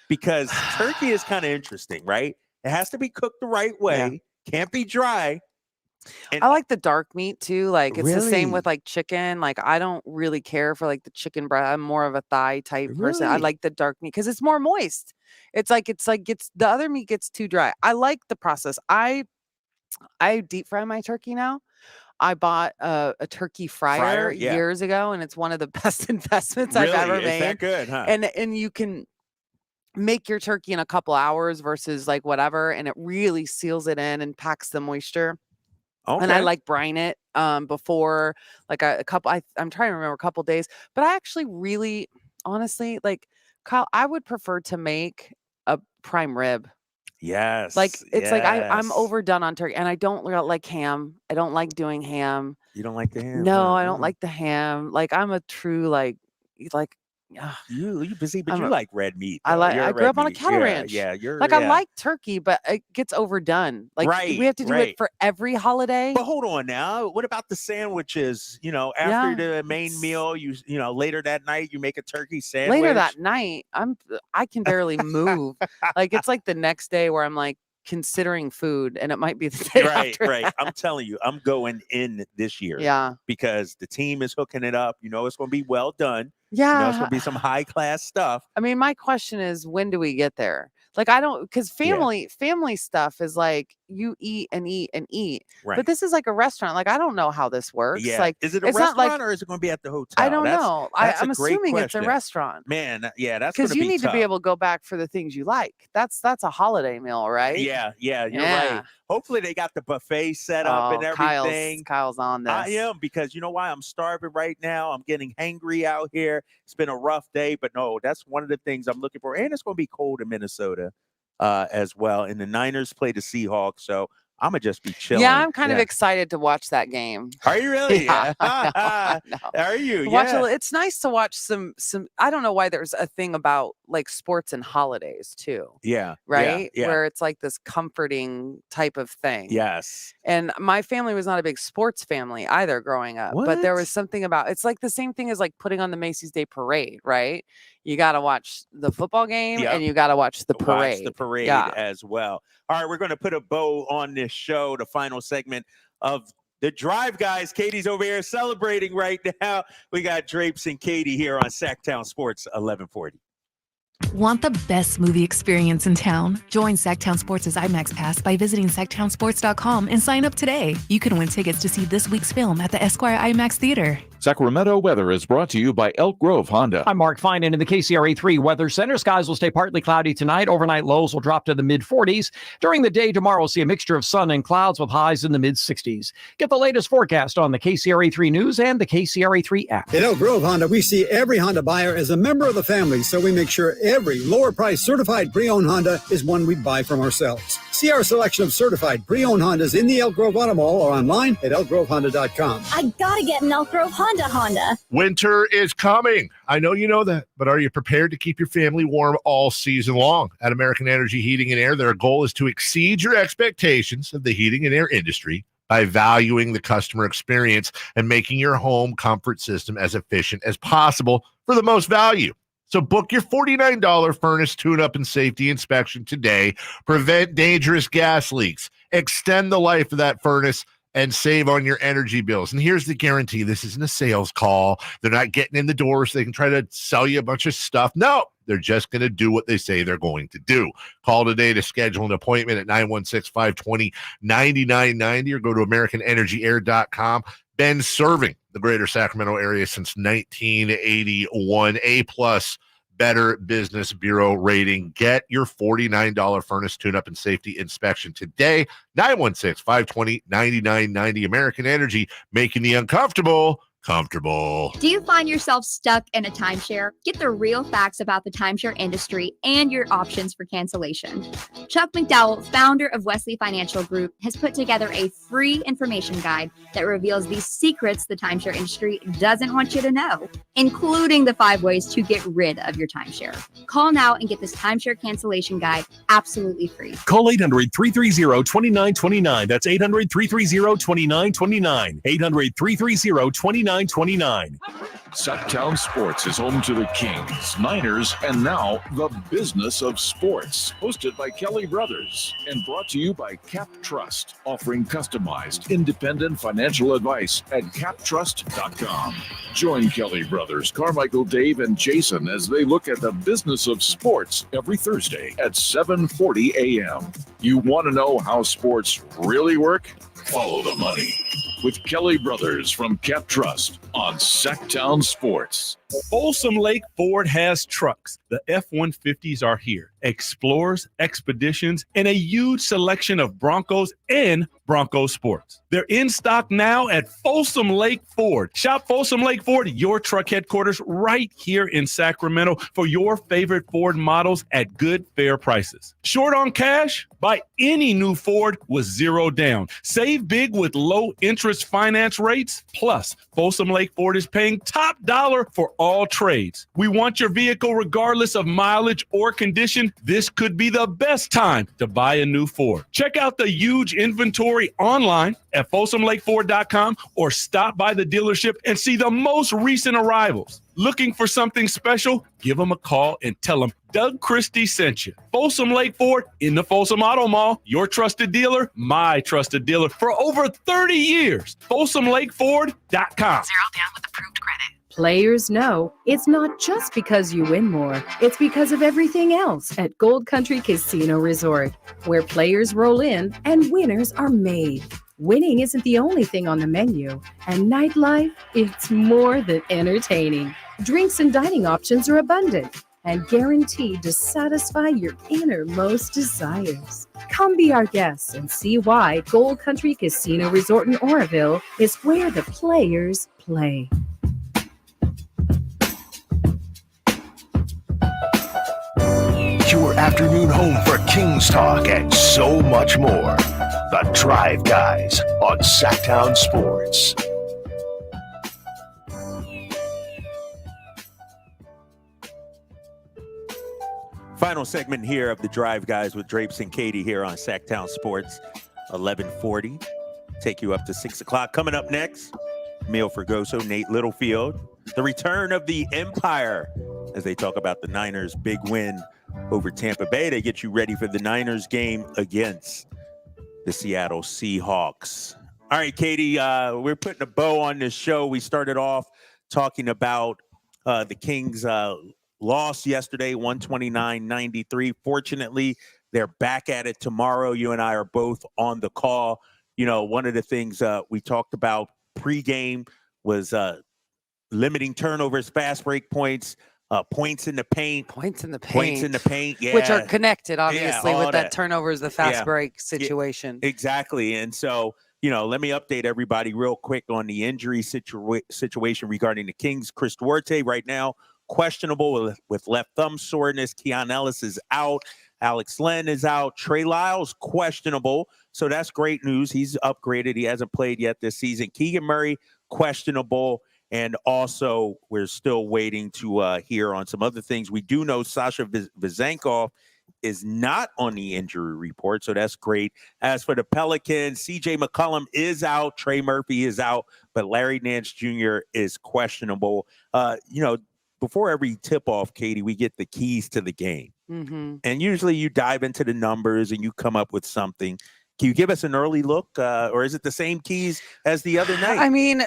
Because turkey is kind of interesting, right? It has to be cooked the right way. Can't be dry. And I like the dark meat too. Like it's the same Really? with like chicken. Like I don't really care for like the chicken breast. I'm more of a thigh type person. I Really? like the dark meat because it's more moist. It's the other meat gets too dry. I like the process. I deep fry my turkey now. I bought a turkey fryer years ago, and it's one of the best investments I've ever Really? made. Is that good, huh? And you can make your turkey in a couple hours versus like whatever, and it really seals it in and packs the moisture. Okay. And I like brine it before like a couple. I'm trying to remember a couple days, but I actually really, honestly, like Kyle, I would prefer to make a prime rib. Yes. Like it's like I'm yes. overdone on turkey, and I don't like ham. I don't like doing ham. You don't like the ham? No, I don't like the ham. Like I'm a true like. You busy, but I'm you a- like red meat. I though. like. You're I a grew red up on a meat. cattle Yeah, ranch. Yeah, you're like I like turkey, but it gets overdone. Like we have to do right. it for every holiday. But hold on now. What about the sandwiches? After the main meal, you later that night you make a turkey sandwich. Later that night, I can barely move. Like it's like the next day where I'm like considering food, and it might be the day after. Right. I'm telling you, I'm going in this year. Yeah. Because the team is hooking it up. It's going to be well done. Yeah. It's going to be some high class stuff. I mean, my question is, when do we get there? Like, I don't, because family stuff is like you eat and eat and eat. Right. But this is like a restaurant. Like, I don't know how this works. Yeah. Like, is it a it's not restaurant like, or is it going to be at the hotel? I don't know. That's I'm a great assuming it's a question. restaurant. Man, yeah, that's Because you need tough. to be able to go back for the things you like. That's a holiday meal, right? Yeah, you're right. Hopefully they got the buffet set up and everything. Kyle's on this. I am, because you know why? I'm starving right now. I'm getting hangry out here. It's been a rough day, but no, that's one of the things I'm looking for. And it's going to be cold in Minnesota as well. And the Niners play the Seahawks, so I'm going to just be chilling. Yeah, I'm kind of excited to watch that game. Are you really? Yeah. No. Are you? Watch Yeah. it's nice to watch some I don't know why there's a thing about like sports and holidays too. Yeah. Right? Yeah. Where it's like this comforting type of thing. Yes. And my family was not a big sports family either growing up. But there What? was something about it's like the same thing as like putting on the Macy's Day Parade, right? You gotta watch the football game Yep. and you gotta watch the parade. Watch the parade Yeah. as well. All right, we're going to put a bow on this show, the final segment of the Drive, guys. Katie's over here celebrating right now. We got Drapes and Katie here on Sactown Sports 1140. Want the best movie experience in town? Join Sactown Sports' IMAX Pass by visiting SactownSports.com and sign up today. You can win tickets to see this week's film at the Esquire IMAX Theater. Sacramento weather is brought to you by Elk Grove Honda. I'm Mark Finan in the KCRA3 Weather Center. Skies will stay partly cloudy tonight. Overnight lows will drop to the mid-40s. During the day tomorrow, we'll see a mixture of sun and clouds with highs in the mid-60s. Get the latest forecast on the KCRA3 News and the KCRA3 app. At Elk Grove Honda, we see every Honda buyer as a member of the family, so we make sure every lower-priced certified pre-owned Honda is one we buy from ourselves. See our selection of certified pre-owned Hondas in the Elk Grove Auto Mall or online at elkgrovehonda.com. I gotta get an Elk Grove Honda. Winter is coming. I know you know that, but are you prepared to keep your family warm all season long? At American Energy Heating and Air, their goal is to exceed your expectations of the heating and air industry by valuing the customer experience and making your home comfort system as efficient as possible for the most value. So book your $49 furnace tune-up and safety inspection today. Prevent dangerous gas leaks. Extend the life of that furnace and save on your energy bills. And here's the guarantee. This isn't a sales call. They're not getting in the door so they can try to sell you a bunch of stuff. No, they're just going to do what they say they're going to do. Call today to schedule an appointment at 916-520-9990 or go to AmericanEnergyAir.com. Been serving the greater Sacramento area since 1981. A-plus Better Business Bureau rating. Get your $49 furnace tune-up and safety inspection today. 916-520-9990. American Energy, making the uncomfortable comfortable. Do you find yourself stuck in a timeshare? Get the real facts about the timeshare industry and your options for cancellation. Chuck McDowell, founder of Wesley Financial Group, has put together a free information guide that reveals the secrets the timeshare industry doesn't want you to know, including the 5 ways to get rid of your timeshare. Call now and get this timeshare cancellation guide absolutely free. Call 800-330-2929. That's 800-330-2929. 800-330-2929. Sactown Sports is home to the Kings, Niners, and now the business of sports. Hosted by Kelly Brothers and brought to you by Cap Trust, offering customized, independent financial advice at captrust.com. Join Kelly Brothers, Carmichael, Dave, and Jason as they look at the business of sports every Thursday at 7:40 a.m. You want to know how sports really work? Follow the money with Kelly Brothers from Cap Trust on Sactown Sports. Folsom Lake Ford has trucks. The F-150s are here. Explorers, Expeditions, and a huge selection of Broncos and Bronco Sports. They're in stock now at Folsom Lake Ford. Shop Folsom Lake Ford, your truck headquarters, right here in Sacramento for your favorite Ford models at good, fair prices. Short on cash? Buy any new Ford with 0 down. Save big with low interest finance rates. Plus, Folsom Lake Ford is paying top dollar for all trades. We want your vehicle regardless of mileage or condition. This could be the best time to buy a new Ford. Check out the huge inventory online at folsomlakeford.com or stop by the dealership and see the most recent arrivals. Looking for something special? Give them a call and tell them Doug Christie sent you. Folsom Lake Ford in the Folsom Auto Mall, your trusted dealer, my trusted dealer for over 30 years. FolsomLakeFord.com. 0 down with approved credit. Players know it's not just because you win more, it's because of everything else at Gold Country Casino Resort, where players roll in and winners are made. Winning isn't the only thing on the menu, and nightlife, it's more than entertaining. Drinks and dining options are abundant and guaranteed to satisfy your innermost desires. Come be our guests and see why Gold Country Casino Resort in Oroville is where the players play. Your afternoon home for Kings Talk and so much more. The Drive Guys on Sactown Sports. Final segment here of the Drive Guys with Drapes and Katie here on Sactown Sports, 1140. Take you up to 6 o'clock. Coming up next, Emil Fergoso, Nate Littlefield, the return of the Empire as they talk about the Niners' big win over Tampa Bay. They get you ready for the Niners game against the Seattle Seahawks. All right, Katie, we're putting a bow on this show. We started off talking about the Kings' loss yesterday, 129-93. Fortunately, they're back at it tomorrow. You and I are both on the call. You know, one of the things we talked about pregame was limiting turnovers, fast break points, points in the paint. Points in the paint. Points in the paint, yeah. Which are connected, obviously, all with that turnovers, the fast break situation. Exactly. And so, let me update everybody real quick on the injury situation regarding the Kings. Chris Duarte right now questionable with left thumb soreness. Keon Ellis is out. Alex Len is out. Trey Lyles questionable. So that's great news. He's upgraded. He hasn't played yet this season. Keegan Murray questionable. And also, we're still waiting to hear on some other things. We do know Sasha Vezenkov is not on the injury report, so that's great. As for the Pelicans, CJ McCollum is out. Trey Murphy is out, but Larry Nance Jr. is questionable. Before every tip-off, Katie, we get the keys to the game. Mm-hmm. And usually you dive into the numbers and you come up with something. Can you give us an early look, or is it the same keys as the other night? I mean,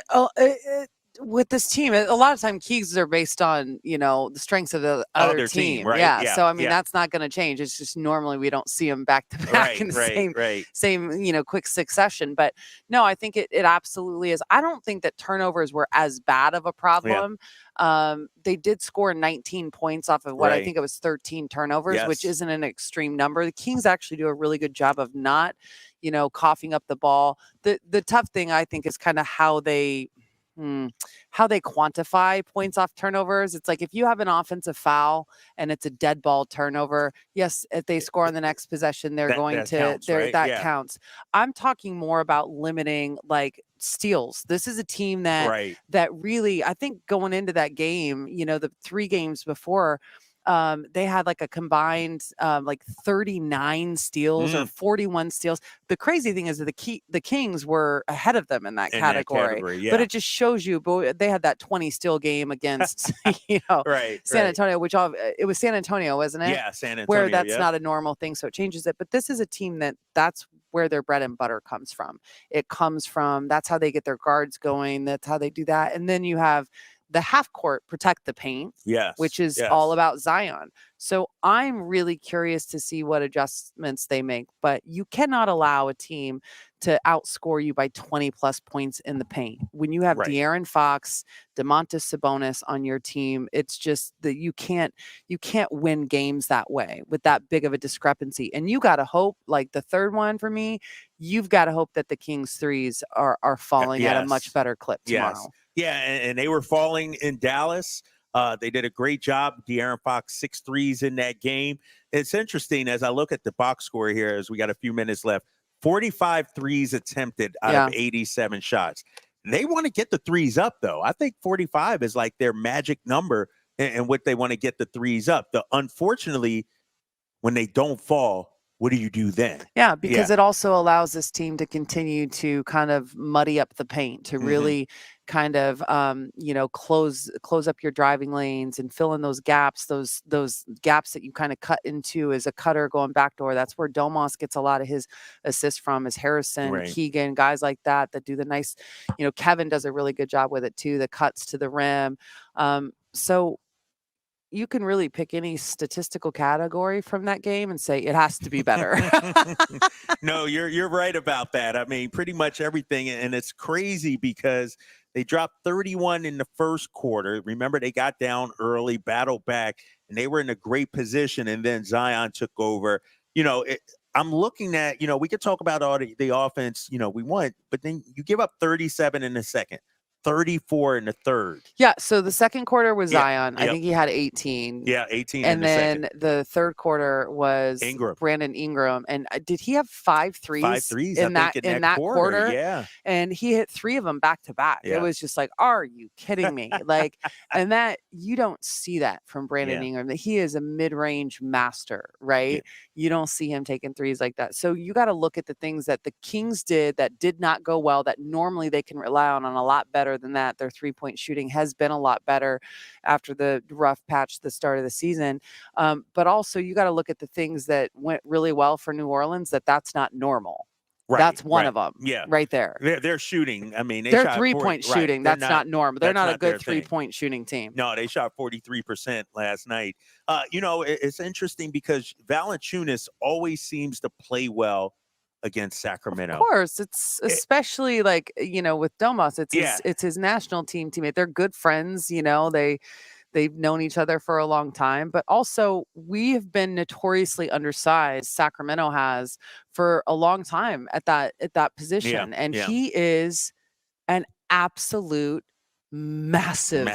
with this team, a lot of time keys are based on, the strengths of the other team. Right? Yeah. So, I mean, that's not going to change. It's just normally we don't see them back to back in the same, quick succession. But no, I think it absolutely is. I don't think that turnovers were as bad of a problem. Yeah. They did score 19 points off of what I think it was 13 turnovers, which isn't an extreme number. The Kings actually do a really good job of not, coughing up the ball. The tough thing, I think, is kind of how they quantify points off turnovers. It's like if you have an offensive foul and it's a dead ball turnover, yes, if they score on the next possession, they're counts. I'm talking more about limiting like steals. This is a team that really, I think going into that game, the 3 games before, they had like a combined 39 steals or 41 steals. The crazy thing is that the Kings were ahead of them in that category. But it just shows you, they had that 20 steal game against San Antonio, which it was San Antonio, wasn't it? Yeah, San Antonio. Where that's not a normal thing, so it changes it. But this is a team that's where their bread and butter comes from. It comes from, that's how they get their guards going. That's how they do that. And then you have the half court protect the paint, which is all about Zion. So I'm really curious to see what adjustments they make, but you cannot allow a team to outscore you by 20 plus points in the paint. When you have De'Aaron Fox, Domantas Sabonis on your team, it's just that you can't win games that way with that big of a discrepancy. And you got to hope, like the third one for me, you've got to hope that the Kings threes are falling at a much better clip tomorrow. Yeah, and they were falling in Dallas. They did a great job. De'Aaron Fox, 6 threes in that game. It's interesting as I look at the box score here, as we got a few minutes left, 45 threes attempted out of 87 shots. They want to get the threes up, though. I think 45 is like their magic number and what they want to get the threes up. Unfortunately, when they don't fall, what do you do then? Yeah, because it also allows this team to continue to kind of muddy up the paint, to really kind of, close up your driving lanes and fill in those gaps that you kind of cut into as a cutter going backdoor. That's where Domas gets a lot of his assists from, is Harrison, Keegan, guys like that do the nice, Kevin does a really good job with it too, the cuts to the rim. So you can really pick any statistical category from that game and say it has to be better. No, you're right about that. I mean, pretty much everything. And it's crazy because they dropped 31 in the first quarter. Remember, they got down early, battled back, and they were in a great position. And then Zion took over. I'm looking at, we could talk about all the offense, we want, but then you give up 37 in the second. 34 in the third. Yeah, so the second quarter was Zion. I think he had 18. Yeah, 18 and in the then second. The third quarter was Ingram. Brandon Ingram. And did he have 5 threes? 5 threes in that quarter? Yeah. And he hit 3 of them back to back. Yeah. It was just like, are you kidding me? And that you don't see that from Brandon Ingram. That he is a mid-range master, right? Yeah. You don't see him taking threes like that. So you got to look at the things that the Kings did that did not go well, that normally they can rely on a lot better than that. Their 3-point shooting has been a lot better after the rough patch at the start of the season. But also you got to look at the things that went really well for New Orleans, that's not normal. That's one of them. Yeah. Right there. They're shooting. I mean, they're 3-point shooting. That's not normal. They're not a good 3-point shooting team. No, they shot 43% last night. It's interesting because Valanciunas always seems to play well against Sacramento. Of course, it's especially like, with Domas, it's his national team teammate. They're good friends, they've known each other for a long time, but also we have been notoriously undersized. Sacramento has for a long time at that position, and he is an absolute massive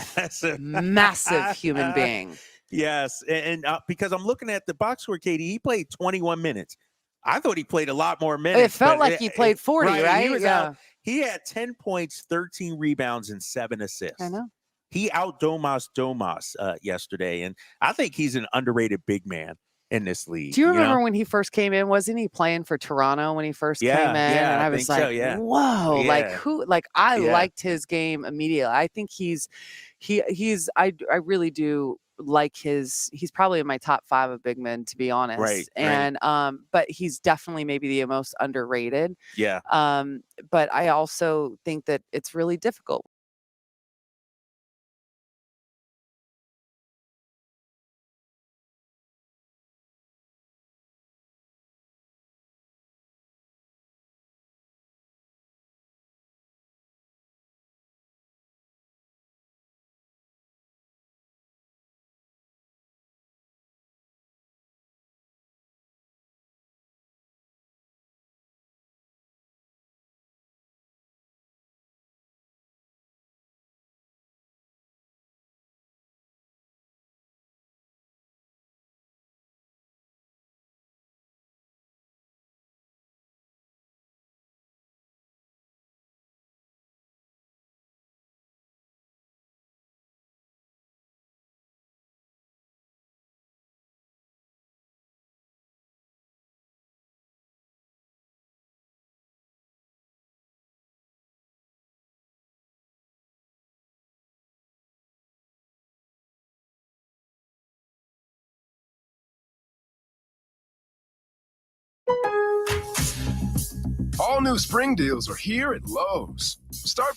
human being. Yes, and because I'm looking at the box score, Katie, he played 21 minutes. I thought he played a lot more minutes. It felt like he played 40, right? He was out. He had 10 points, 13 rebounds, and 7 assists. I know. He out Domas yesterday, and I think he's an underrated big man in this league. Do you remember when he first came in? Wasn't he playing for Toronto when he first came in? And I was like, whoa, like who? Like I liked his game immediately. I think I really do like he's probably in my top 5 of big men, to be honest. Right. And but he's definitely maybe the most underrated. Yeah. But I also think that it's really difficult. All new spring deals are here at Lowe's. Start